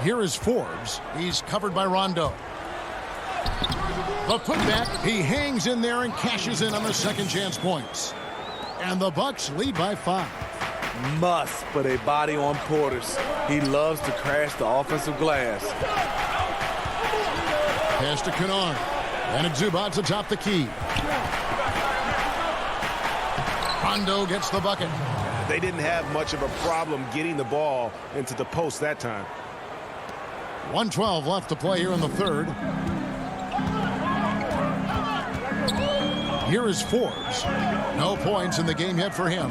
Here is Forbes. He's covered by Rondo. The putback, he hangs in there and cashes in on the second chance points. And the Bucks lead by 5. Must put a body on Portis. He loves to crash the offensive glass. Pass to Kennard. And it's Zubac atop the key. Rondo gets the bucket. They didn't have much of a problem getting the ball into the post that time. 1:12 left to play here in the third. Here is Forbes. No points in the game yet for him.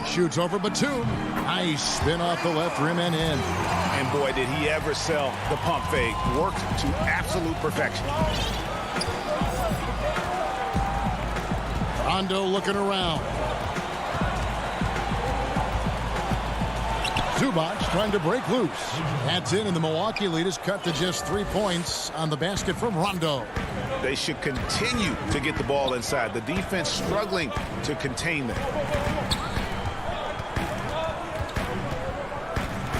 Shoots over Batum. Nice spin off the left rim and in. And boy, did he ever sell the pump fake. Worked to absolute perfection. Rondo looking around. Zubac trying to break loose. That's in, and the Milwaukee lead is cut to just 3 points on the basket from Rondo. They should continue to get the ball inside. The defense struggling to contain them.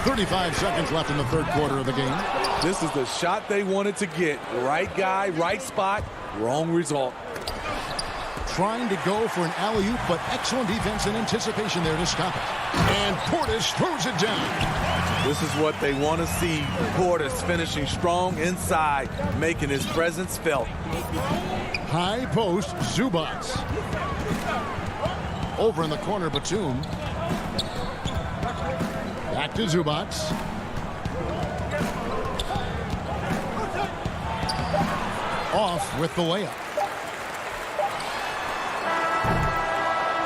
35 seconds left in the third quarter of the game. This is the shot they wanted to get. Right guy, right spot, wrong result. Trying to go for an alley-oop, but excellent defense and anticipation there to stop it. And Portis throws it down. This is what they want to see. Portis finishing strong inside, making his presence felt. High post, Zubac. Over in the corner, Batum. Back to Zubac. Off with the layup.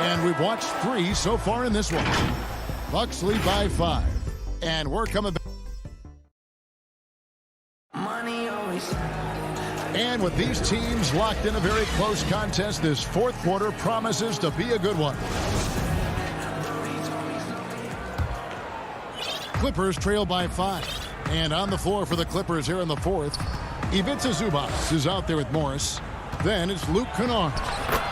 And we've watched 3 so far in this one. Bucks lead by 5. And we're coming back. And with these teams locked in a very close contest, this fourth quarter promises to be a good one. Clippers trail by 5. And on the floor for the Clippers here in the fourth, Ivica Zubac is out there with Morris. Then it's Luke Kennard.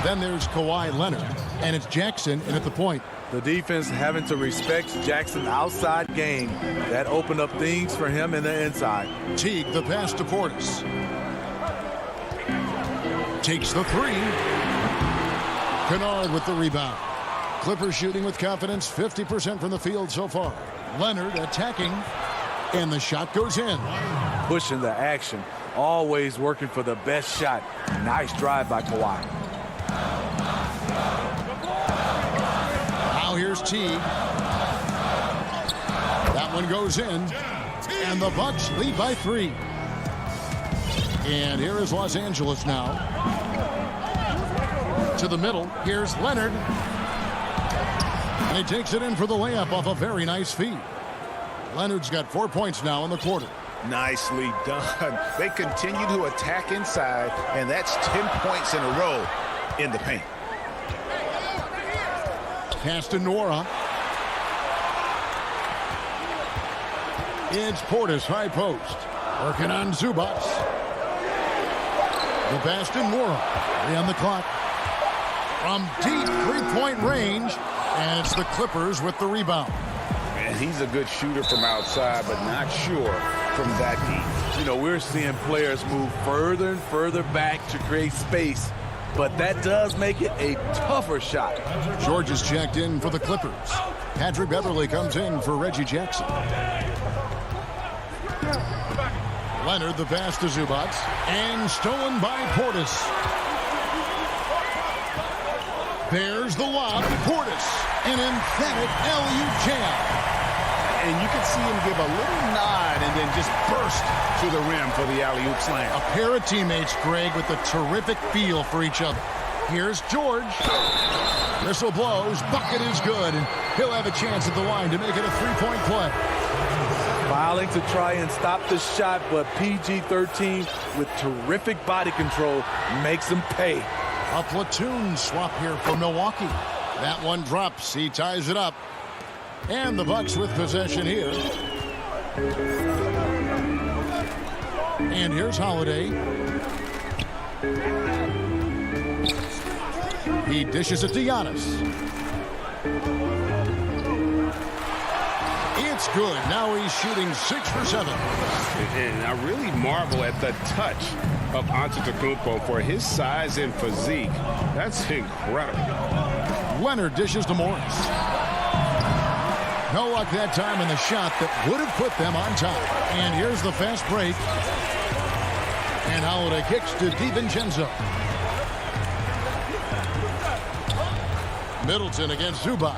Then there's Kawhi Leonard. And it's Jackson in at the point. The defense having to respect Jackson's outside game. That opened up things for him in the inside. Teague, the pass to Portis. Takes the 3. Kennard with the rebound. Clippers shooting with confidence, 50% from the field so far. Leonard attacking, and the shot goes in. Pushing the action, always working for the best shot. Nice drive by Kawhi. Now here's Teague. That one goes in, and the Bucks lead by 3. And here is Los Angeles now. To the middle, here's Leonard. And he takes it in for the layup off a very nice feed. Leonard's got 4 points now in the quarter. Nicely done. They continue to attack inside, and that's 10 points in a row in the paint. Pass to Nora. It's Portis, high post. Working on Zubac. The pass to Nora. 3 on the clock. From deep three-point range, and it's the Clippers with the rebound. And he's a good shooter from outside, but not sure from that deep. You know, we're seeing players move further and further back to create space, but that does make it a tougher shot. George is checked in for the Clippers. Patrick Beverly comes in for Reggie Jackson. Leonard, the pass to Zubac, and stolen by Portis. There's the lob. Portis, an emphatic alley-oop jam. And you can see him give a little nod and then just burst to the rim for the alley-oop slam. A pair of teammates, Greg, with a terrific feel for each other. Here's George. Whistle blows. Bucket is good. And he'll have a chance at the line to make it a three-point play. Filing to try and stop the shot, but PG-13 with terrific body control makes him pay. A platoon swap here for Milwaukee. That one drops. He ties it up. And the Bucks with possession here. And here's Holiday. He dishes it to Giannis. It's good. Now he's shooting 6 for 7. And I really marvel at the touch of Antetokounmpo for his size and physique. That's incredible. Leonard dishes to Morris. No luck that time in the shot that would have put them on top. And here's the fast break. And Holiday kicks to DiVincenzo. Middleton against Zubac.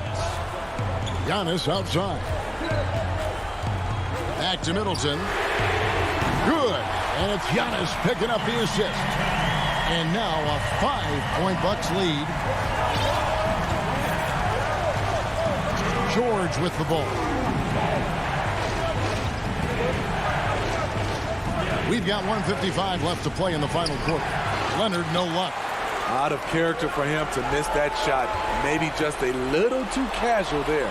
Giannis outside. Back to Middleton. Good. And it's Giannis picking up the assist. And now a 5-point Bucks lead. George with the ball. We've got 1:55 left to play in the final quarter. Leonard, no luck. Out of character for him to miss that shot. Maybe just a little too casual there.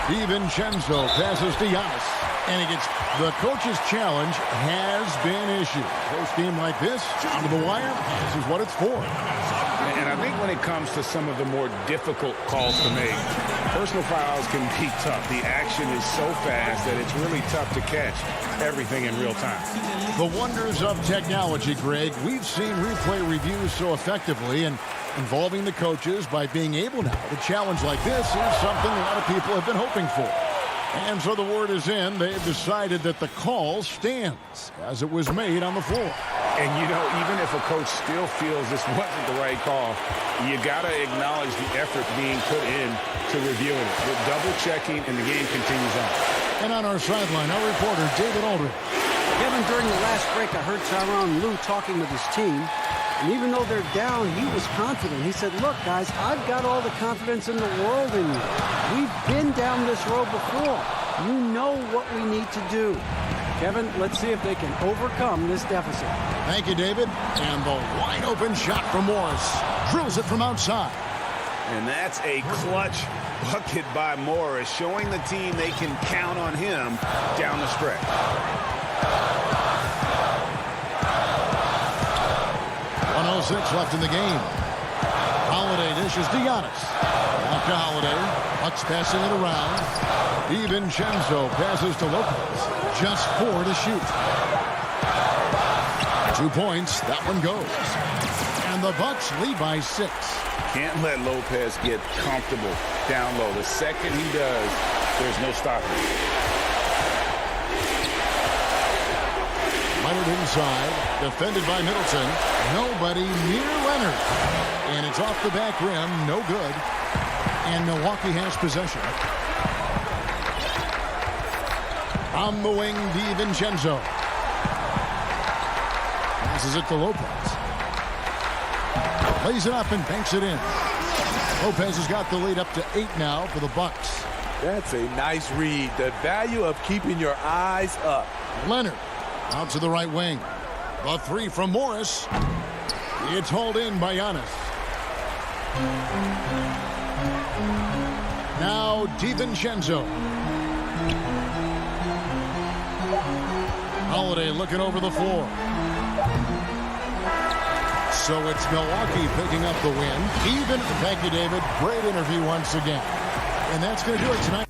DiVincenzo passes to Giannis. And he gets the coach's challenge has been issued. Close game like this, down to the wire, this is what it's for. And I think when it comes to some of the more difficult calls to make, personal fouls can be tough. The action is so fast that it's really tough to catch everything in real time. The wonders of technology, Greg. We've seen replay reviews so effectively, and involving the coaches by being able now to challenge like this is something a lot of people have been hoping for. And so the word is in. They've decided that the call stands as it was made on the floor. And, you know, even if a coach still feels this wasn't the right call, you got to acknowledge the effort being put in to reviewing it. The double-checking, and the game continues on. And on our sideline, our reporter, David Aldridge. Kevin, during the last break, I heard Tyronn Lue talking with his team. And even though they're down, he was confident. He said, look, guys, I've got all the confidence in the world in you. We've been down this road before. You know what we need to do. Kevin, let's see if they can overcome this deficit. Thank you, David. And the wide-open shot from Morris. Drills it from outside. And that's a clutch bucket by Morris, showing the team they can count on him down the stretch. .106 left in the game. Holiday dishes to Giannis. Out to Holiday. Bucks passing it around. DiVincenzo passes to Lopez. Just 4 to shoot. 2 points. That one goes. And the Bucks lead by 6. Can't let Lopez get comfortable down low. The second he does, there's no stopping. Leonard inside, defended by Middleton. Nobody near Leonard. And it's off the back rim, no good. And Milwaukee has possession. On the wing, DiVincenzo. Passes it to Lopez. Lays it up and banks it in. Lopez has got the lead up to 8 now for the Bucks. That's a nice read. The value of keeping your eyes up. Leonard. Out to the right wing. The 3 from Morris. It's hauled in by Giannis. Now DiVincenzo. Holiday looking over the floor. So it's Milwaukee picking up the win. Even, thank you, David. Great interview once again. And that's going to do it tonight.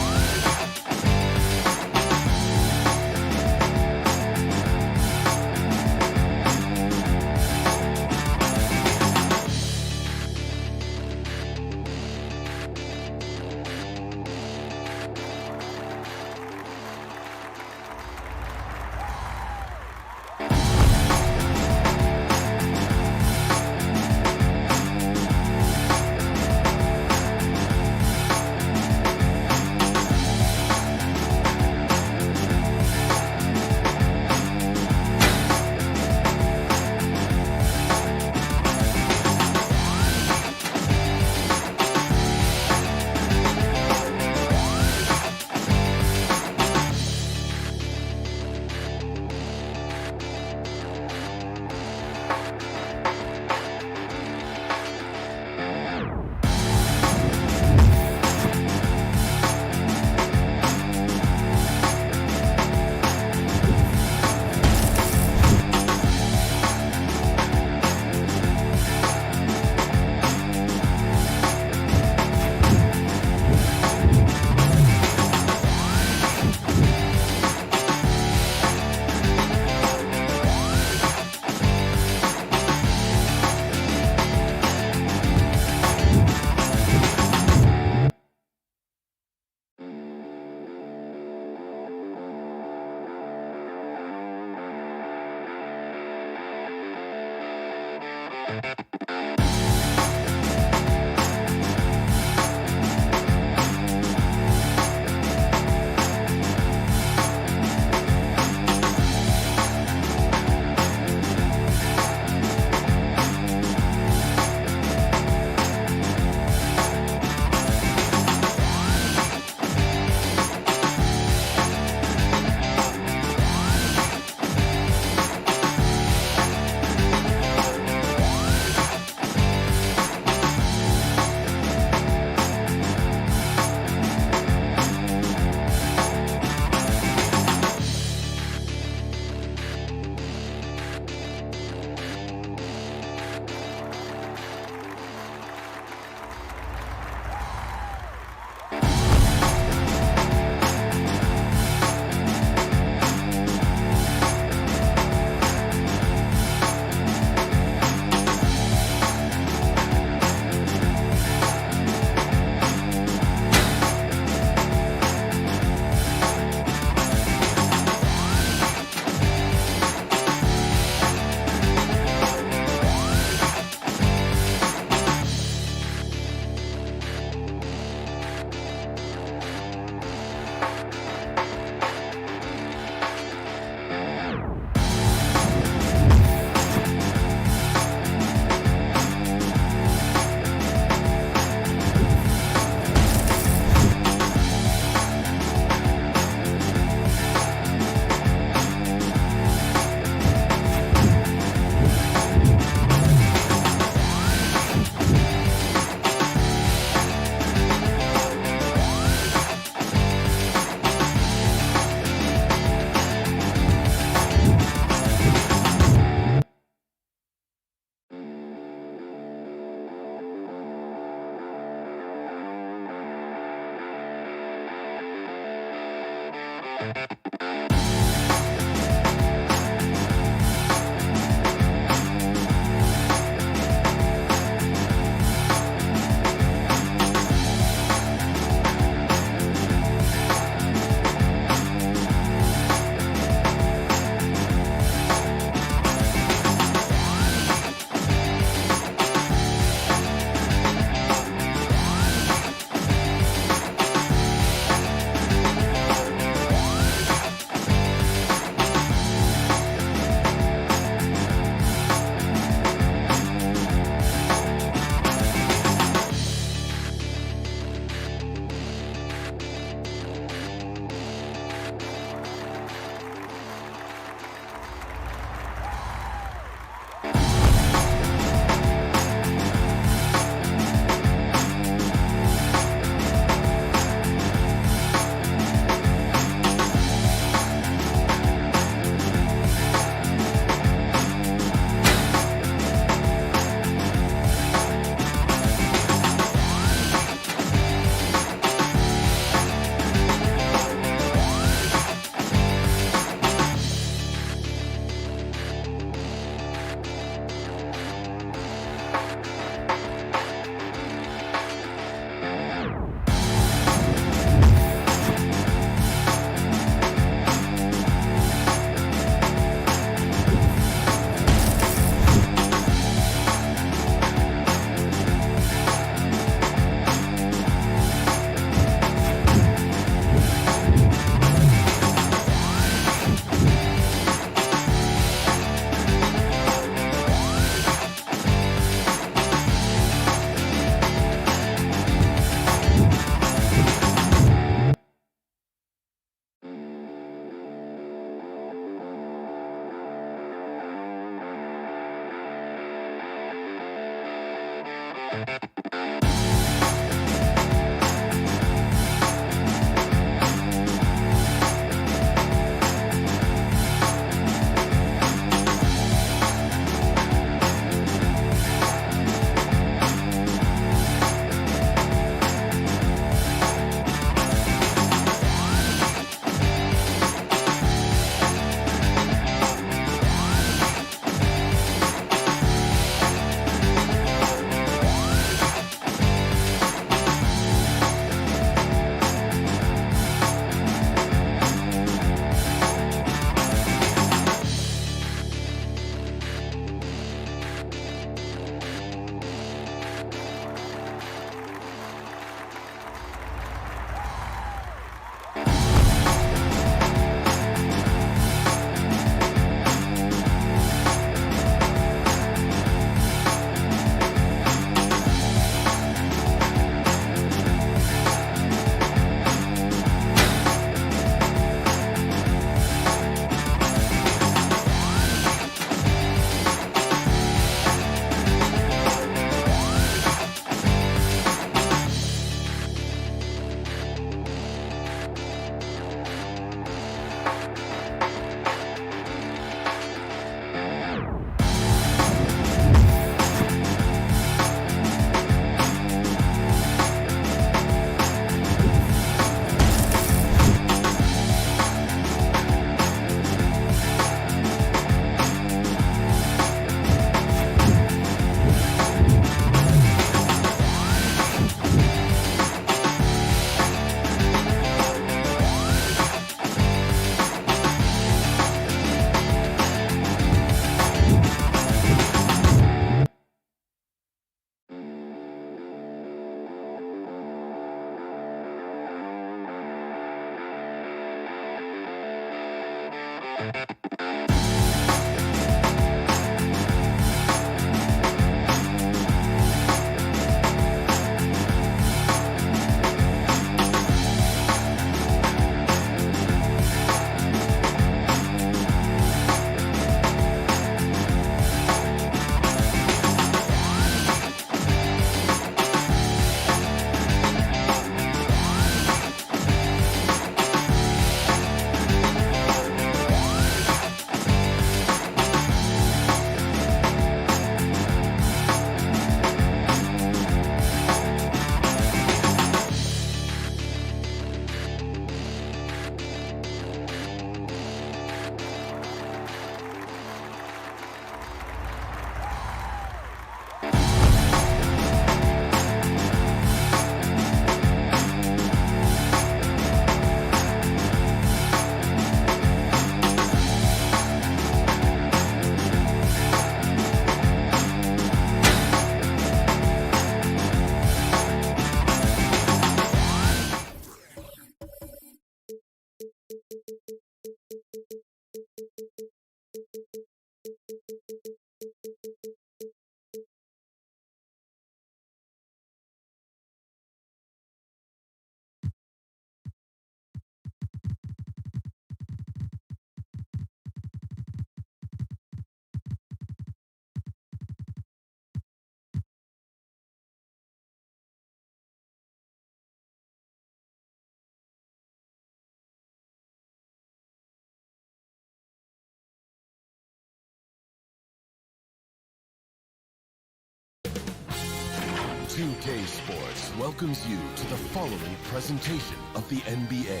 2K Sports welcomes you to the following presentation of the NBA.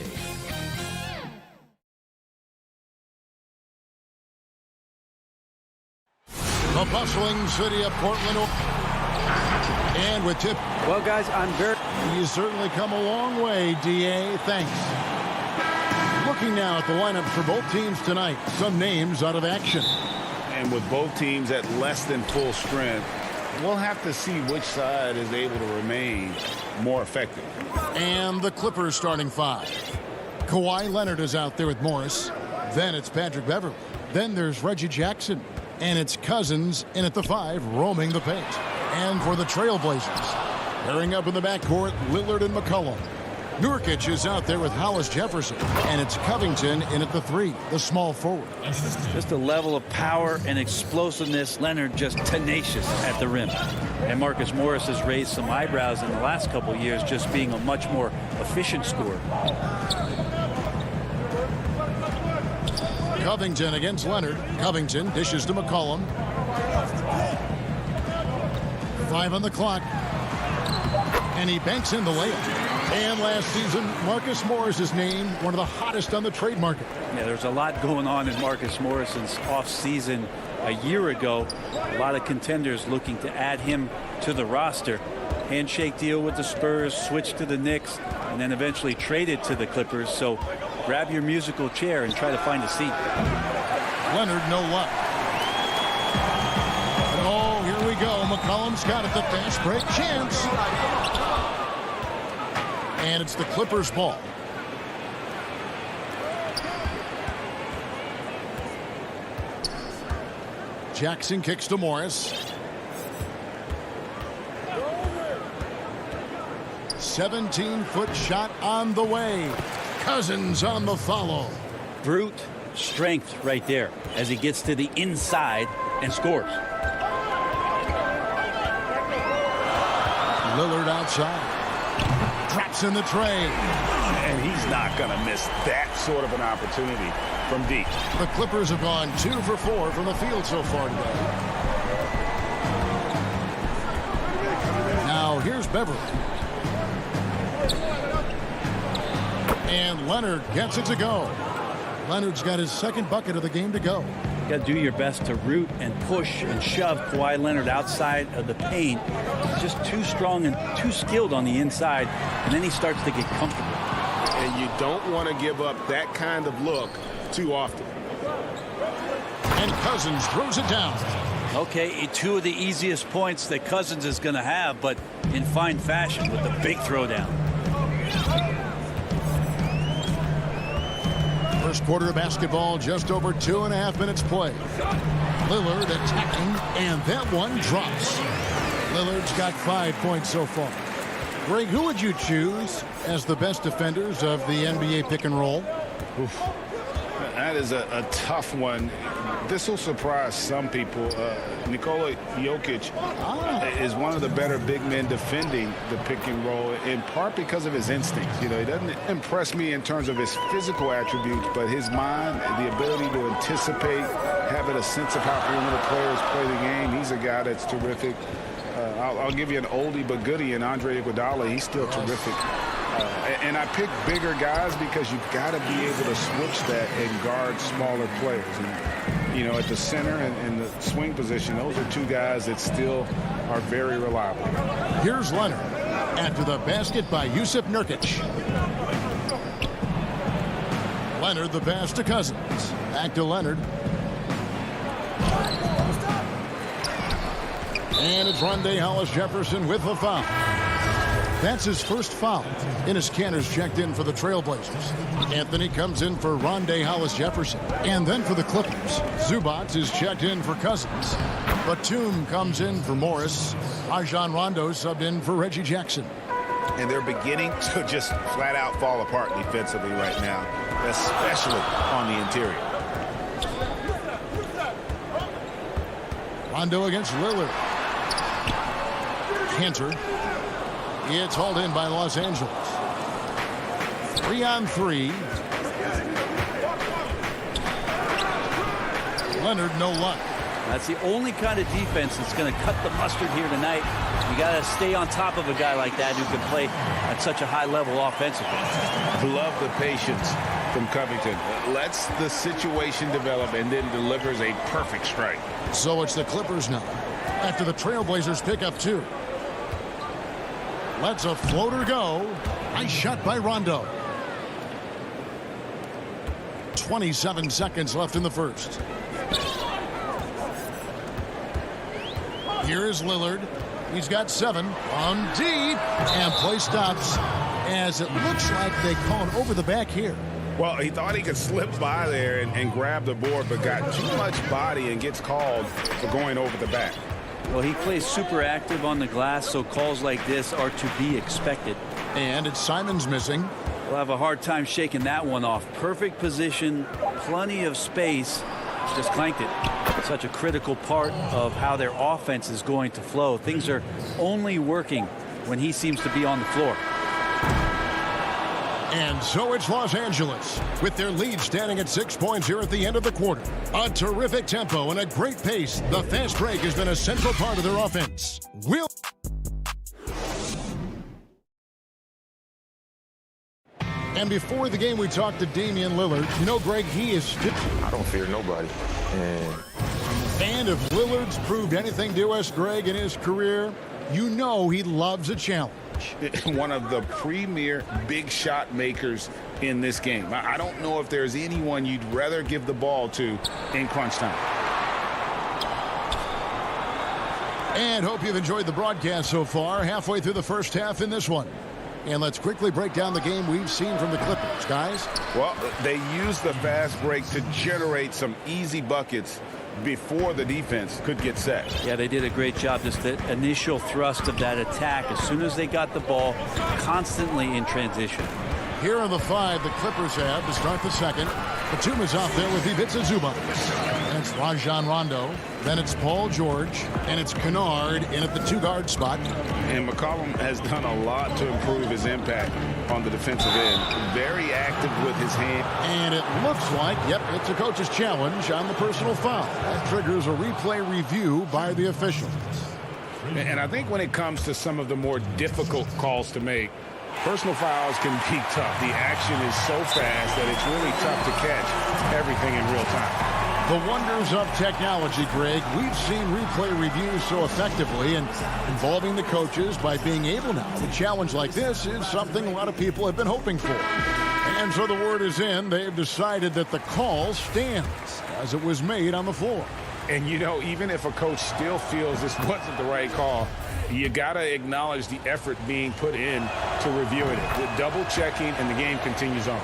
The bustling city of Portland. And with tip. Well, guys, You certainly come a long way, D.A. Thanks. Looking now at the lineups for both teams tonight. Some names out of action. And with both teams at less than full strength, we'll have to see which side is able to remain more effective. And the Clippers starting five. Kawhi Leonard is out there with Morris. Then it's Patrick Beverley. Then there's Reggie Jackson. And it's Cousins in at the five, roaming the paint. And for the Trailblazers, pairing up in the backcourt, Lillard and McCollum. Nurkic is out there with Hollis Jefferson. And it's Covington in at the three, the small forward. Just a level of power and explosiveness. Leonard just tenacious at the rim. And Marcus Morris has raised some eyebrows in the last couple of years, just being a much more efficient scorer. Covington against Leonard. Covington dishes to McCollum. 5 on the clock. And he banks in the layup. And last season, Marcus Morris is named one of the hottest on the trade market. Yeah, there's a lot going on in Marcus Morris's offseason a year ago. A lot of contenders looking to add him to the roster. Handshake deal with the Spurs, switch to the Knicks, and then eventually traded to the Clippers. So grab your musical chair and try to find a seat. Leonard, no luck. Oh, here we go. McCollum's got it. The fast break chance. And it's the Clippers' ball. Jackson kicks to Morris. 17-foot shot on the way. Cousins on the follow. Brute strength right there as he gets to the inside and scores. Lillard outside. Drops in the tray. And he's not going to miss that sort of an opportunity from deep. The Clippers have gone 2 for 4 from the field so far today. Now here's Beverley. And Leonard gets it to go. Leonard's got his second bucket of the game to go. You got to do your best to root and push and shove Kawhi Leonard outside of the paint. He's just too strong and too skilled on the inside, and then he starts to get comfortable. And you don't want to give up that kind of look too often. And Cousins throws it down. Okay, 2 of the easiest points that Cousins is going to have, but in fine fashion with the big throwdown. First quarter of basketball, just over 2.5 minutes play. Lillard attacking, and that one drops. Lillard's got 5 points so far. Greg, who would you choose as the best defenders of the NBA pick and roll? Oof. That is a tough one. This will surprise some people. Nikola Jokic is one of the better big men defending the pick and roll, in part because of his instincts. You know, he doesn't impress me in terms of his physical attributes, but his mind, the ability to anticipate, having a sense of how perimeter players play the game. He's a guy that's terrific. I'll give you an oldie but goodie in Andre Iguodala. He's still terrific. And I pick bigger guys because you've got to be able to switch that and guard smaller players. And, you know, at the center and the swing position, those are 2 guys that still are very reliable. Here's Leonard after the basket by Jusuf Nurkic. Leonard the pass to Cousins. Back to Leonard. And it's Rondé Hollis Jefferson with the foul. That's his first foul. Enes Kanter's checked in for the Trailblazers. Anthony comes in for Rondé Hollis Jefferson. And then for the Clippers, Zubac is checked in for Cousins. Batum comes in for Morris. Rajon Rondo subbed in for Reggie Jackson. And they're beginning to just flat out fall apart defensively right now, especially on the interior. Rondo against Lillard. Kanter. It's hauled in by Los Angeles. 3-on-3. Leonard, no luck. That's the only kind of defense that's going to cut the mustard here tonight. You got to stay on top of a guy like that who can play at such a high level offensively. Love the patience from Covington. Lets the situation develop and then delivers a perfect strike. So it's the Clippers now, after the Trailblazers pick up 2. Lets a floater go. Nice shot by Rondo. 27 seconds left in the first. Here's Lillard. He's got 7 on deep, and play stops as it looks like they call it over the back here. Well, he thought he could slip by there and grab the board, but got too much body and gets called for going over the back. Well, he plays super active on the glass, so calls like this are to be expected. And it's Simons missing. We'll have a hard time shaking that one off. Perfect position, plenty of space, just clanked it. Such a critical part of how their offense is going to flow. Things are only working when he seems to be on the floor. And so it's Los Angeles, with their lead standing at 6 points here at the end of the quarter. A terrific tempo and a great pace. The fast break has been a central part of their offense. And before the game, we talked to Damian Lillard. You know, Greg, he is still... I don't fear nobody. And if Lillard's proved anything to us, Greg, in his career, you know he loves a challenge. One of the premier big shot makers in this game. I don't know if there's anyone you'd rather give the ball to in crunch time. And hope you've enjoyed the broadcast so far. Halfway through the first half in this one. And let's quickly break down the game we've seen from the Clippers, guys. Well, they used the fast break to generate some easy buckets before the defense could get set. Yeah, they did a great job. Just the initial thrust of that attack, as soon as they got the ball, constantly in transition. Here are the 5 the Clippers have to start the second. Batum is out there with Ivica Zubac. And it's Rajon Rondo. Then it's Paul George. And it's Kennard in at the 2-guard spot. And McCollum has done a lot to improve his impact on the defensive end. Very active with his hand. And it looks like, yep, it's a coach's challenge on the personal foul. That triggers a replay review by the officials. And I think when it comes to some of the more difficult calls to make, personal fouls can be tough. The action is so fast that it's really tough to catch everything in real time. The wonders of technology, Greg. We've seen replay reviews so effectively, and involving the coaches by being able now to challenge like this is something a lot of people have been hoping for. And so the word is in. They've decided that the call stands as it was made on the floor. And, you know, even if a coach still feels this wasn't the right call, you got to acknowledge the effort being put in to reviewing it. The double checking, and the game continues on.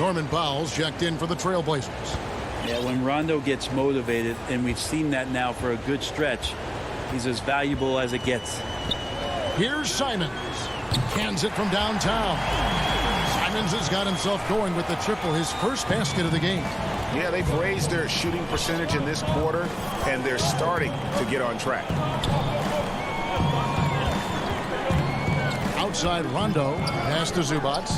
Norman Powell's checked in for the Trailblazers. Yeah, when Rondo gets motivated, and we've seen that now for a good stretch, he's as valuable as it gets. Here's Simons. Cans it from downtown. Simons has got himself going with the triple, his first basket of the game. Yeah, they've raised their shooting percentage in this quarter, and they're starting to get on track. Outside Rondo, pass to Zubac.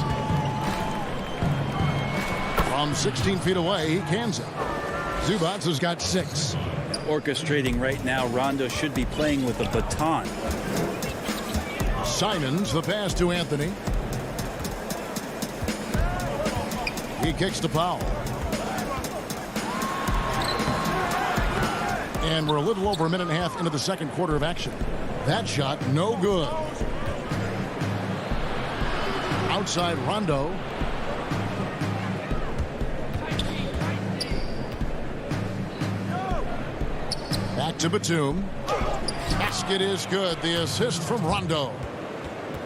From 16 feet away, he cans it. Zubac has got 6. Orchestrating right now, Rondo should be playing with a baton. Simons, the pass to Anthony. He kicks to Powell. And we're a little over a minute and a half into the second quarter of action. That shot, no good. Outside Rondo. Back to Batum. Basket is good. The assist from Rondo.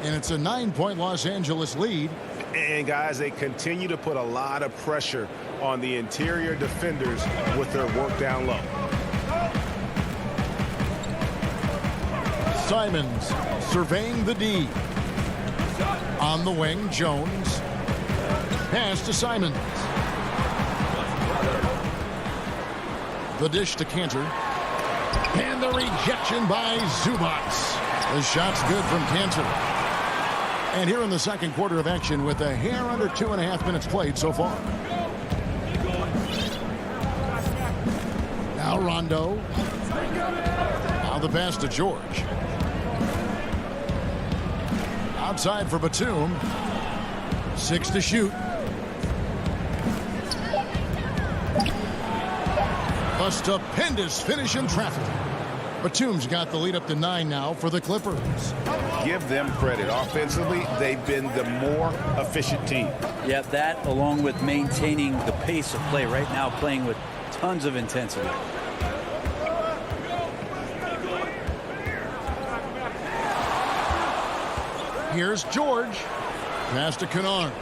And it's a 9-point Los Angeles lead. And, guys, they continue to put a lot of pressure on the interior defenders with their work down low. Simons surveying the D. On the wing, Jones. Pass to Simons. The dish to Cantor. And the rejection by Zubac. The shot's good from Cantor. And here in the second quarter of action with a hair under 2.5 minutes played so far. Now Rondo. Now the pass to George. Outside for Batum. 6 to shoot. A stupendous finish in traffic. Batum's got the lead up to 9 now for the Clippers. Give them credit. Offensively, they've been the more efficient team. Yeah, that along with maintaining the pace of play right now, playing with tons of intensity. Here's George. Pass to Kennard.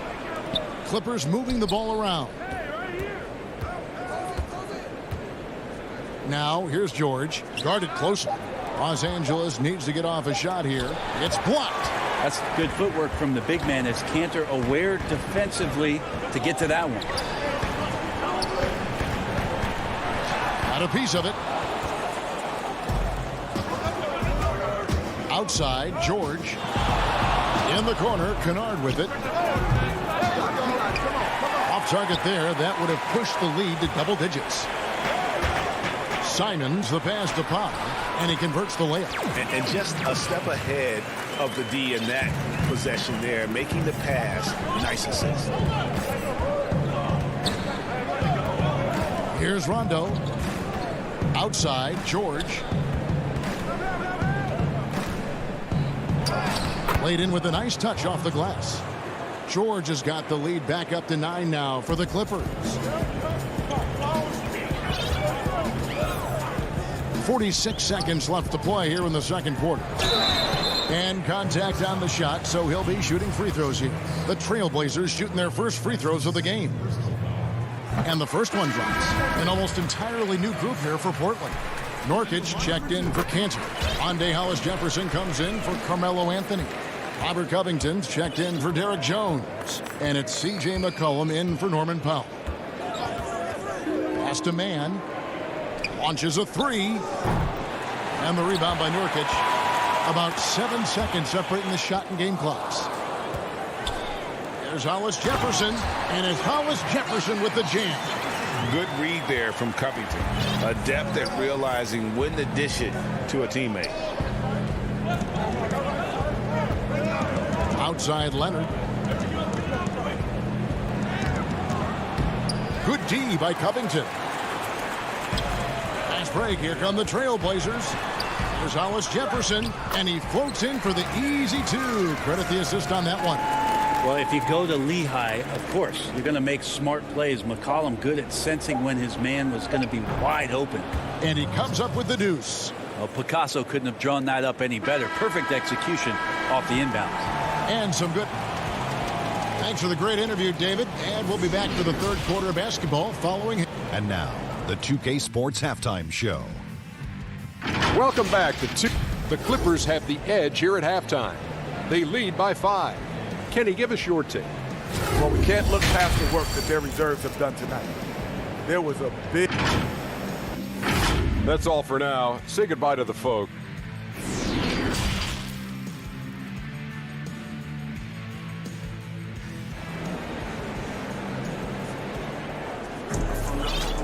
Clippers moving the ball around. Now here's George. Guarded closely. Los Angeles needs to get off a shot here. It's blocked. That's good footwork from the big man as Cantor aware defensively to get to that one. Got a piece of it. Outside, George. In the corner, Kennard with it. Off target there. That would have pushed the lead to double digits. Simons, the pass to Pop, and he converts the layup. And just a step ahead of the D in that possession there, making the pass. Nice assist. Here's Rondo. Outside, George. Laid in with a nice touch off the glass. George has got the lead back up to 9 now for the Clippers. 46 seconds left to play here in the second quarter. And contact on the shot, so he'll be shooting free throws here. The Trailblazers shooting their first free throws of the game. And the first one drops. An almost entirely new group here for Portland. Nurkic checked in for Cantor. Ande Hollis-Jefferson comes in for Carmelo Anthony. Robert Covington's checked in for Derek Jones. And it's C.J. McCollum in for Norman Powell. Pass to Mann. Launches a 3. And the rebound by Nurkic. About 7 seconds separating the shot and game clocks. There's Hollis-Jefferson. And it's Hollis-Jefferson with the jam. Good read there from Covington. Adept at realizing when to dish it to a teammate. Outside Leonard. Good D by Covington. Fast break. Here come the Trailblazers. There's Hollis-Jefferson, and he floats in for the easy 2. Credit the assist on that one. Well, if you go to Lehigh, of course, you're going to make smart plays. McCollum good at sensing when his man was going to be wide open. And he comes up with the deuce. Well, Picasso couldn't have drawn that up any better. Perfect execution off the inbounds. And some good. Thanks for the great interview, David. And we'll be back for the third quarter of basketball following him. And now, the 2K Sports Halftime Show. Welcome back to 2. The Clippers have the edge here at halftime. They lead by 5. Kenny, give us your take. Well, we can't look past the work that their reserves have done tonight. There was a big... That's all for now. Say goodbye to the folk.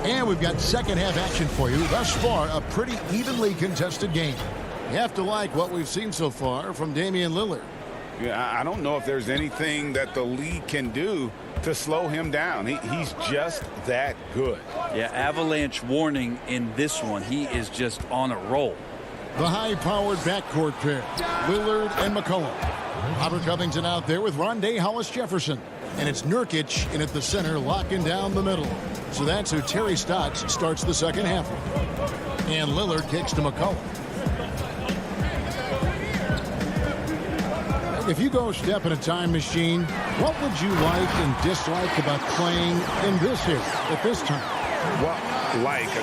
And we've got second half action for you. Thus far, a pretty evenly contested game. You have to like what we've seen so far from Damian Lillard. Yeah, I don't know if there's anything that the league can do to slow him down. He's just that good. Yeah, avalanche warning in this one. He is just on a roll. The high-powered backcourt pair, Lillard and McCollum. Robert Covington out there with Rondae Hollis-Jefferson. And it's Nurkic in at the center, locking down the middle. So that's who Terry Stotts starts the second half. And Lillard kicks to McCollum. If you go step in a time machine, what would you like and dislike about playing in this era at this time? Well,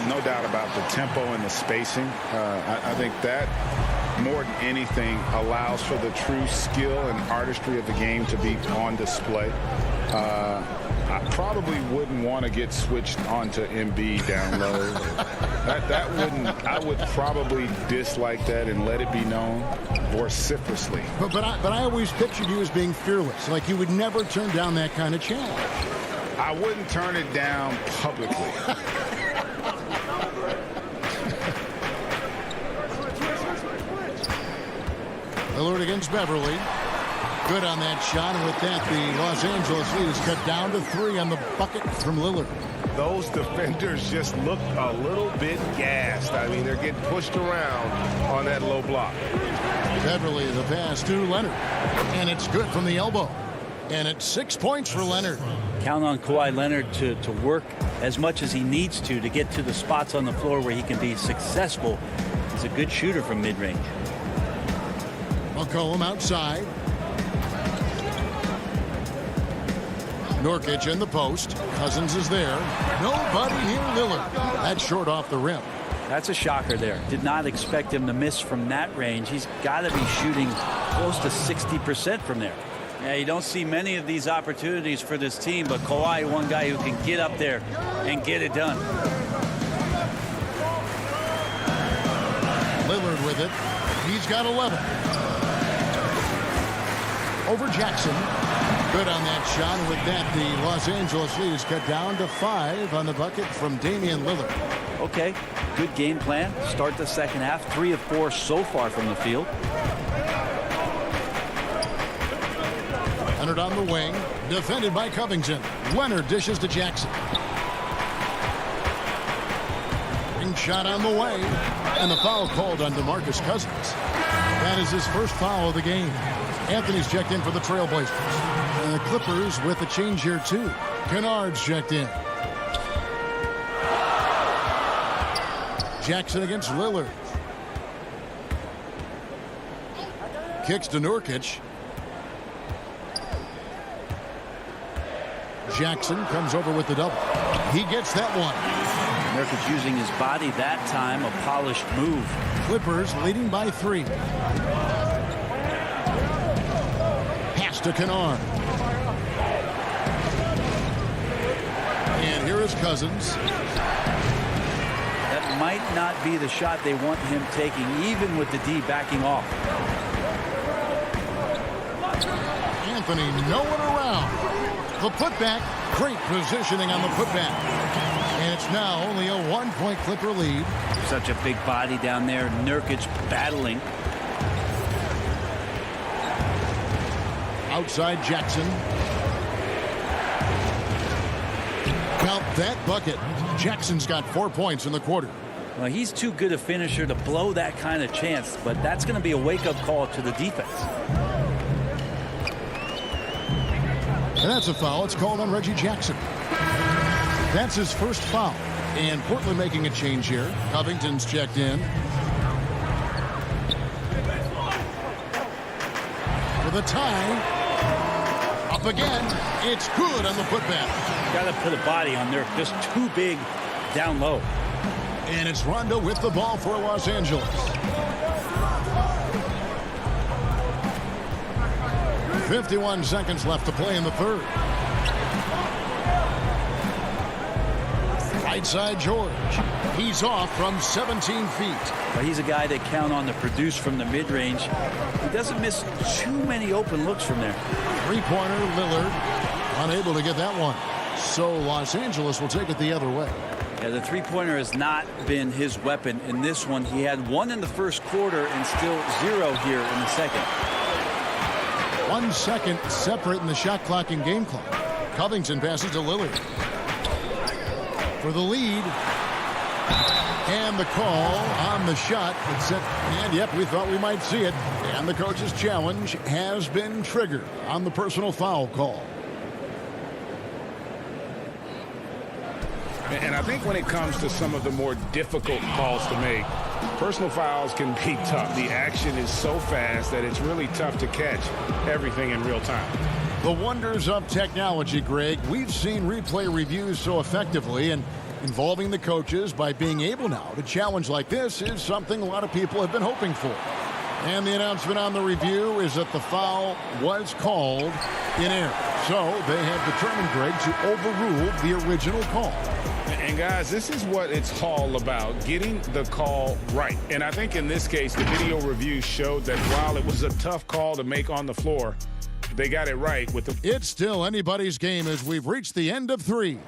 no doubt about the tempo and the spacing. I think that more than anything allows for the true skill and artistry of the game to be on display. I probably wouldn't want to get switched onto Embiid down low. I would probably dislike that and let it be known vociferously. But I always pictured you as being fearless, like you would never turn down that kind of challenge. I wouldn't turn it down publicly. Lillard against Beverly. Good on that shot, and with that, the Los Angeles lead is cut down to 3 on the bucket from Lillard. Those defenders just look a little bit gassed. I mean, they're getting pushed around on that low block. Beverly, the pass to Leonard, and it's good from the elbow. And it's 6 points for Leonard. Count on Kawhi Leonard to work as much as he needs to get to the spots on the floor where he can be successful. He's a good shooter from mid-range. McCollum outside. Nurkic in the post. Cousins is there. Nobody near Lillard. That's short off the rim. That's a shocker there. Did not expect him to miss from that range. He's got to be shooting close to 60% from there. Yeah, you don't see many of these opportunities for this team, but Kawhi, one guy who can get up there and get it done. Lillard with it. He's got 11. Over Jackson. Good on that shot. With that, the Los Angeles lead is cut down to 5 on the bucket from Damian Lillard. Okay, good game plan. Start the second half. 3 of 4 so far from the field. Leonard on the wing. Defended by Covington. Leonard dishes to Jackson. Ring shot on the way. And the foul called on DeMarcus Cousins. That is his first foul of the game. Anthony's checked in for the Trailblazers. And the Clippers with a change here, too. Kennard's checked in. Jackson against Lillard. Kicks to Nurkic. Jackson comes over with the double. He gets that one. Nurkic using his body that time. A polished move. Clippers leading by 3. Pass to Kennard. And here is Cousins. That might not be the shot they want him taking, even with the D backing off. Anthony nowhere around. The putback. Great positioning on the putback. And it's now only a 1-point Clipper lead. Such a big body down there. Nurkic battling. Outside Jackson. Count that bucket. Jackson's got 4 points in the quarter. Well, he's too good a finisher to blow that kind of chance, but that's going to be a wake-up call to the defense. And that's a foul. It's called on Reggie Jackson. That's his first foul. And Portland making a change here. Covington's checked in. For the tie. Up again. It's good on the putback. Got to put a body on there. Just too big down low. And it's Rondo with the ball for Los Angeles. 51 seconds left to play in the third. Right side George. He's off from 17 feet. But he's a guy that count on to produce from the mid-range. He doesn't miss too many open looks from there. Three-pointer Lillard. Unable to get that one. So Los Angeles will take it the other way. Yeah, the three-pointer has not been his weapon in this one. He had 1 in the first quarter and still 0 here in the second. 1 second separate in the shot clock and game clock. Covington passes to Lillard. For the lead. And the call on the shot. And yep, we thought we might see it. And the coach's challenge has been triggered on the personal foul call. And I think when it comes to some of the more difficult calls to make, personal fouls can be tough. The action is so fast that it's really tough to catch everything in real time. The wonders of technology, Greg. We've seen replay reviews so effectively, and involving the coaches by being able now to challenge like this is something a lot of people have been hoping for. And the announcement on the review is that the foul was called in error. So they have determined, Greg, to overrule the original call. And guys, this is what it's all about, getting the call right. And I think in this case, the video review showed that while it was a tough call to make on the floor, they got it right with the... It's still anybody's game as we've reached the end of 3.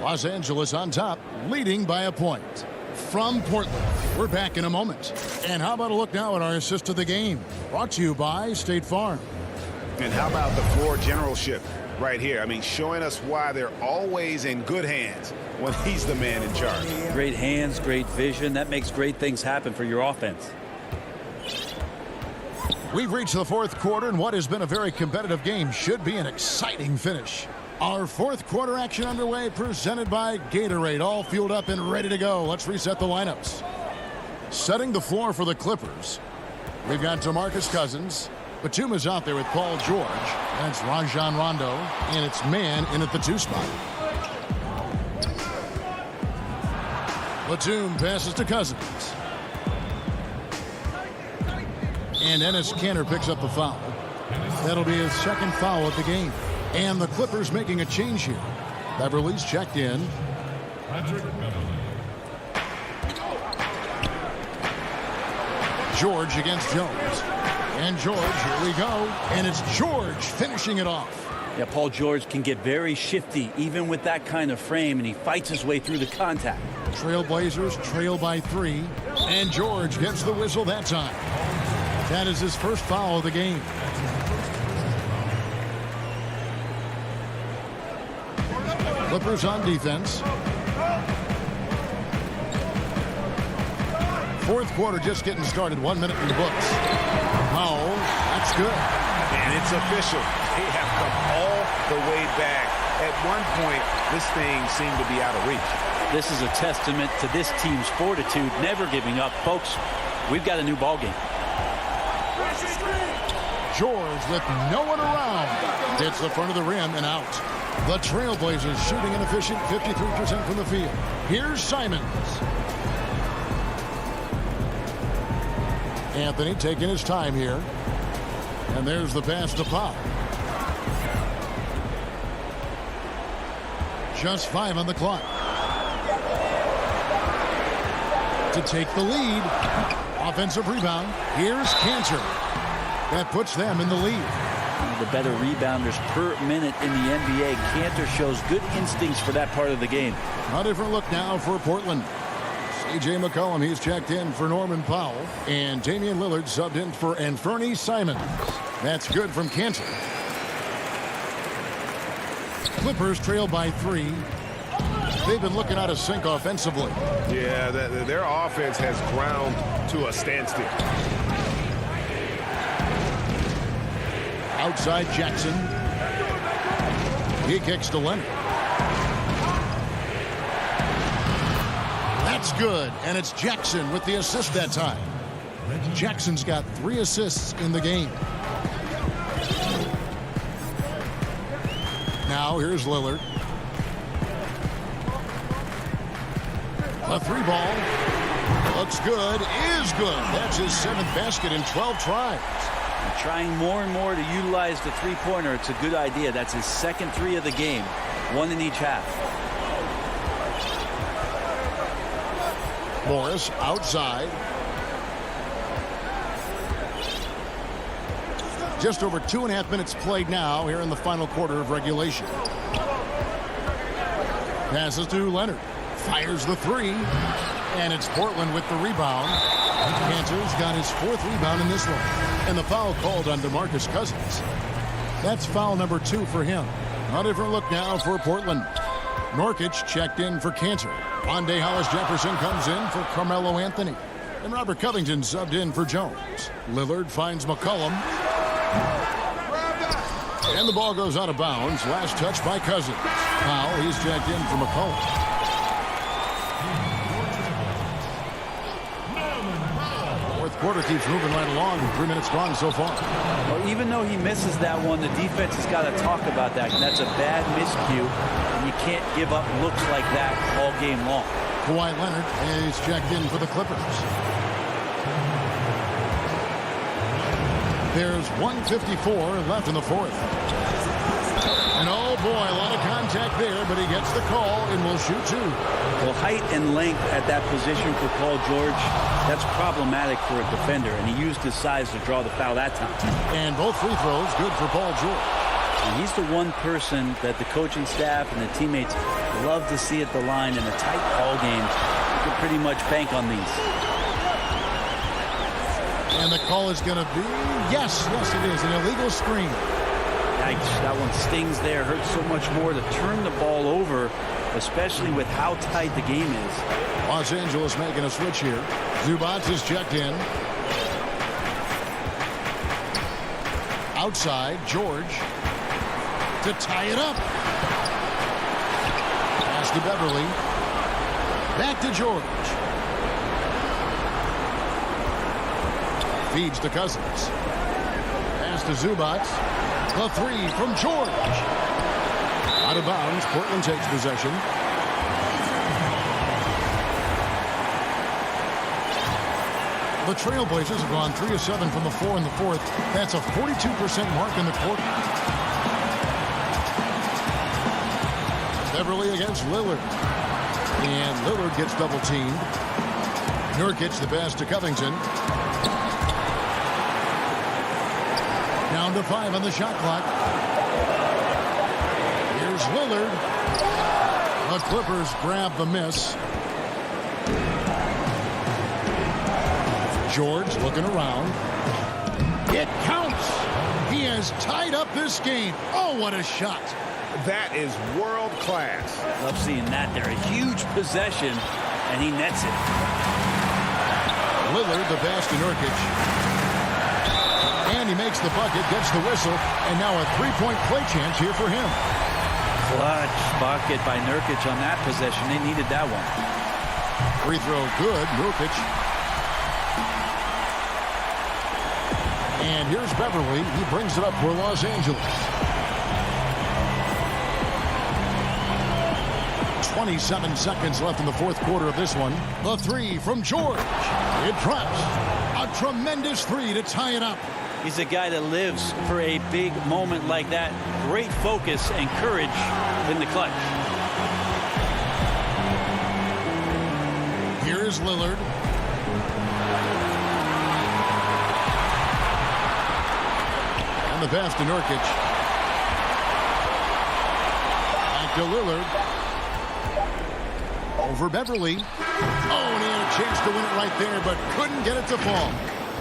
Los Angeles on top, leading by a point. from Portland. We're back in a moment. And how about a look now at our assist of the game? Brought to you by State Farm. And how about the floor generalship right here? I mean, showing us why they're always in good hands when he's the man in charge. Great hands, great vision. That makes great things happen for your offense. We've reached the fourth quarter, and what has been a very competitive game should be an exciting finish. Our fourth quarter action underway, presented by Gatorade, all fueled up and ready to go. Let's reset the lineups. Setting the floor for the Clippers, we've got DeMarcus Cousins. Batum is out there with Paul George. That's Rajon Rondo, and it's man in at the 2 spot. Batum passes to Cousins. And Enes Kanter picks up the foul. That'll be his second foul of the game. And the Clippers making a change here. Beverly's checked in. George against Jones. And George, here we go. And it's George finishing it off. Yeah, Paul George can get very shifty, even with that kind of frame, and he fights his way through the contact. Trailblazers trail by 3. And George gets the whistle that time. That is his first foul of the game. Clippers on defense. Fourth quarter just getting started. 1 minute in the books. Foul. That's good. And it's official. They have come all the way back. At one point, this thing seemed to be out of reach. This is a testament to this team's fortitude, never giving up. Folks, we've got a new ball game. George with no one around. Hits the front of the rim and out. The Trailblazers shooting an efficient 53% from the field. Here's Simons. Anthony taking his time here. And there's the pass to Pop. Just 5 on the clock. To take the lead. Offensive rebound. Here's Kanter. That puts them in the lead. One of the better rebounders per minute in the NBA. Kanter shows good instincts for that part of the game. A different look now for Portland. C.J. McCollum, he's checked in for Norman Powell. And Damian Lillard subbed in for Anthony Simons. That's good from Kanter. Clippers trail by 3. They've been looking out of sync offensively. Yeah, their offense has ground to a standstill. Outside Jackson. He kicks to Leonard. That's good, and it's Jackson with the assist that time. Jackson's got 3 assists in the game. Now here's Lillard. A 3 ball. Looks good, is good. That's his 7th basket in 12 tries. Trying more and more to utilize the three-pointer. It's a good idea. That's his second 3 of the game. 1 in each half. Morris outside. Just over 2.5 minutes played now here in the final quarter of regulation. Passes to Leonard. Fires the 3. And it's Portland with the rebound. Kanter's got his 4th rebound in this one. And the foul called on DeMarcus Cousins. That's foul number 2 for him. A different look now for Portland. Nurkic checked in for Kanter. Rondé Hollis-Jefferson comes in for Carmelo Anthony. And Robert Covington subbed in for Jones. Lillard finds McCollum. And the ball goes out of bounds. Last touch by Cousins. Foul, he's checked in for McCollum. Quarter keeps moving right along. 3 minutes gone so far. Well, even though he misses that one, the defense has got to talk about that. And that's a bad miscue. And you can't give up looks like that all game long. Kawhi Leonard is checked in for the Clippers. There's 1:54 left in the 4th. And oh boy, a lot of contact there, but he gets the call and will shoot 2. Well, height and length at that position for Paul George, that's problematic for a defender, and he used his size to draw the foul that time. And both free throws good for Paul George. And he's the one person that the coaching staff and the teammates love to see at the line in a tight ball game can pretty much bank on these. And the call is going to be, yes, it is, an illegal screen. Yikes, that one stings there. Hurts so much more to turn the ball over, especially with how tight the game is. Los Angeles making a switch here. Zubats is checked in. Outside, George to tie it up. Pass to Beverly. Back to George. Feeds to Cousins. Pass to Zubats. The three from George. Out of bounds. Portland takes possession. The Trailblazers have gone 3 of 7 from the floor in the fourth. That's a 42% mark in the quarter. Beverly against Lillard. And Lillard gets double teamed. Nurkic the pass to Covington. Down to 5 on the shot clock. Here's Lillard. The Clippers grab the miss. George looking around. It counts. He has tied up this game. Oh, what a shot. That is world class. Love seeing that there. A huge possession, and he nets it. Lillard the pass to Nurkic. And he makes the bucket, gets the whistle, and now a three-point play chance here for him. Clutch bucket by Nurkic on that possession. They needed that one. Free throw good. Nurkic. And here's Beverly. He brings it up for Los Angeles. 27 seconds left in the fourth quarter of this one. The three from George. It drops. A tremendous three to tie it up. He's a guy that lives for a big moment like that. Great focus and courage in the clutch. Here is Lillard. And the pass to Nurkic. Back to Lillard. Over Beverly. Oh, and he had a chance to win it right there, but couldn't get it to fall.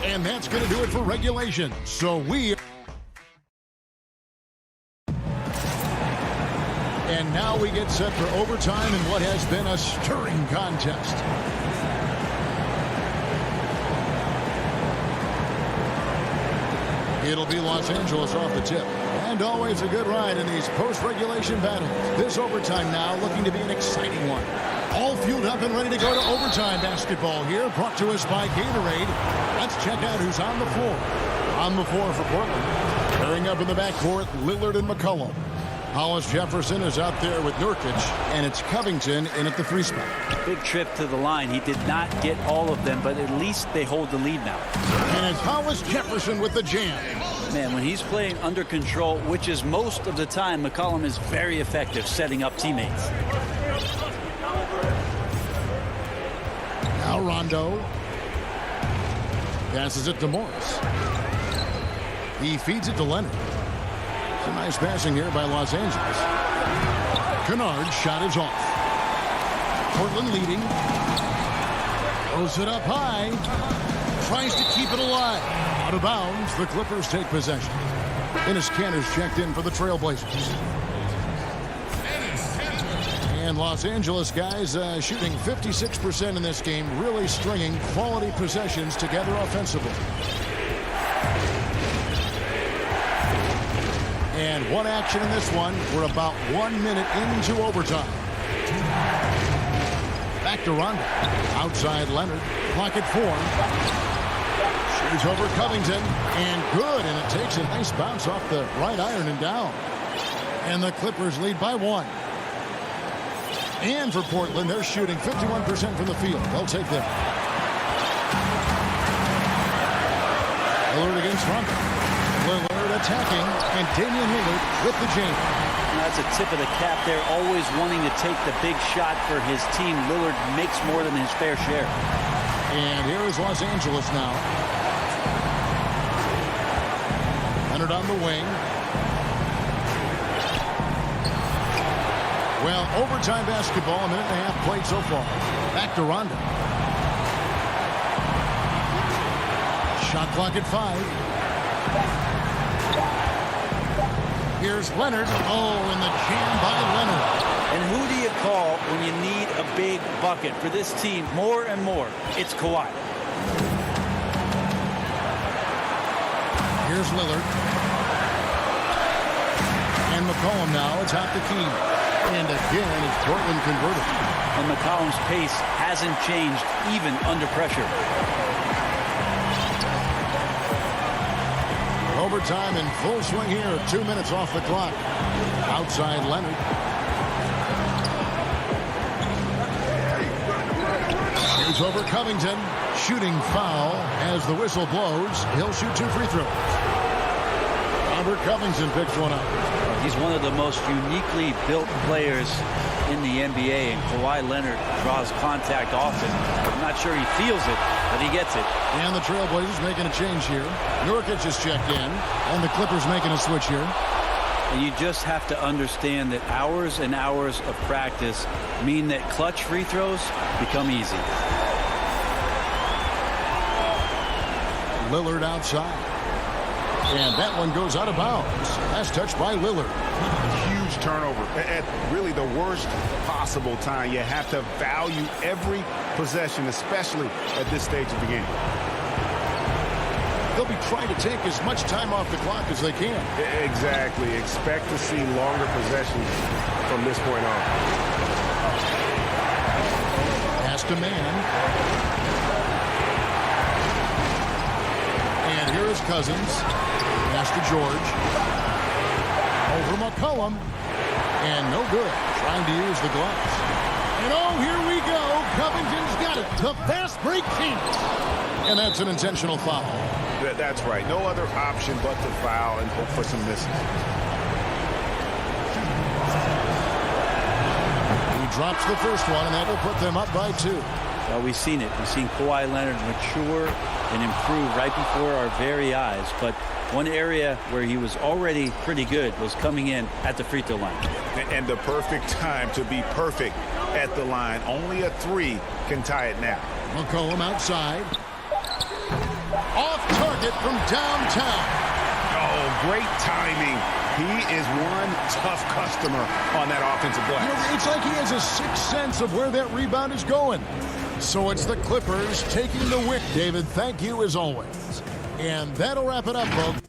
And that's going to do it for regulation. So And now we get set for overtime in what has been a stirring contest. It'll be Los Angeles off the tip. And always a good ride in these post-regulation battles. This overtime now looking to be an exciting one. All fueled up and ready to go to overtime basketball here, brought to us by Gatorade. Let's check out who's on the floor. On the floor for Portland. Pairing up in the backcourt, Lillard and McCollum. Hollis Jefferson is out there with Nurkic, and it's Covington in at the free spot. Big trip to the line. He did not get all of them, but at least they hold the lead now. And it's Hollis Jefferson with the jam. Man, when he's playing under control, which is most of the time, McCollum is very effective setting up teammates. Now Rondo passes it to Morris. He feeds it to Leonard. It's a nice passing here by Los Angeles. Kennard's shot is off. Portland leading. Throws it up high. Tries to keep it alive. Out of bounds. The Clippers take possession. Enes Kanter's checked in for the Trailblazers. And Los Angeles guys shooting 56% in this game, really stringing quality possessions together offensively. And one action in this one. We're about 1 minute into overtime. Back to Rondo. Outside Leonard. Clock at 4. Shoots over Covington. And good. And it takes a nice bounce off the right iron and down. And the Clippers lead by 1. And for Portland, they're shooting 51% from the field. They'll take that. Lillard against Rondo. Lillard attacking, and Damian Lillard with the jam. That's a tip of the cap there, always wanting to take the big shot for his team. Lillard makes more than his fair share. And here is Los Angeles now. Leonard on the wing. Well, overtime basketball, a minute and a half played so far. Back to Rondo. Shot clock at 5. Here's Leonard. Oh, and the jam by Leonard. And who do you call when you need a big bucket? For this team, more and more, it's Kawhi. Here's Lillard. And McCollum now atop the key. And again, it's Portland converted. And McCollum's pace hasn't changed even under pressure. Overtime in full swing here. 2 minutes off the clock. Outside Leonard. Here's over Covington. Shooting foul as the whistle blows. He'll shoot 2 free throws. Robert Covington picks one up. He's one of the most uniquely built players in the NBA, and Kawhi Leonard draws contact often. I'm not sure he feels it, but he gets it. And the Trailblazers making a change here. Nurkic has checked in, and the Clippers making a switch here. And you just have to understand that hours and hours of practice mean that clutch free throws become easy. Lillard outside. And that one goes out of bounds. Last touch by Lillard. Huge turnover at really the worst possible time. You have to value every possession, especially at this stage of the game. They'll be trying to take as much time off the clock as they can. Exactly. Expect to see longer possessions from this point on. Pass to man. And here is Cousins. Pass to George. Over McCollum. And no good. Trying to use the gloves. And oh, here we go. Covington's got it. The fast break can't. And that's an intentional foul. That's right. No other option but to foul and hope for some misses. He drops the first one, and that will put them up by 2. Well, we've seen it. We've seen Kawhi Leonard mature and improve right before our very eyes. But one area where he was already pretty good was coming in at the free throw line. And the perfect time to be perfect at the line. Only a 3 can tie it now. McCollum outside. Off target from downtown. Oh, great timing. He is one tough customer on that offensive glass. You know, it's like he has a sixth sense of where that rebound is going. So it's the Clippers taking the wick. David, thank you as always. And that'll wrap it up, folks.